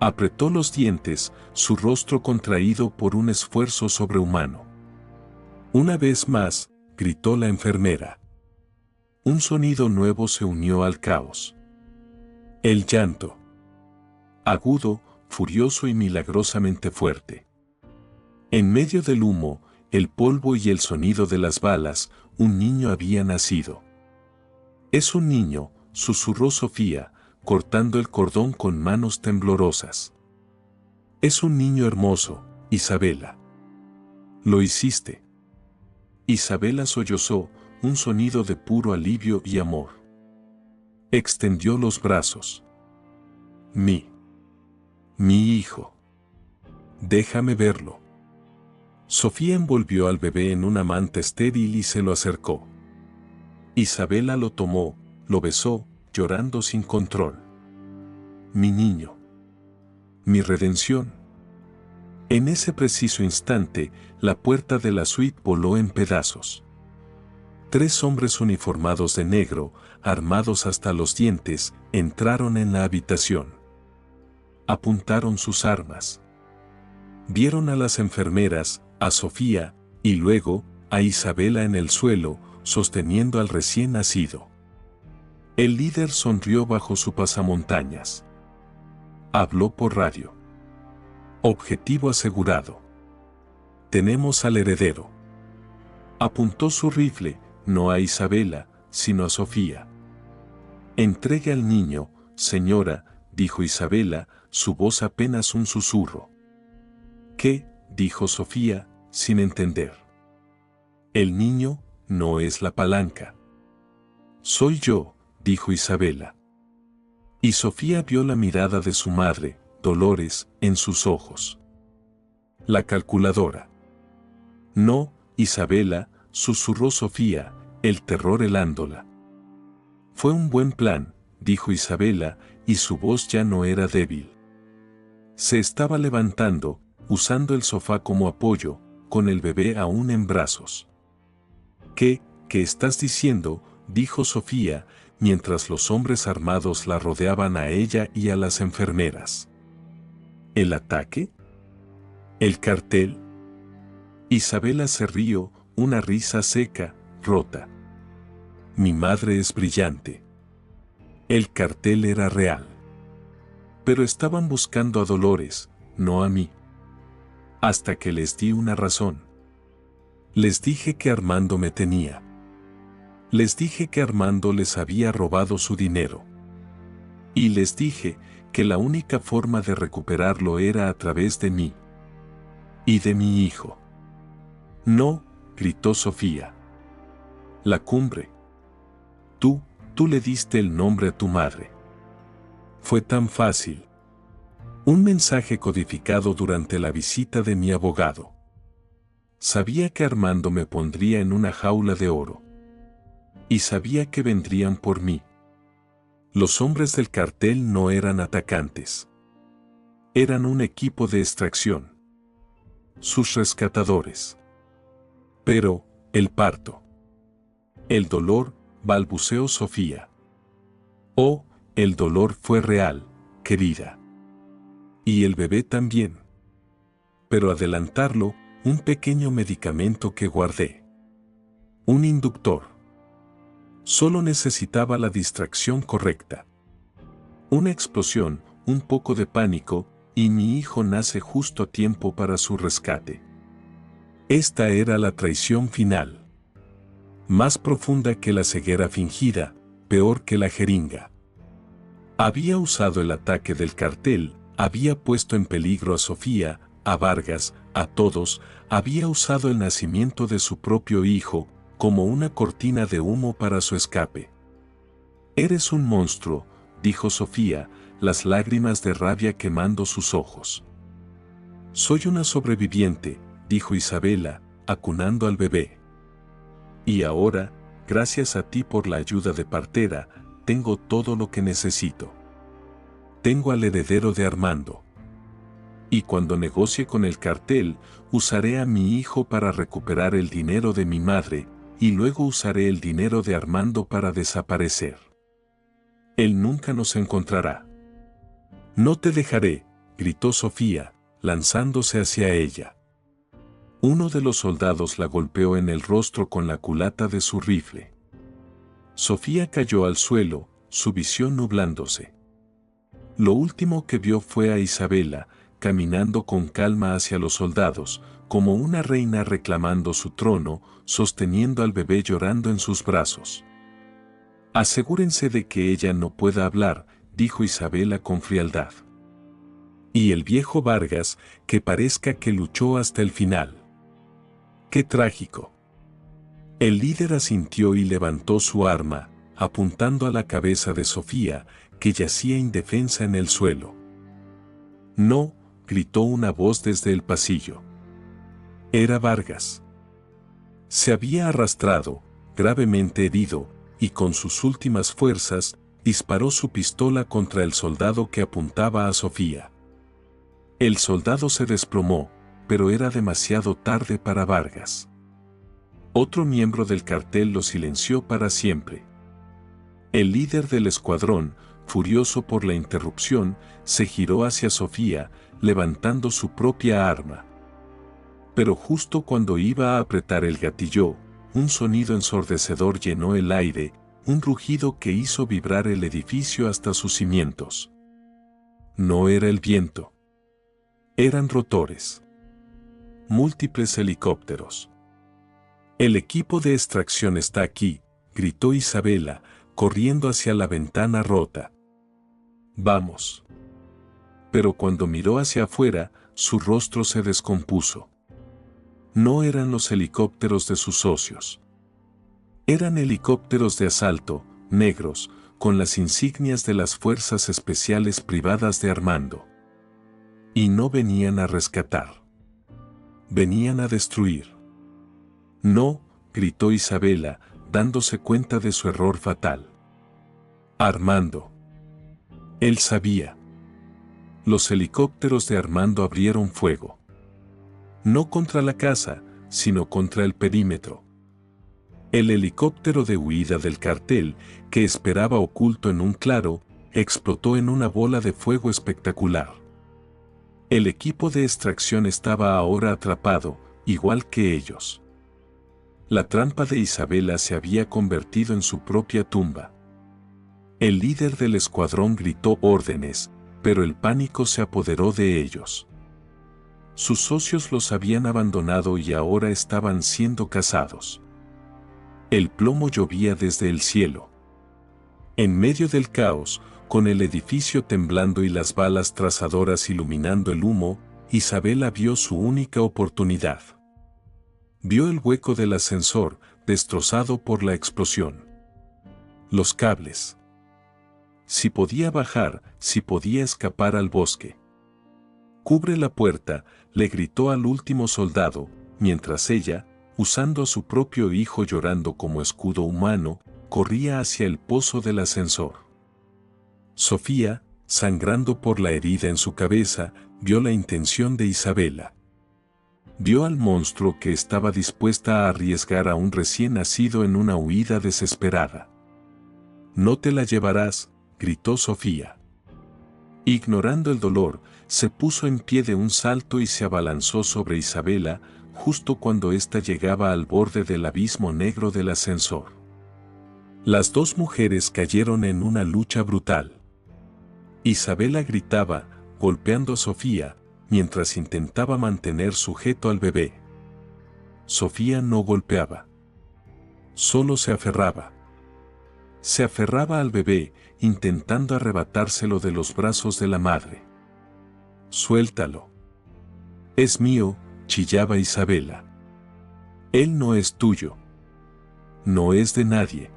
Apretó los dientes, su rostro contraído por un esfuerzo sobrehumano. Una vez más, gritó la enfermera. Un sonido nuevo se unió al caos. El llanto. Agudo, furioso y milagrosamente fuerte. En medio del humo, el polvo y el sonido de las balas, un niño había nacido. «Es un niño», susurró Sofía, cortando el cordón con manos temblorosas. «Es un niño hermoso, Isabela. Lo hiciste». Isabela sollozó, un sonido de puro alivio y amor. Extendió los brazos. Mi hijo. Déjame verlo». Sofía envolvió al bebé en una manta estéril y se lo acercó. Isabela lo tomó, lo besó, llorando sin control. «Mi niño. Mi redención». En ese preciso instante, la puerta de la suite voló en pedazos. 3 hombres uniformados de negro, armados hasta los dientes, entraron en la habitación. Apuntaron sus armas. Vieron a las enfermeras, a Sofía, y luego, a Isabela en el suelo, sosteniendo al recién nacido. El líder sonrió bajo su pasamontañas. Habló por radio. Objetivo asegurado. Tenemos al heredero. Apuntó su rifle, no a Isabela, sino a Sofía. Entregue al niño, señora, dijo Isabela, su voz apenas un susurro. ¿Qué?, dijo Sofía, sin entender. El niño no es la palanca. Soy yo, dijo Isabela. Y Sofía vio la mirada de su madre, Dolores, en sus ojos. La calculadora. No, Isabela, susurró Sofía, el terror helándola. Fue un buen plan, dijo Isabela, y su voz ya no era débil. Se estaba levantando, usando el sofá como apoyo, con el bebé aún en brazos. ¿Qué estás diciendo?, dijo Sofía, mientras los hombres armados la rodeaban a ella y a las enfermeras. ¿El ataque? ¿El cartel? Isabela se rió, una risa seca, rota. Mi madre es brillante. El cartel era real. Pero estaban buscando a Dolores, no a mí. Hasta que les di una razón. Les dije que Armando me tenía. Les dije que Armando les había robado su dinero. Y les dije que la única forma de recuperarlo era a través de mí. Y de mi hijo. No, gritó Sofía. La cumbre. Tú le diste el nombre a tu madre. Fue tan fácil. Un mensaje codificado durante la visita de mi abogado. Sabía que Armando me pondría en una jaula de oro. Y sabía que vendrían por mí. Los hombres del cartel no eran atacantes. Eran un equipo de extracción. Sus rescatadores. Pero, el parto. El dolor, balbuceó Sofía. Oh, el dolor fue real, querida. Y el bebé también. Pero adelantarlo, un pequeño medicamento que guardé. Un inductor. Solo necesitaba la distracción correcta. Una explosión, un poco de pánico, y mi hijo nace justo a tiempo para su rescate. Esta era la traición final. Más profunda que la ceguera fingida, peor que la jeringa. Había usado el ataque del cartel, había puesto en peligro a Sofía, a Vargas, a todos, había usado el nacimiento de su propio hijo, como una cortina de humo para su escape. Eres un monstruo, dijo Sofía, las lágrimas de rabia quemando sus ojos. Soy una sobreviviente, dijo Isabela, acunando al bebé. Y ahora, gracias a ti por la ayuda de partera, tengo todo lo que necesito. Tengo al heredero de Armando. Y cuando negocie con el cartel, usaré a mi hijo para recuperar el dinero de mi madre, y luego usaré el dinero de Armando para desaparecer. Él nunca nos encontrará. No te dejaré, gritó Sofía, lanzándose hacia ella. Uno de los soldados la golpeó en el rostro con la culata de su rifle. Sofía cayó al suelo, su visión nublándose. Lo último que vio fue a Isabela, caminando con calma hacia los soldados, como una reina reclamando su trono, sosteniendo al bebé llorando en sus brazos. Asegúrense de que ella no pueda hablar, dijo Isabela con frialdad. Y el viejo Vargas, que parezca que luchó hasta el final. ¡Qué trágico! El líder asintió y levantó su arma, apuntando a la cabeza de Sofía, que yacía indefensa en el suelo. No, gritó una voz desde el pasillo. Era Vargas. Se había arrastrado, gravemente herido, y con sus últimas fuerzas, disparó su pistola contra el soldado que apuntaba a Sofía. El soldado se desplomó, pero era demasiado tarde para Vargas. Otro miembro del cartel lo silenció para siempre. El líder del escuadrón, furioso por la interrupción, se giró hacia Sofía, levantando su propia arma. Pero justo cuando iba a apretar el gatillo, un sonido ensordecedor llenó el aire, un rugido que hizo vibrar el edificio hasta sus cimientos. No era el viento. Eran rotores. Múltiples helicópteros. El equipo de extracción está aquí, gritó Isabela, corriendo hacia la ventana rota. Vamos. Pero cuando miró hacia afuera, su rostro se descompuso. No eran los helicópteros de sus socios. Eran helicópteros de asalto, negros, con las insignias de las fuerzas especiales privadas de Armando. Y no venían a rescatar. Venían a destruir. No, gritó Isabela, dándose cuenta de su error fatal. Armando. Él sabía. Los helicópteros de Armando abrieron fuego. No contra la casa, sino contra el perímetro. El helicóptero de huida del cartel, que esperaba oculto en un claro, explotó en una bola de fuego espectacular. El equipo de extracción estaba ahora atrapado, igual que ellos. La trampa de Isabela se había convertido en su propia tumba. El líder del escuadrón gritó órdenes, pero el pánico se apoderó de ellos. Sus socios los habían abandonado y ahora estaban siendo cazados. El plomo llovía desde el cielo. En medio del caos, con el edificio temblando y las balas trazadoras iluminando el humo, Isabela vio su única oportunidad. Vio el hueco del ascensor, destrozado por la explosión. Los cables. Si podía bajar, si podía escapar al bosque. «Cubre la puerta», le gritó al último soldado, mientras ella, usando a su propio hijo llorando como escudo humano, corría hacia el pozo del ascensor. Sofía, sangrando por la herida en su cabeza, vio la intención de Isabela. Vio al monstruo que estaba dispuesta a arriesgar a un recién nacido en una huida desesperada. «No te la llevarás», gritó Sofía. Ignorando el dolor, se puso en pie de un salto y se abalanzó sobre Isabela, justo cuando ésta llegaba al borde del abismo negro del ascensor. Las dos mujeres cayeron en una lucha brutal. Isabela gritaba, golpeando a Sofía, mientras intentaba mantener sujeto al bebé. Sofía no golpeaba. Solo se aferraba. Se aferraba al bebé, intentando arrebatárselo de los brazos de la madre. «Suéltalo. Es mío», chillaba Isabela. «Él no es tuyo. No es de nadie».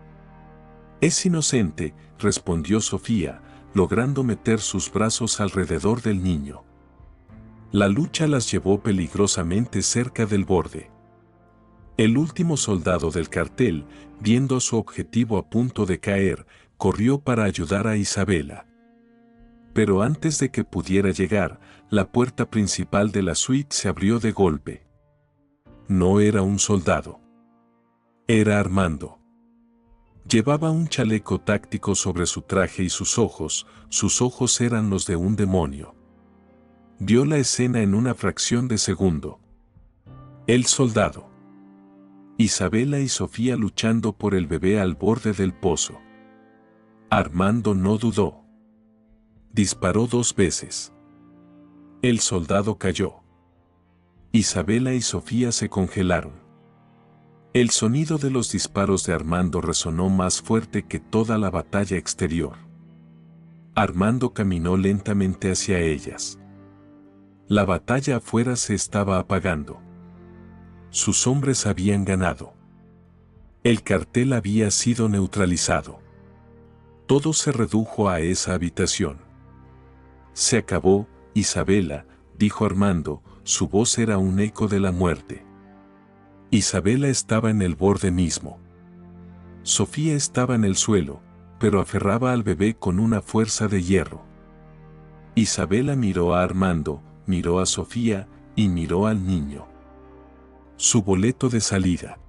«Es inocente», respondió Sofía, logrando meter sus brazos alrededor del niño. La lucha las llevó peligrosamente cerca del borde. El último soldado del cartel, viendo su objetivo a punto de caer, corrió para ayudar a Isabela. Pero antes de que pudiera llegar, la puerta principal de la suite se abrió de golpe. No era un soldado. Era Armando. Llevaba un chaleco táctico sobre su traje y sus ojos eran los de un demonio. Vio la escena en una fracción de segundo. El soldado. Isabela y Sofía luchando por el bebé al borde del pozo. Armando no dudó. Disparó 2 veces. El soldado cayó. Isabela y Sofía se congelaron. El sonido de los disparos de Armando resonó más fuerte que toda la batalla exterior. Armando caminó lentamente hacia ellas. La batalla afuera se estaba apagando. Sus hombres habían ganado. El cartel había sido neutralizado. Todo se redujo a esa habitación. «Se acabó, Isabela», dijo Armando, su voz era un eco de la muerte. Isabela estaba en el borde mismo. Sofía estaba en el suelo, pero aferraba al bebé con una fuerza de hierro. Isabela miró a Armando, miró a Sofía, y miró al niño. Su boleto de salida.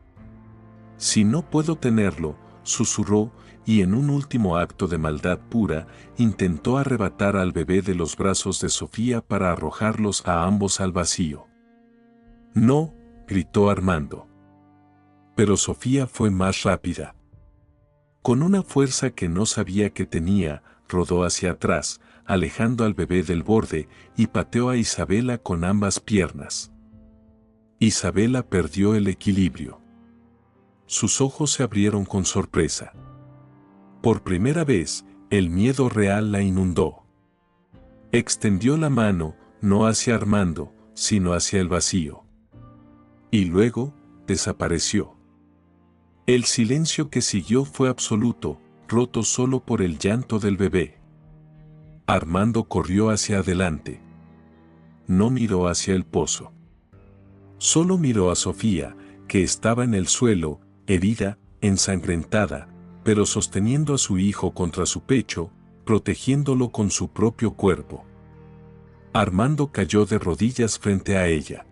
Si no puedo tenerlo, susurró, y en un último acto de maldad pura, intentó arrebatar al bebé de los brazos de Sofía para arrojarlos a ambos al vacío. No, gritó Armando. Pero Sofía fue más rápida. Con una fuerza que no sabía que tenía, rodó hacia atrás, alejando al bebé del borde, y pateó a Isabela con ambas piernas. Isabela perdió el equilibrio. Sus ojos se abrieron con sorpresa. Por primera vez, el miedo real la inundó. Extendió la mano, no hacia Armando, sino hacia el vacío. Y luego, desapareció. El silencio que siguió fue absoluto, roto solo por el llanto del bebé. Armando corrió hacia adelante. No miró hacia el pozo. Solo miró a Sofía, que estaba en el suelo, herida, ensangrentada, pero sosteniendo a su hijo contra su pecho, protegiéndolo con su propio cuerpo. Armando cayó de rodillas frente a ella.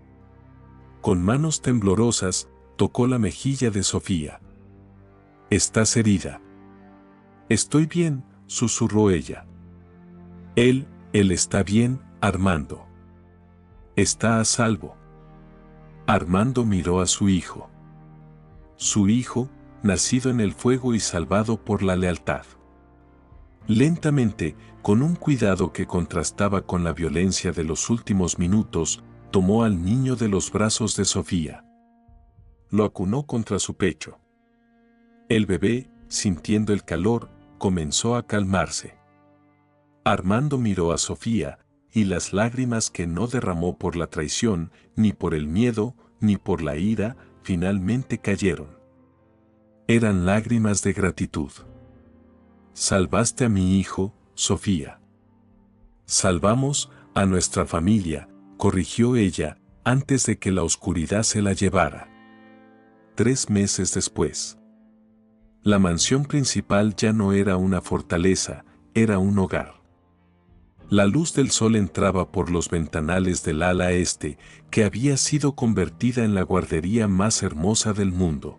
Con manos temblorosas, tocó la mejilla de Sofía. «¿Estás herida?» «Estoy bien», susurró ella. Él está bien, Armando. Está a salvo. Armando miró a su hijo. Su hijo, nacido en el fuego y salvado por la lealtad. Lentamente, con un cuidado que contrastaba con la violencia de los últimos minutos, tomó al niño de los brazos de Sofía. Lo acunó contra su pecho. El bebé, sintiendo el calor, comenzó a calmarse. Armando miró a Sofía, y las lágrimas que no derramó por la traición, ni por el miedo, ni por la ira, finalmente cayeron. Eran lágrimas de gratitud. Salvaste a mi hijo, Sofía. Salvamos a nuestra familia, corrigió ella, antes de que la oscuridad se la llevara. 3 meses después. La mansión principal ya no era una fortaleza, era un hogar. La luz del sol entraba por los ventanales del ala este, que había sido convertida en la guardería más hermosa del mundo.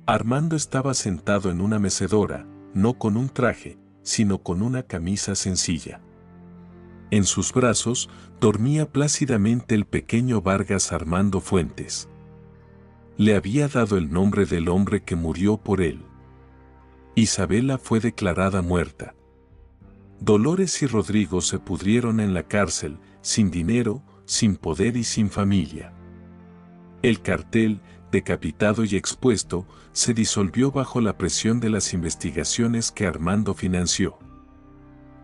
Armando estaba sentado en una mecedora, no con un traje, sino con una camisa sencilla. En sus brazos dormía plácidamente el pequeño Vargas Armando Fuentes. Le había dado el nombre del hombre que murió por él. Isabela fue declarada muerta. Dolores y Rodrigo se pudrieron en la cárcel, sin dinero, sin poder y sin familia. El cartel, decapitado y expuesto, se disolvió bajo la presión de las investigaciones que Armando financió.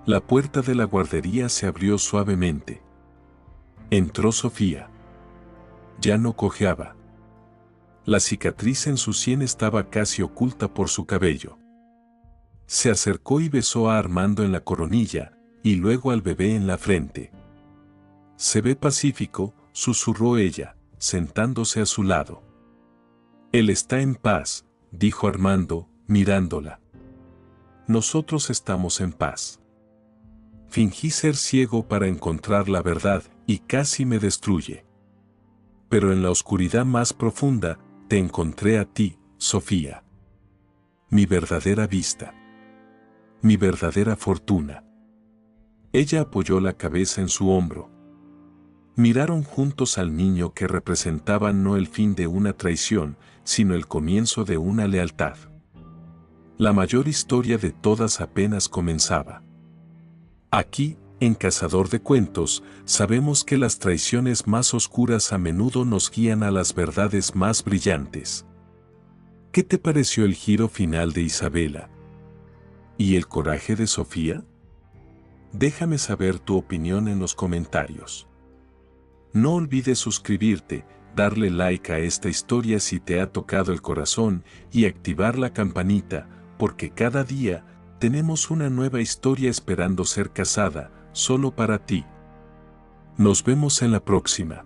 La puerta de la guardería se abrió suavemente. Entró Sofía. Ya no cojeaba. La cicatriz en su sien estaba casi oculta por su cabello. Se acercó y besó a Armando en la coronilla, y luego al bebé en la frente. «Se ve pacífico», susurró ella, sentándose a su lado. «Él está en paz», dijo Armando, mirándola. «Nosotros estamos en paz. Fingí ser ciego para encontrar la verdad, y casi me destruye. Pero en la oscuridad más profunda, te encontré a ti, Sofía. Mi verdadera vista. Mi verdadera fortuna». Ella apoyó la cabeza en su hombro. Miraron juntos al niño que representaba no el fin de una traición, sino el comienzo de una lealtad. La mayor historia de todas apenas comenzaba. Aquí, en Cazador de Cuentos, sabemos que las traiciones más oscuras a menudo nos guían a las verdades más brillantes. ¿Qué te pareció el giro final de Isabela? ¿Y el coraje de Sofía? Déjame saber tu opinión en los comentarios. No olvides suscribirte, darle like a esta historia si te ha tocado el corazón y activar la campanita, porque cada día tenemos una nueva historia esperando ser casada, solo para ti. Nos vemos en la próxima.